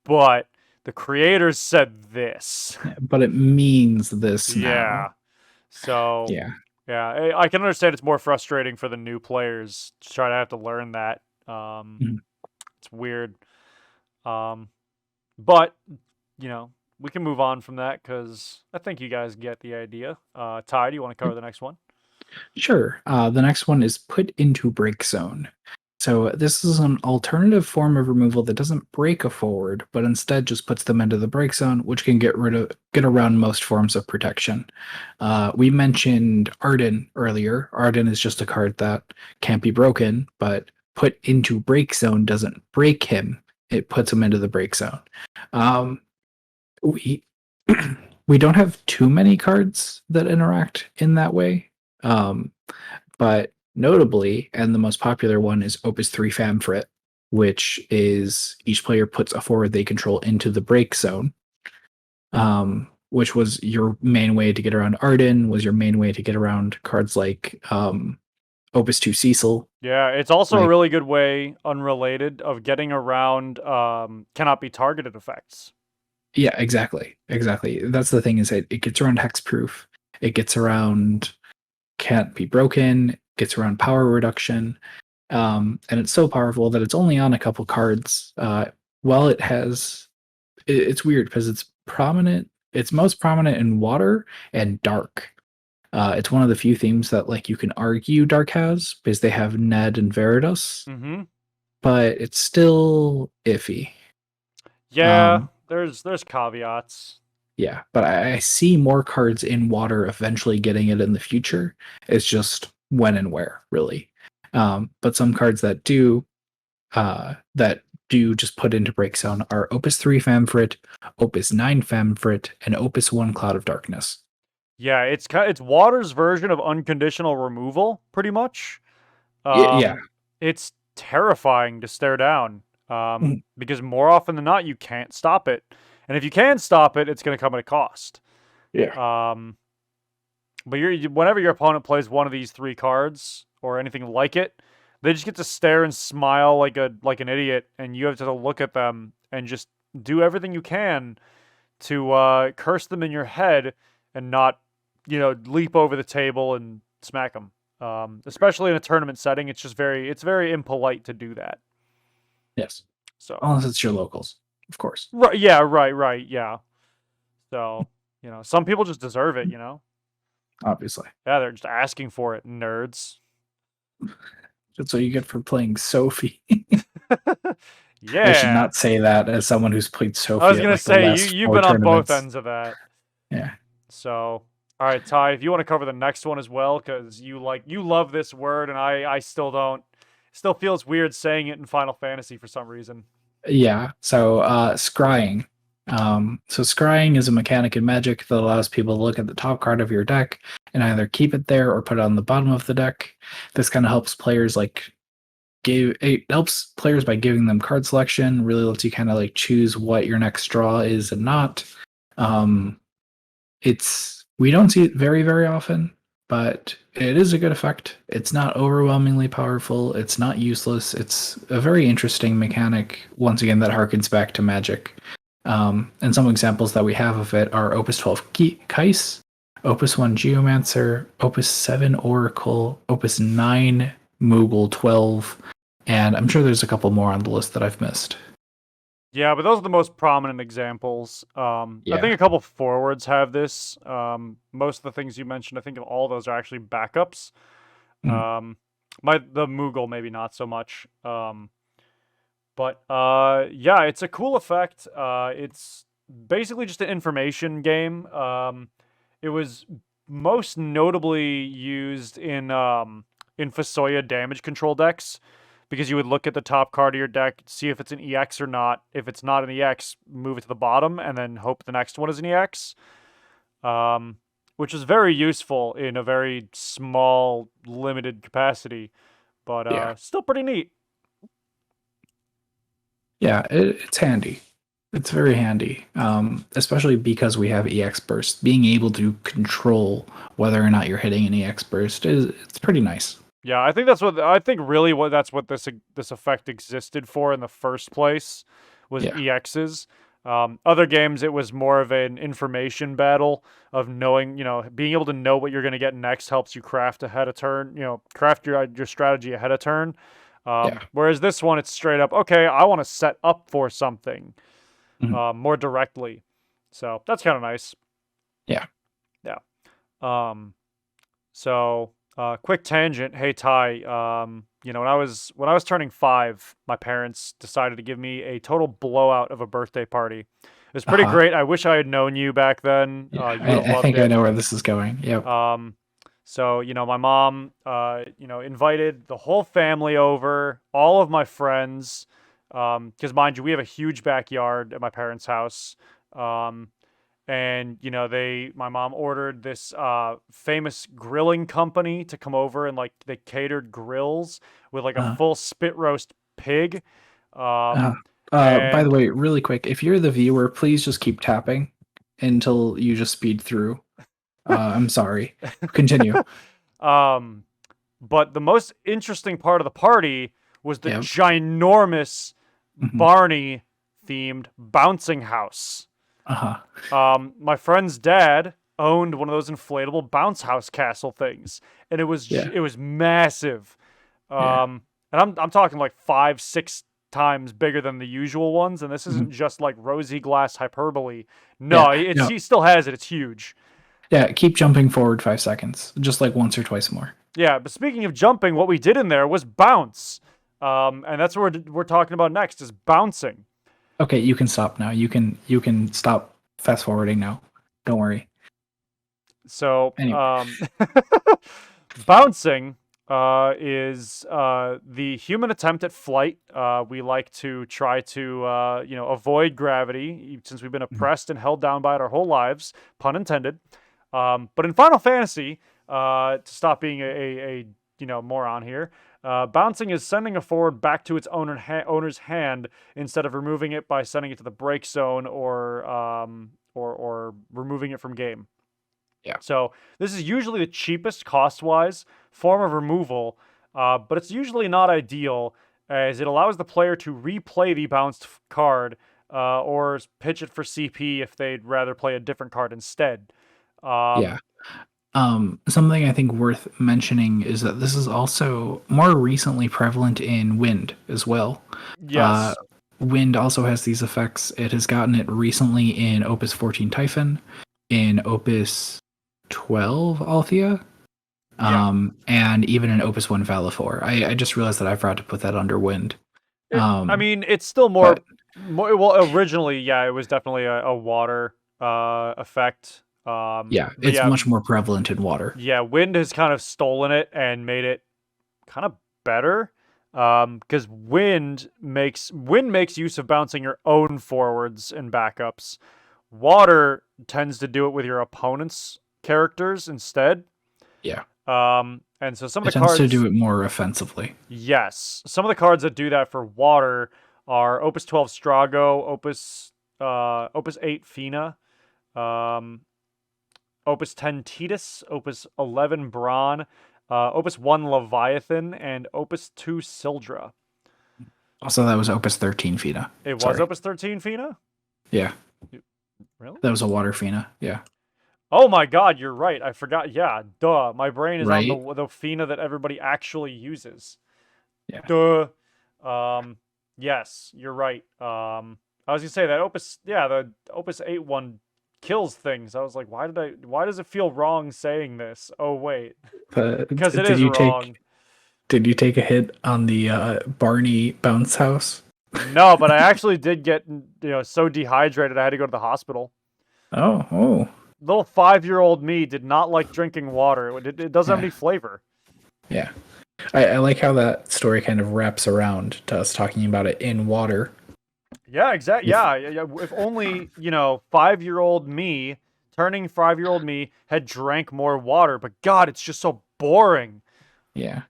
but the creators said this. But it means this Yeah. now. So Yeah. yeah, I can understand it's more frustrating for the new players to try to have to learn that. Mhm. It's weird. But you know, we can move on from that because I think you guys get the idea. Ty, do you want to cover the next one? Sure. The next one is put into break zone. So this is an alternative form of removal that doesn't break a forward, but instead just puts them into the break zone, which can get around most forms of protection. We mentioned Arden earlier. Arden is just a card that can't be broken, but put into break zone doesn't break him. It puts him into the break zone. We we don't have too many cards that interact in that way. But notably, and the most popular one is Opus 3 Famfrit, which is each player puts a forward they control into the break zone, which was your main way to get around Arden, was your main way to get around cards like Opus 2 Cecil. Yeah, it's also a Like- really good way, unrelated, of getting around cannot be targeted effects. Yeah, exactly. That's the thing, is it gets around Hex Proof. It gets around can't be broken, gets around power reduction. And it's so powerful that it's only on a couple cards. Well, it's weird because it's prominent. It's most prominent in water and dark. It's one of the few themes that like you can argue dark has because they have Ned and Veritas, Mm-hmm. but it's still iffy. Yeah, there's caveats. Yeah, but I see more cards in water eventually getting it in the future. It's just when and where, really. But some cards that do just put into break zone are Opus 3 Famfrit, Opus 9 Famfrit, and Opus 1 Cloud of Darkness. Yeah, it's water's version of unconditional removal, pretty much. Yeah. It's terrifying to stare down. Mhm. Because more often than not, you can't stop it, and if you can stop it, it's going to come at a cost. Yeah. But whenever your opponent plays one of these three cards or anything like it, they just get to stare and smile like an idiot, and you have to look at them and just do everything you can to curse them in your head and not, leap over the table and smack them. Especially in a tournament setting, it's very impolite to do that. Yes. So Unless it's your locals, of course. right, yeah, right, yeah. So some people just deserve it. Obviously. Yeah, they're just asking for it, nerds. That's what you get for playing Sophie. Yeah. I should not say that as someone who's played Sophie. I was gonna at, like, the say last you've 4 been on both tournaments. ends of that. Yeah. So, all right, Ty, if you want to cover the next one as well, because you love this word, and I still don't. Still feels weird saying it in Final Fantasy for some reason. Yeah. So scrying. So scrying is a mechanic in Magic that allows people to look at the top card of your deck and either keep it there or put it on the bottom of the deck. This kind of helps players helps players by giving them card selection, really lets you kind of like choose what your next draw is and not. We don't see it very, very often, but it is a good effect. It's not overwhelmingly powerful. It's not useless. It's a very interesting mechanic, once again, that harkens back to Magic. And some examples that we have of it are Opus 12 Kais, Opus 1 Geomancer, Opus 7 Oracle, Opus 9 Moogle 12, and I'm sure there's a couple more on the list that I've missed. Yeah, but those are the most prominent examples. I think a couple forwards have this. Most of the things you mentioned, I think all of those are actually backups. The Moogle maybe not so much. But yeah, it's a cool effect. It's basically just an information game. It was most notably used in Fasoya damage control decks, because you would look at the top card of your deck, see if it's an EX or not. If it's not an EX, move it to the bottom, and then hope the next one is an EX. Which is very useful in a very small, limited capacity, but still pretty neat. Yeah, it's handy. It's very handy, especially because we have EX Burst. Being able to control whether or not you're hitting an EX Burst it's pretty nice. Yeah, I think really what this effect existed for in the first place was Yeah. EXs. Other games, it was more of an information battle of knowing, being able to know what you're going to get next helps you craft ahead of turn, craft your strategy ahead of turn. Yeah. Whereas this one, it's straight up, okay, I want to set up for something Mhm. more directly. So that's kind of nice. Yeah. Yeah. Um, so quick tangent. Hey Ty, when I was turning 5, my parents decided to give me a total blowout of a birthday party. It was pretty Uh-huh. great. I wish I had known you back then. Yeah. You would have I loved think I it. know where this is going. Yep. So, my mom, invited the whole family over, all of my friends, because mind you, we have a huge backyard at my parents' house. Um, and my mom ordered this famous grilling company to come over and like they catered grills with like a Uh, full spit roast pig. uh, Um, by the and way, really quick, if you're the viewer, please just keep tapping until you just speed through. I'm sorry. Continue. um, but the most interesting part of the party was the Yep. ginormous Hmm. Barney themed bouncing house. Uh-huh. My friend's dad owned one of those inflatable bounce house castle things, and Yeah. it was massive. Yeah. And I'm talking like 5, 6 times bigger than the usual ones, and this Mhm. isn't just like rosy glass hyperbole. No, Yeah. No. he still has it. It's huge. Yeah. Keep jumping forward 5 seconds, just like once or twice more. Yeah, but speaking of jumping, what we did in there was bounce. And that's what we're talking about next is bouncing. Okay, you can stop now. You can stop fast forwarding now. Don't worry. So, Anyway. bouncing is the human attempt at flight. We like to try to, avoid gravity since we've been oppressed and held down by it our whole lives, pun intended. But in Final Fantasy, to stop being a moron here, bouncing is sending a forward back to its owner's hand instead of removing it by sending it to the break zone or removing it from game. Yeah. So this is usually the cheapest cost-wise form of removal, but it's usually not ideal as it allows the player to replay the bounced card or pitch it for CP if they'd rather play a different card instead. Yeah. Something I think worth mentioning is that this is also more recently prevalent in Wind as well. Uh, Yes. Wind also has these effects. It has gotten it recently in Opus 14 Typhon, in Opus 12 Althea, Yeah. and even in Opus 1 Valifor. I just realized that I forgot to put that under Wind. I mean, it's still But more well, originally, yeah, it was definitely a water effect. yeah, But it's yeah, much more prevalent in water. yeah, Wind has kind of stolen it and made it kind of better. Because wind makes use of bouncing your own forwards and backups. Water tends to do it with your opponent's characters instead. Yeah. And so some of It the tends to cards, do it more offensively. yes, some of the cards that do that for water are Opus 12 Strago, Opus 8 Fina, um, Opus 10 Titus, Opus 11 Brawn, Opus 1 Leviathan, and Opus 2 Sildra. Also, that was Opus 13 Fina. It was Sorry. Opus 13 Fina? Yeah. Really? That was a water Fina. Yeah. Oh my god, you're right. I forgot. Yeah, duh. My brain is on Right? the Fina that everybody actually uses. Yeah. Duh. Yes, you're right. I was gonna say that the Opus 8 one kills things. I was like, why does it feel wrong saying this? Oh wait. But Because it is wrong. did you take a hit on the Barney bounce house? No, but I actually did get, so dehydrated I had to go to the hospital. Oh. Little 5-year-old me did not like drinking water. It doesn't have Yeah. any flavor. Yeah. I like how that story kind of wraps around to us talking about it in water. Yeah, exactly. Yeah. If only, 5-year-old me, turning 5-year-old me, had drank more water. But God, it's just so boring. Yeah.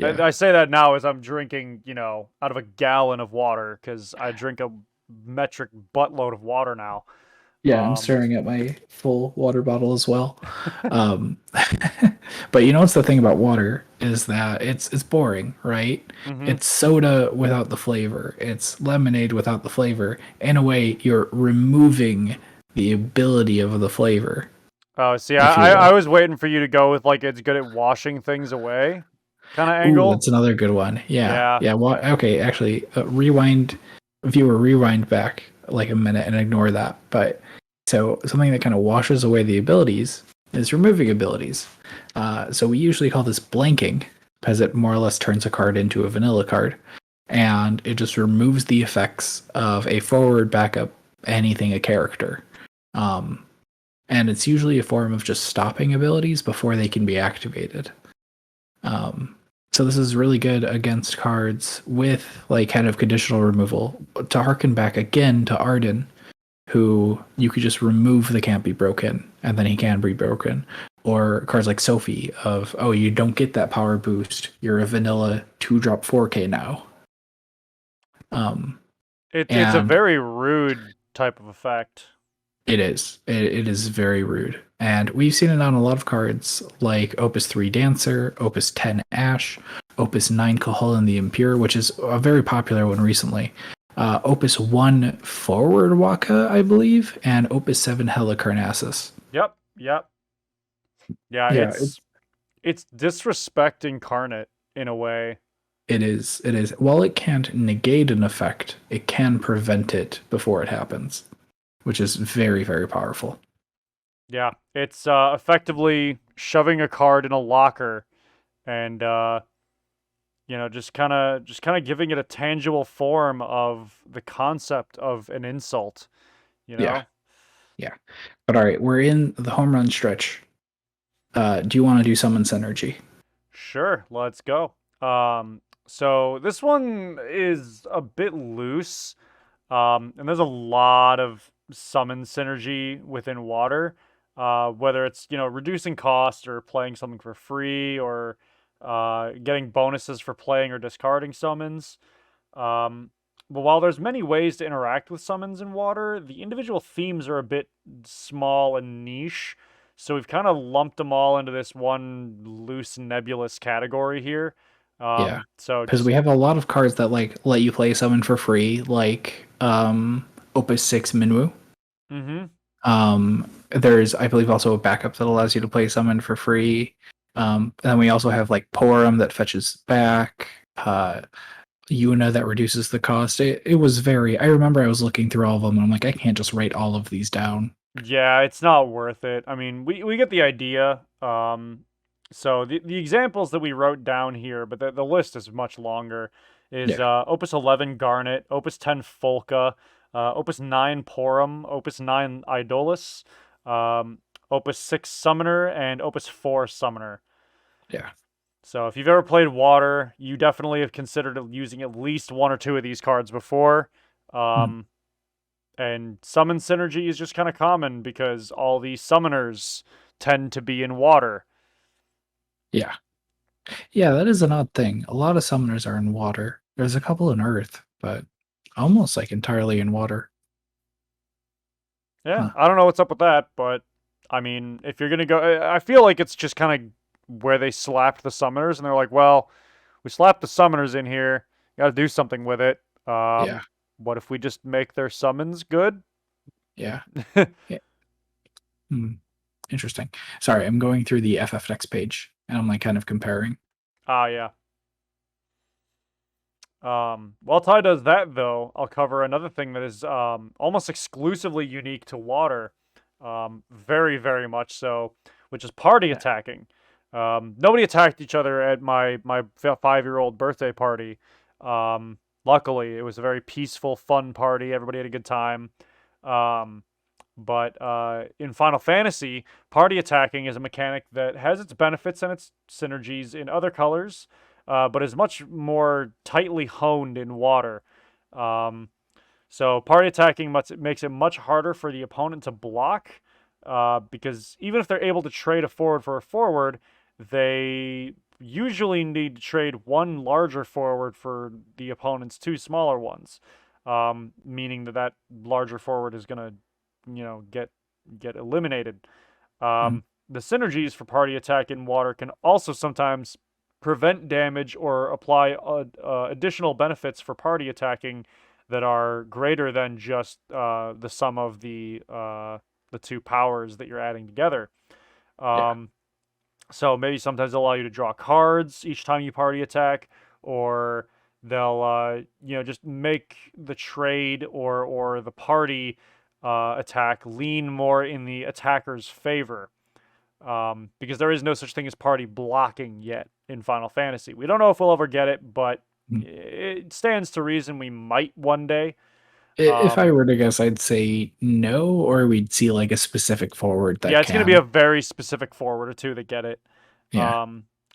I say that now as I'm drinking, out of a gallon of water because I drink a metric buttload of water now. Yeah, I'm staring at my full water bottle as well. Um, but you know what's the thing about water is that it's boring, right? Mm-hmm. It's soda without the flavor. It's lemonade without the flavor. In a way, you're removing the ability of the flavor, Oh, see, if you I will. was waiting for you to go with like it's good at washing things away kind of Ooh, angle. that's another good one. Yeah, Yeah. yeah. Well, okay, actually, rewind, viewer, rewind back like a minute and ignore that. But so something that kind of washes away the abilities is removing abilities. So we usually call this blanking because it more or less turns a card into a vanilla card, and it just removes the effects of a forward, backup, anything a character. Um, and it's usually a form of just stopping abilities before they can be activated. Um, so this is really good against cards with like kind of conditional removal. To harken back again to Arden, who you could just remove the can't be broken, and then he can be broken. Or cards like Sophie of, oh, you don't get that power boost. You're a vanilla 2-drop 4K now. It's a And very rude type of effect. it is. It is very rude. And we've seen it on a lot of cards like Opus 3 Dancer, Opus 10 Ash, Opus 9 Caholan the Impure, which is a very popular one recently. Opus 1 Forward Waka, I believe, and Opus 7 Helicarnassus. Yep, yep. Yeah, Yeah, it's disrespect incarnate in a way. it is. It is. While it can't negate an effect, it can prevent it before it happens, which is very, very powerful. Yeah, it's effectively shoving a card in a locker and just kind of giving it a tangible form of the concept of an insult, you Yeah, know? yeah. But all right, we're in the home run stretch. Do you want to do summon synergy? Sure, let's go. So this one is a bit loose. And there's a lot of summon synergy within water. Whether it's, reducing cost or playing something for free or getting bonuses for playing or discarding summons. Um, but while there's many ways to interact with summons in water, the individual themes are a bit small and niche. So we've kind of lumped them all into this one loose nebulous category here. Yeah, So because just we have a lot of cards that like let you play summon for free, like Opus 6 Minwu. mm-hmm. There's, I believe, also a backup that allows you to play summon for free. And then we also have like Porum that fetches back. Yuna that reduces the cost. It was very. I remember I was looking through all of them, and I'm like, I can't just write all of these down. Yeah, it's not worth it. I mean, we get the idea. So the examples that we wrote down here, but the list is much longer, is Yeah, Opus 11 Garnet, Opus 10 Folka, Opus 9 Porum, Opus 9 Idolus, Opus 6 Summoner, and Opus 4 Summoner. yeah. So if you've ever played Water, you definitely have considered using at least one or two of these cards before. Mm, Um, and summon synergy is just kind of common because all these summoners tend to be in water. yeah, yeah. That is an odd thing. A lot of summoners are in water. There's a couple in Earth, but almost like entirely in water. Yeah, Huh. I don't know what's up with that, but I mean, if you're gonna go, I feel like it's just kind of where they slapped the summoners, and they're like, well, we slapped the summoners in here, got to do something with it. Yeah, What if we just make their summons good? yeah, yeah. Hmm. Interesting. Sorry, I'm going through the FF page, and I'm like kind of comparing. Yeah. While Ty does that, though, I'll cover another thing that is almost exclusively unique to water, very, very much so, which is party Yeah. attacking. Nobody attacked each other at my 5-year-old birthday party. Luckily, it was a very peaceful, fun party. Everybody had a good time. Um, but in Final Fantasy, party attacking is a mechanic that has its benefits and its synergies in other colors, but is much more tightly honed in water. Um, so party attacking makes it much harder for the opponent to block, because even if they're able to trade a forward for a forward, they usually need to trade one larger forward for the opponent's two smaller ones, meaning that larger forward is going to get eliminated. The synergies for party attack in water can also sometimes prevent damage or apply additional benefits for party attacking that are greater than just the sum of the two powers that you're adding together. Yeah. So maybe sometimes they'll allow you to draw cards each time you party attack, or they'll just make the trade or the party attack lean more in the attacker's favor. Because there is no such thing as party blocking yet in Final Fantasy. We don't know if we'll ever get it, but it stands to reason we might one day. If I were to guess, I'd say no, or we'd see like a specific forward that Yeah, it's going to be can. a very specific forward or two that get it. Yeah.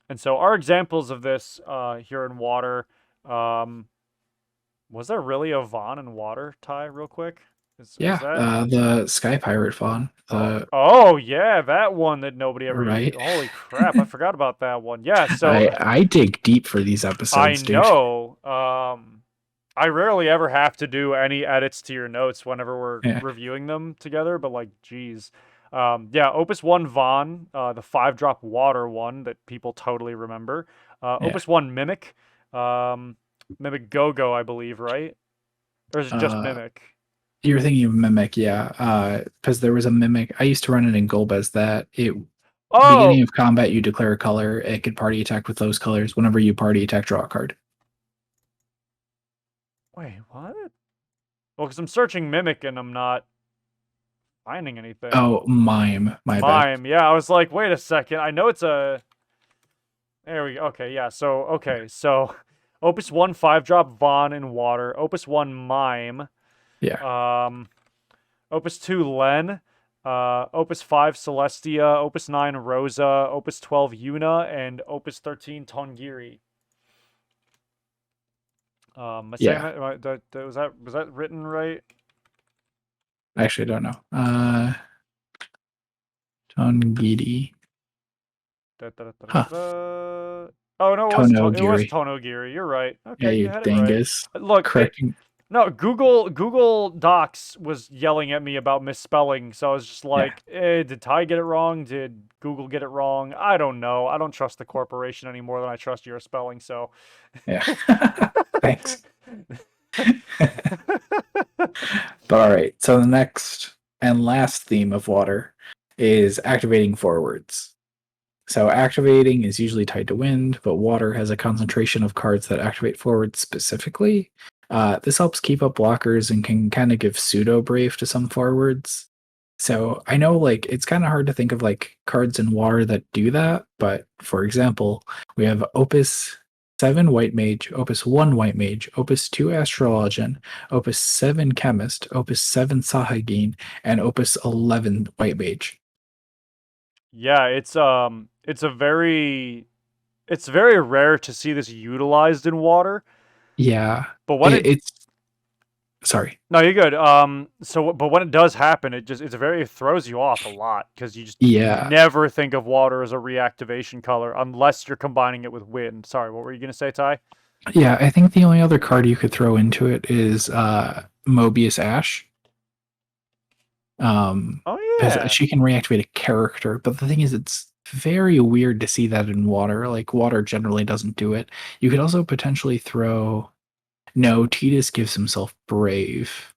And so our examples of this here in water, was there really a Vaughn in water, Ty, real quick? Is that... The Sky Pirate Fawn. Oh yeah, that one that nobody ever Right. used. Holy crap, I forgot about that one. Yeah, so I dig deep for these I episodes, dude. know. I rarely ever have to do any edits to your notes whenever we're Yeah. reviewing them together, but like, geez. Yeah, Opus 1 Vaughn, the 5-drop water one that people totally remember. Opus 1 Mimic, Mimic Go-Go, I believe, right? Or is it just Mimic? You're thinking of Mimic, yeah. Because there was a Mimic. I used to run it in Golbez that beginning of combat, you declare a color. It could party attack with those colors. Whenever you party attack, draw a card. Wait, what? Well, because I'm searching Mimic and I'm not finding anything. Oh, Mime. My bad. Mime, yeah. I was like, wait a second. I know it's a... There we go. Okay, yeah. So Opus 1 5-drop Vaughn in water. Opus 1 Mime. Yeah. Opus 2 Len. Opus 5 Celestia. Opus 9 Rosa. Opus 12 Yuna. And Opus 13 Tongiri. Was that written right? Actually, I don't know. Tongiri. Huh. Oh no, it was Tonogiri. You're right. Okay, Yeah, you you had dingus. it right. Look, Correcting. no, Google Docs was yelling at me about misspelling, so I was just like, did Ty get it wrong? Did Google get it wrong? I don't know. I don't trust the corporation any more than I trust your spelling, so... Yeah. Thanks. But all right, so the next and last theme of water is activating forwards. So activating is usually tied to wind, but water has a concentration of cards that activate forwards specifically. This helps keep up blockers and can kind of give pseudo brave to some forwards. So I know like it's kind of hard to think of like cards in water that do that, but for example, we have Opus 7 White Mage, Opus 1 White Mage, Opus 2 Astrologian, Opus 7 Chemist, Opus 7 Sahagin, and Opus 11 White Mage. Yeah, it's very rare to see this utilized in water. Yeah. But when it's sorry. No, you're good. But when it does happen, it throws you off a lot because you just never think of water as a reactivation color unless you're combining it with wind. Sorry, what were you gonna say, Ty? Yeah, I think the only other card you could throw into it is Mobius Ash. Oh yeah. She can reactivate a character, but the thing is, it's very weird to see that in water. Like water generally doesn't do it. You could also potentially throw. No, Tidus gives himself brave.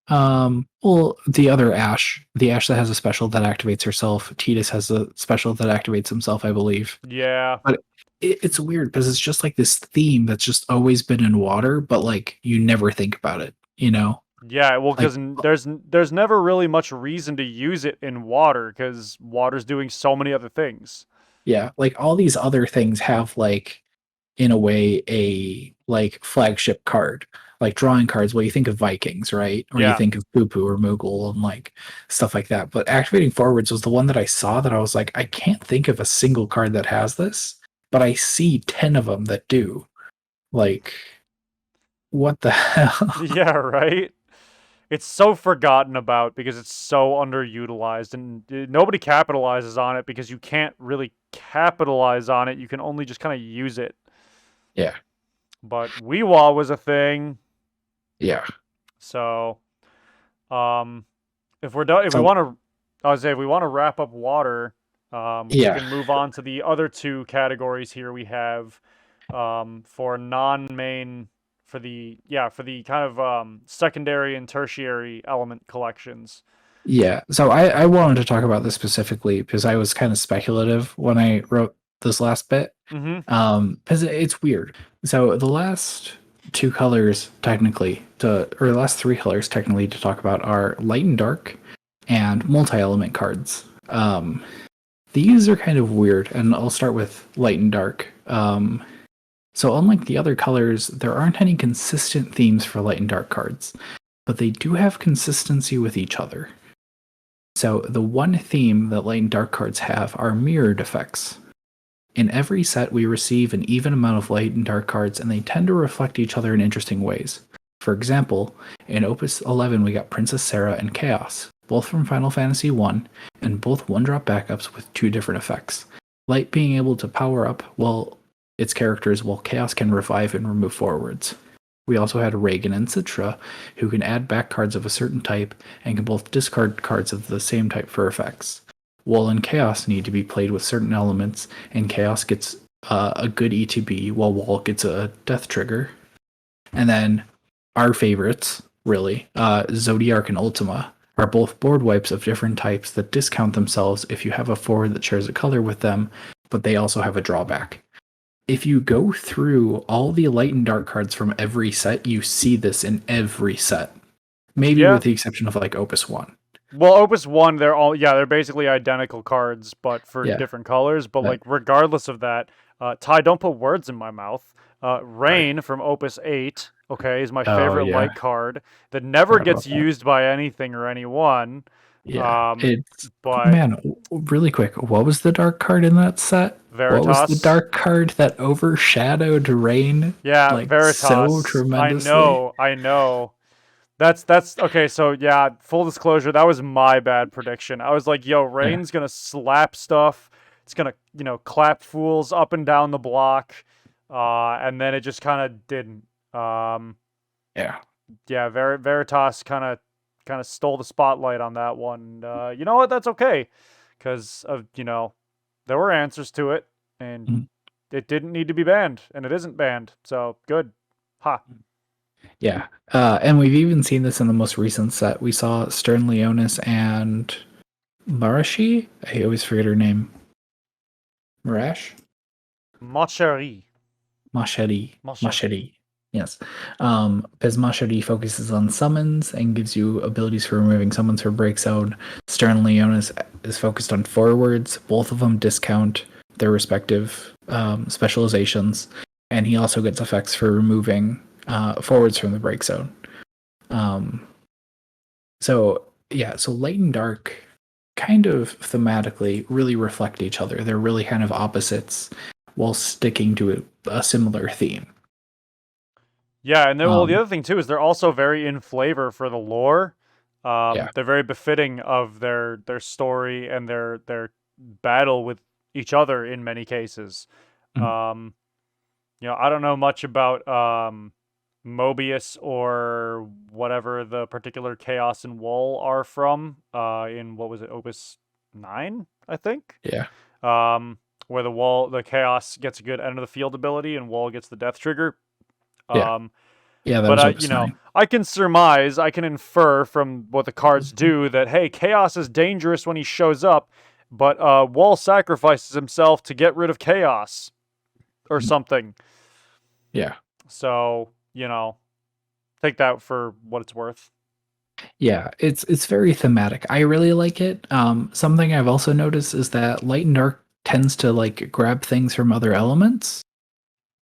Well, the other Ash, the Ash that has a special that activates herself, Tidus has a special that activates himself, I believe. Yeah. But it's weird because it's just like this theme that's just always been in water, but like you never think about it, you know? Yeah, well, because there's never really much reason to use it in water because water's doing so many other things. Yeah, like all these other things have like, in a way, a like flagship card. Like drawing cards, well, you think of Vikings, right? Or you think of Poo-Poo or Moogle and like stuff like that. But activating forwards was the one that I saw that I was like, I can't think of a single card that has this, but I see 10 of them that do. Like, what the hell? Yeah, right? It's so forgotten about because it's so underutilized and nobody capitalizes on it because you can't really capitalize on it. You can only just kind of use it. Yeah. But Weewa was a thing. Yeah. So, and if we're done, if we So want to, I would say if we want to wrap up water, we yeah, can move on to the other two categories here. We have for non-main, for the kind of secondary and tertiary element collections. yeah. So I wanted to talk about this specifically because I was kind of speculative when I wrote this last bit. Mm-hmm. Because it's weird. So the last two colors technically or the last three colors technically to talk about are light and dark and multi-element cards. These are kind of weird, and I'll start with light and dark. So unlike the other colors, there aren't any consistent themes for light and dark cards, but they do have consistency with each other. So the one theme that light and dark cards have are mirrored effects. In every set, we receive an even amount of light and dark cards, and they tend to reflect each other in interesting ways. For example, in Opus 11, we got Princess Sarah and Chaos, both from Final Fantasy I, and both one-drop backups with two different effects. Light being able to power up its characters, while Chaos can revive and remove forwards. We also had Reagan and Citra, who can add back cards of a certain type, and can both discard cards of the same type for effects. Wall and Chaos need to be played with certain elements, and Chaos gets a good ETB, while Wall gets a death trigger. And then our favorites, really, Zodiac and Ultima, are both board wipes of different types that discount themselves if you have a forward that shares a color with them, but they also have a drawback. If you go through all the light and dark cards from every set, you see this in every set. Maybe Yeah. with the exception of like Opus 1. Well, Opus 1, they're basically identical cards, but for Yeah. different colors. But Right. like, regardless of that, Ty, don't put words in my mouth. Rain from Opus 8, okay, is my favorite yeah. light card that never Forgot gets about that. used by anything or anyone. Yeah. But Man, really quick, what was the dark card in that set? What was the Veritas. dark card that overshadowed Rain Yeah, like Veritas. so tremendously? I know. That's okay. So yeah, full disclosure, that was my bad prediction. I was like, "Yo, Yeah. Rain's gonna slap stuff. It's gonna, clap fools up and down the block." And then it just kind of didn't. Yeah. Yeah, Veritas kind of stole the spotlight on that one. You know what? That's okay, because of there were answers to it, and Mhm. it didn't need to be banned, and it isn't banned. So good. Ha. Yeah. And we've even seen this in the most recent set. We saw Stern Leonis and Marashi. I always forget her name. Marash? Macherie. Machete. Machete. Machete. Yes. Because Machete focuses on summons and gives you abilities for removing summons for break zone. Stern Leonis is focused on forwards. Both of them discount their respective specializations. And he also gets effects for removing forwards from the break zone. So light and dark kind of thematically really reflect each other. They're really kind of opposites while sticking to a similar theme. Yeah, and then, well, the other thing too is they're also very in flavor for the lore. Yeah. They're very befitting of their story and their battle with each other in many cases. Mhm. I don't know much about Mobius or whatever the particular Chaos and Wall are from. In what was it, Opus 9, I think. Yeah. Where the Chaos gets a good end of the field ability and Wall gets the death trigger. Yeah. Yeah, that But was Opus 9. I can surmise, I can infer from what the cards do that hey, Chaos is dangerous when he shows up, but Wall sacrifices himself to get rid of Chaos, or something. Yeah. So take that for what it's worth. Yeah, it's very thematic. I really like it. Something I've also noticed is that light and dark tends to like grab things from other elements.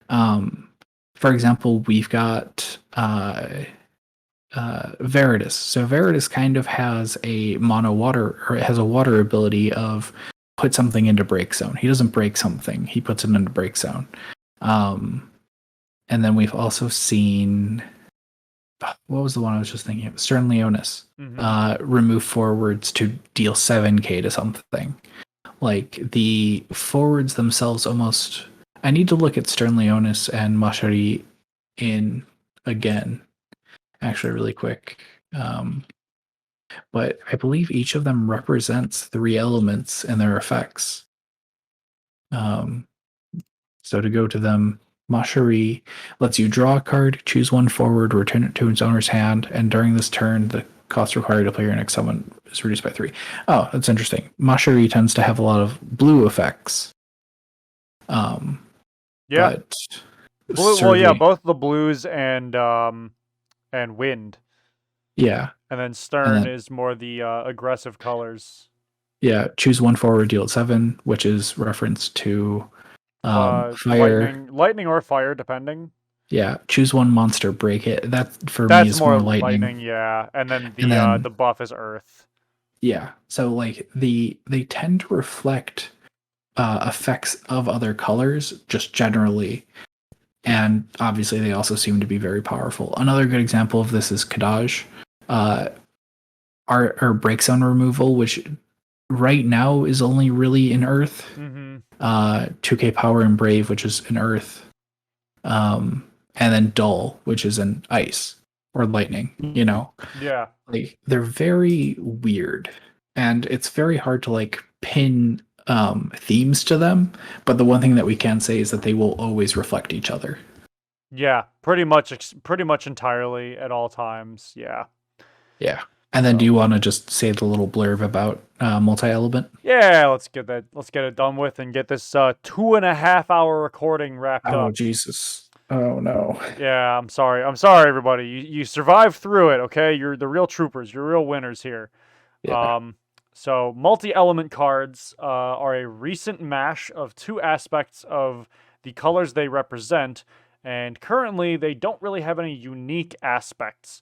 For example, we've got Veritas. So Veritas kind of has a mono water, or it has a water ability of put something into break zone. He doesn't break something; he puts it into break zone. And then we've also seen what was the one I was just thinking of? Stern Leonis. Remove forwards to deal 7k to something. Like the forwards themselves almost. I need to look at Stern Leonis and Mashari in again. Actually, really quick. but I believe each of them represents 3 elements and their effects. So to go to them, Mashari lets you draw a card, choose one forward, return it to its owner's hand, and during this turn, the cost required to play your next summon is reduced by 3. Oh, that's interesting. Mashari tends to have a lot of blue effects. Yeah. But Well, yeah, both the blues and wind. Yeah. And then Stern is more the aggressive colors. Yeah, choose one forward, deal 7, which is reference to fire. Lightning or fire, depending. Yeah, choose one monster, break it. That for That's me is more lightning. Yeah, and then the buff is earth. Yeah, so like they tend to reflect effects of other colors just generally, and obviously they also seem to be very powerful. Another good example of this is Kadaj, our break zone removal, which right now is only really in Earth. 2K Power and Brave, which is in Earth, and then Dull, which is in Ice or Lightning. You know, yeah, like they're very weird, and it's very hard to like pin themes to them. But the one thing that we can say is that they will always reflect each other. Yeah, pretty much entirely at all times. Yeah. Yeah. And then do you want to just say the little blurb about multi-element? Yeah, let's get it done with and get this 2.5-hour recording wrapped up. Oh, Jesus. Oh, no. Yeah, I'm sorry. I'm sorry, everybody. You survived through it, okay? You're the real troopers. You're real winners here. Yeah. So multi-element cards are a recent mash of 2 aspects of the colors they represent, and currently they don't really have any unique aspects.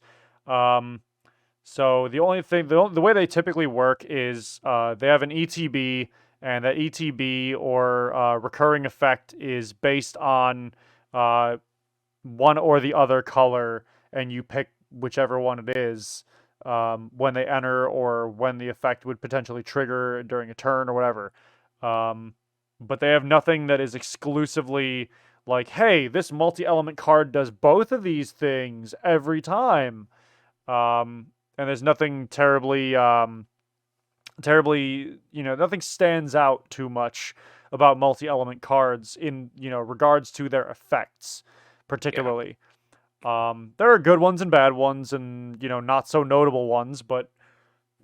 So the only thing, the way they typically work is they have an ETB, and that ETB or recurring effect is based on one or the other color, and you pick whichever one it is when they enter or when the effect would potentially trigger during a turn or whatever. But they have nothing that is exclusively like, hey, this multi-element card does both of these things every time. And there's nothing terribly, nothing stands out too much about multi-element cards in, regards to their effects, particularly. Yeah. There are good ones and bad ones and, not so notable ones, but,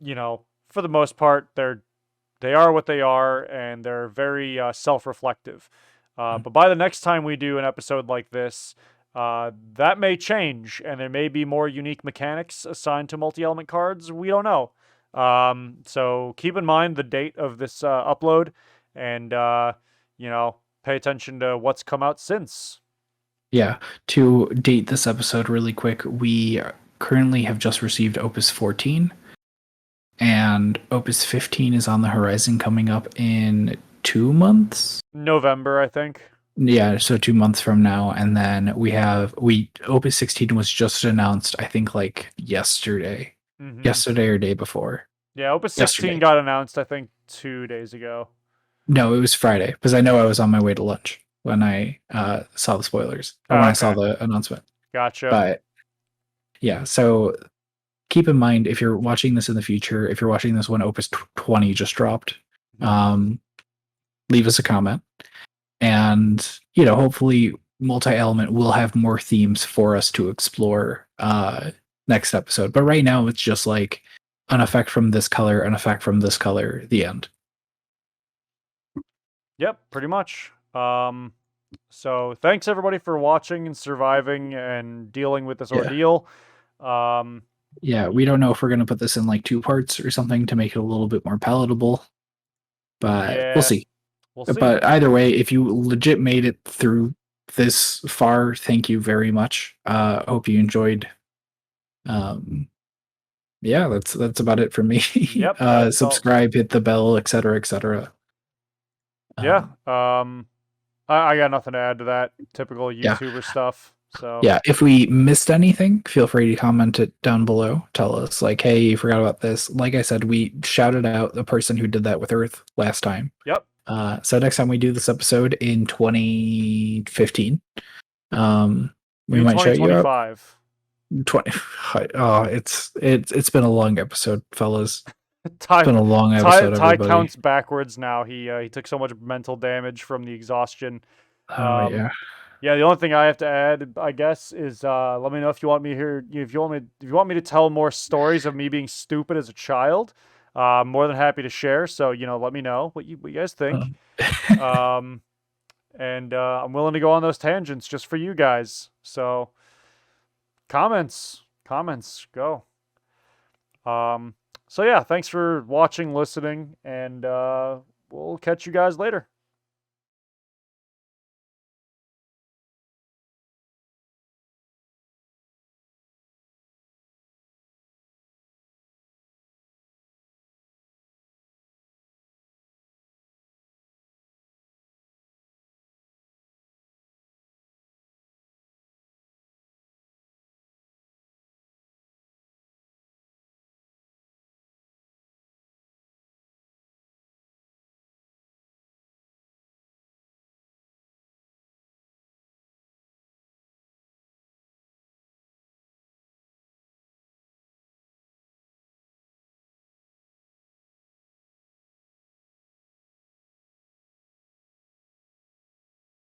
for the most part, they are what they are, and they're very self-reflective. But by the next time we do an episode like this, that may change, and there may be more unique mechanics assigned to multi-element cards. We don't know. So keep in mind the date of this upload, and pay attention to what's come out since. Yeah. To date this episode really quick, we currently have just received Opus 14, and Opus 15 is on the horizon, coming up in 2 months. November, I think. Yeah, so 2 months from now, and then Opus 16 was just announced, I think, like yesterday, yesterday or day before. Yeah, Opus 16 got announced, I think, 2 days ago. No, it was Friday, because I know I was on my way to lunch when I saw the spoilers, or when I saw the announcement. Gotcha. But yeah, so keep in mind, if you're watching this in the future, if you're watching this when Opus 20 just dropped, leave us a comment. And, hopefully multi-element will have more themes for us to explore next episode. But right now, it's just like an effect from this color, an effect from this color, the end. Yep, pretty much. So thanks, everybody, for watching and surviving and dealing with this ordeal. Yeah, we don't know if we're going to put this in like 2 parts or something to make it a little bit more palatable. But we'll see. But either way, if you legit made it through this far, thank you very much. Hope you enjoyed. Yeah, that's about it for me. Yep. Subscribe, hit the bell, etc., etc. Yeah. I got nothing to add to that. Typical YouTuber stuff. So yeah, if we missed anything, feel free to comment it down below. Tell us like, hey, you forgot about this. Like I said, we shouted out the person who did that with Earth last time. Yep. So next time we do this episode in 2015, we might shout you out. 20. Oh, it's been a long episode, fellas. Ty, It's been a long Ty, episode, Ty everybody. counts backwards now. He took so much mental damage from the exhaustion. Oh yeah. Yeah, the only thing I have to add, I guess, is let me know if you want me here. If you want me to tell more stories of me being stupid as a child. I'm more than happy to share. So let me know what you guys think. Um, and I'm willing to go on those tangents just for you guys. So comments, go. So yeah, thanks for watching, listening, and we'll catch you guys later.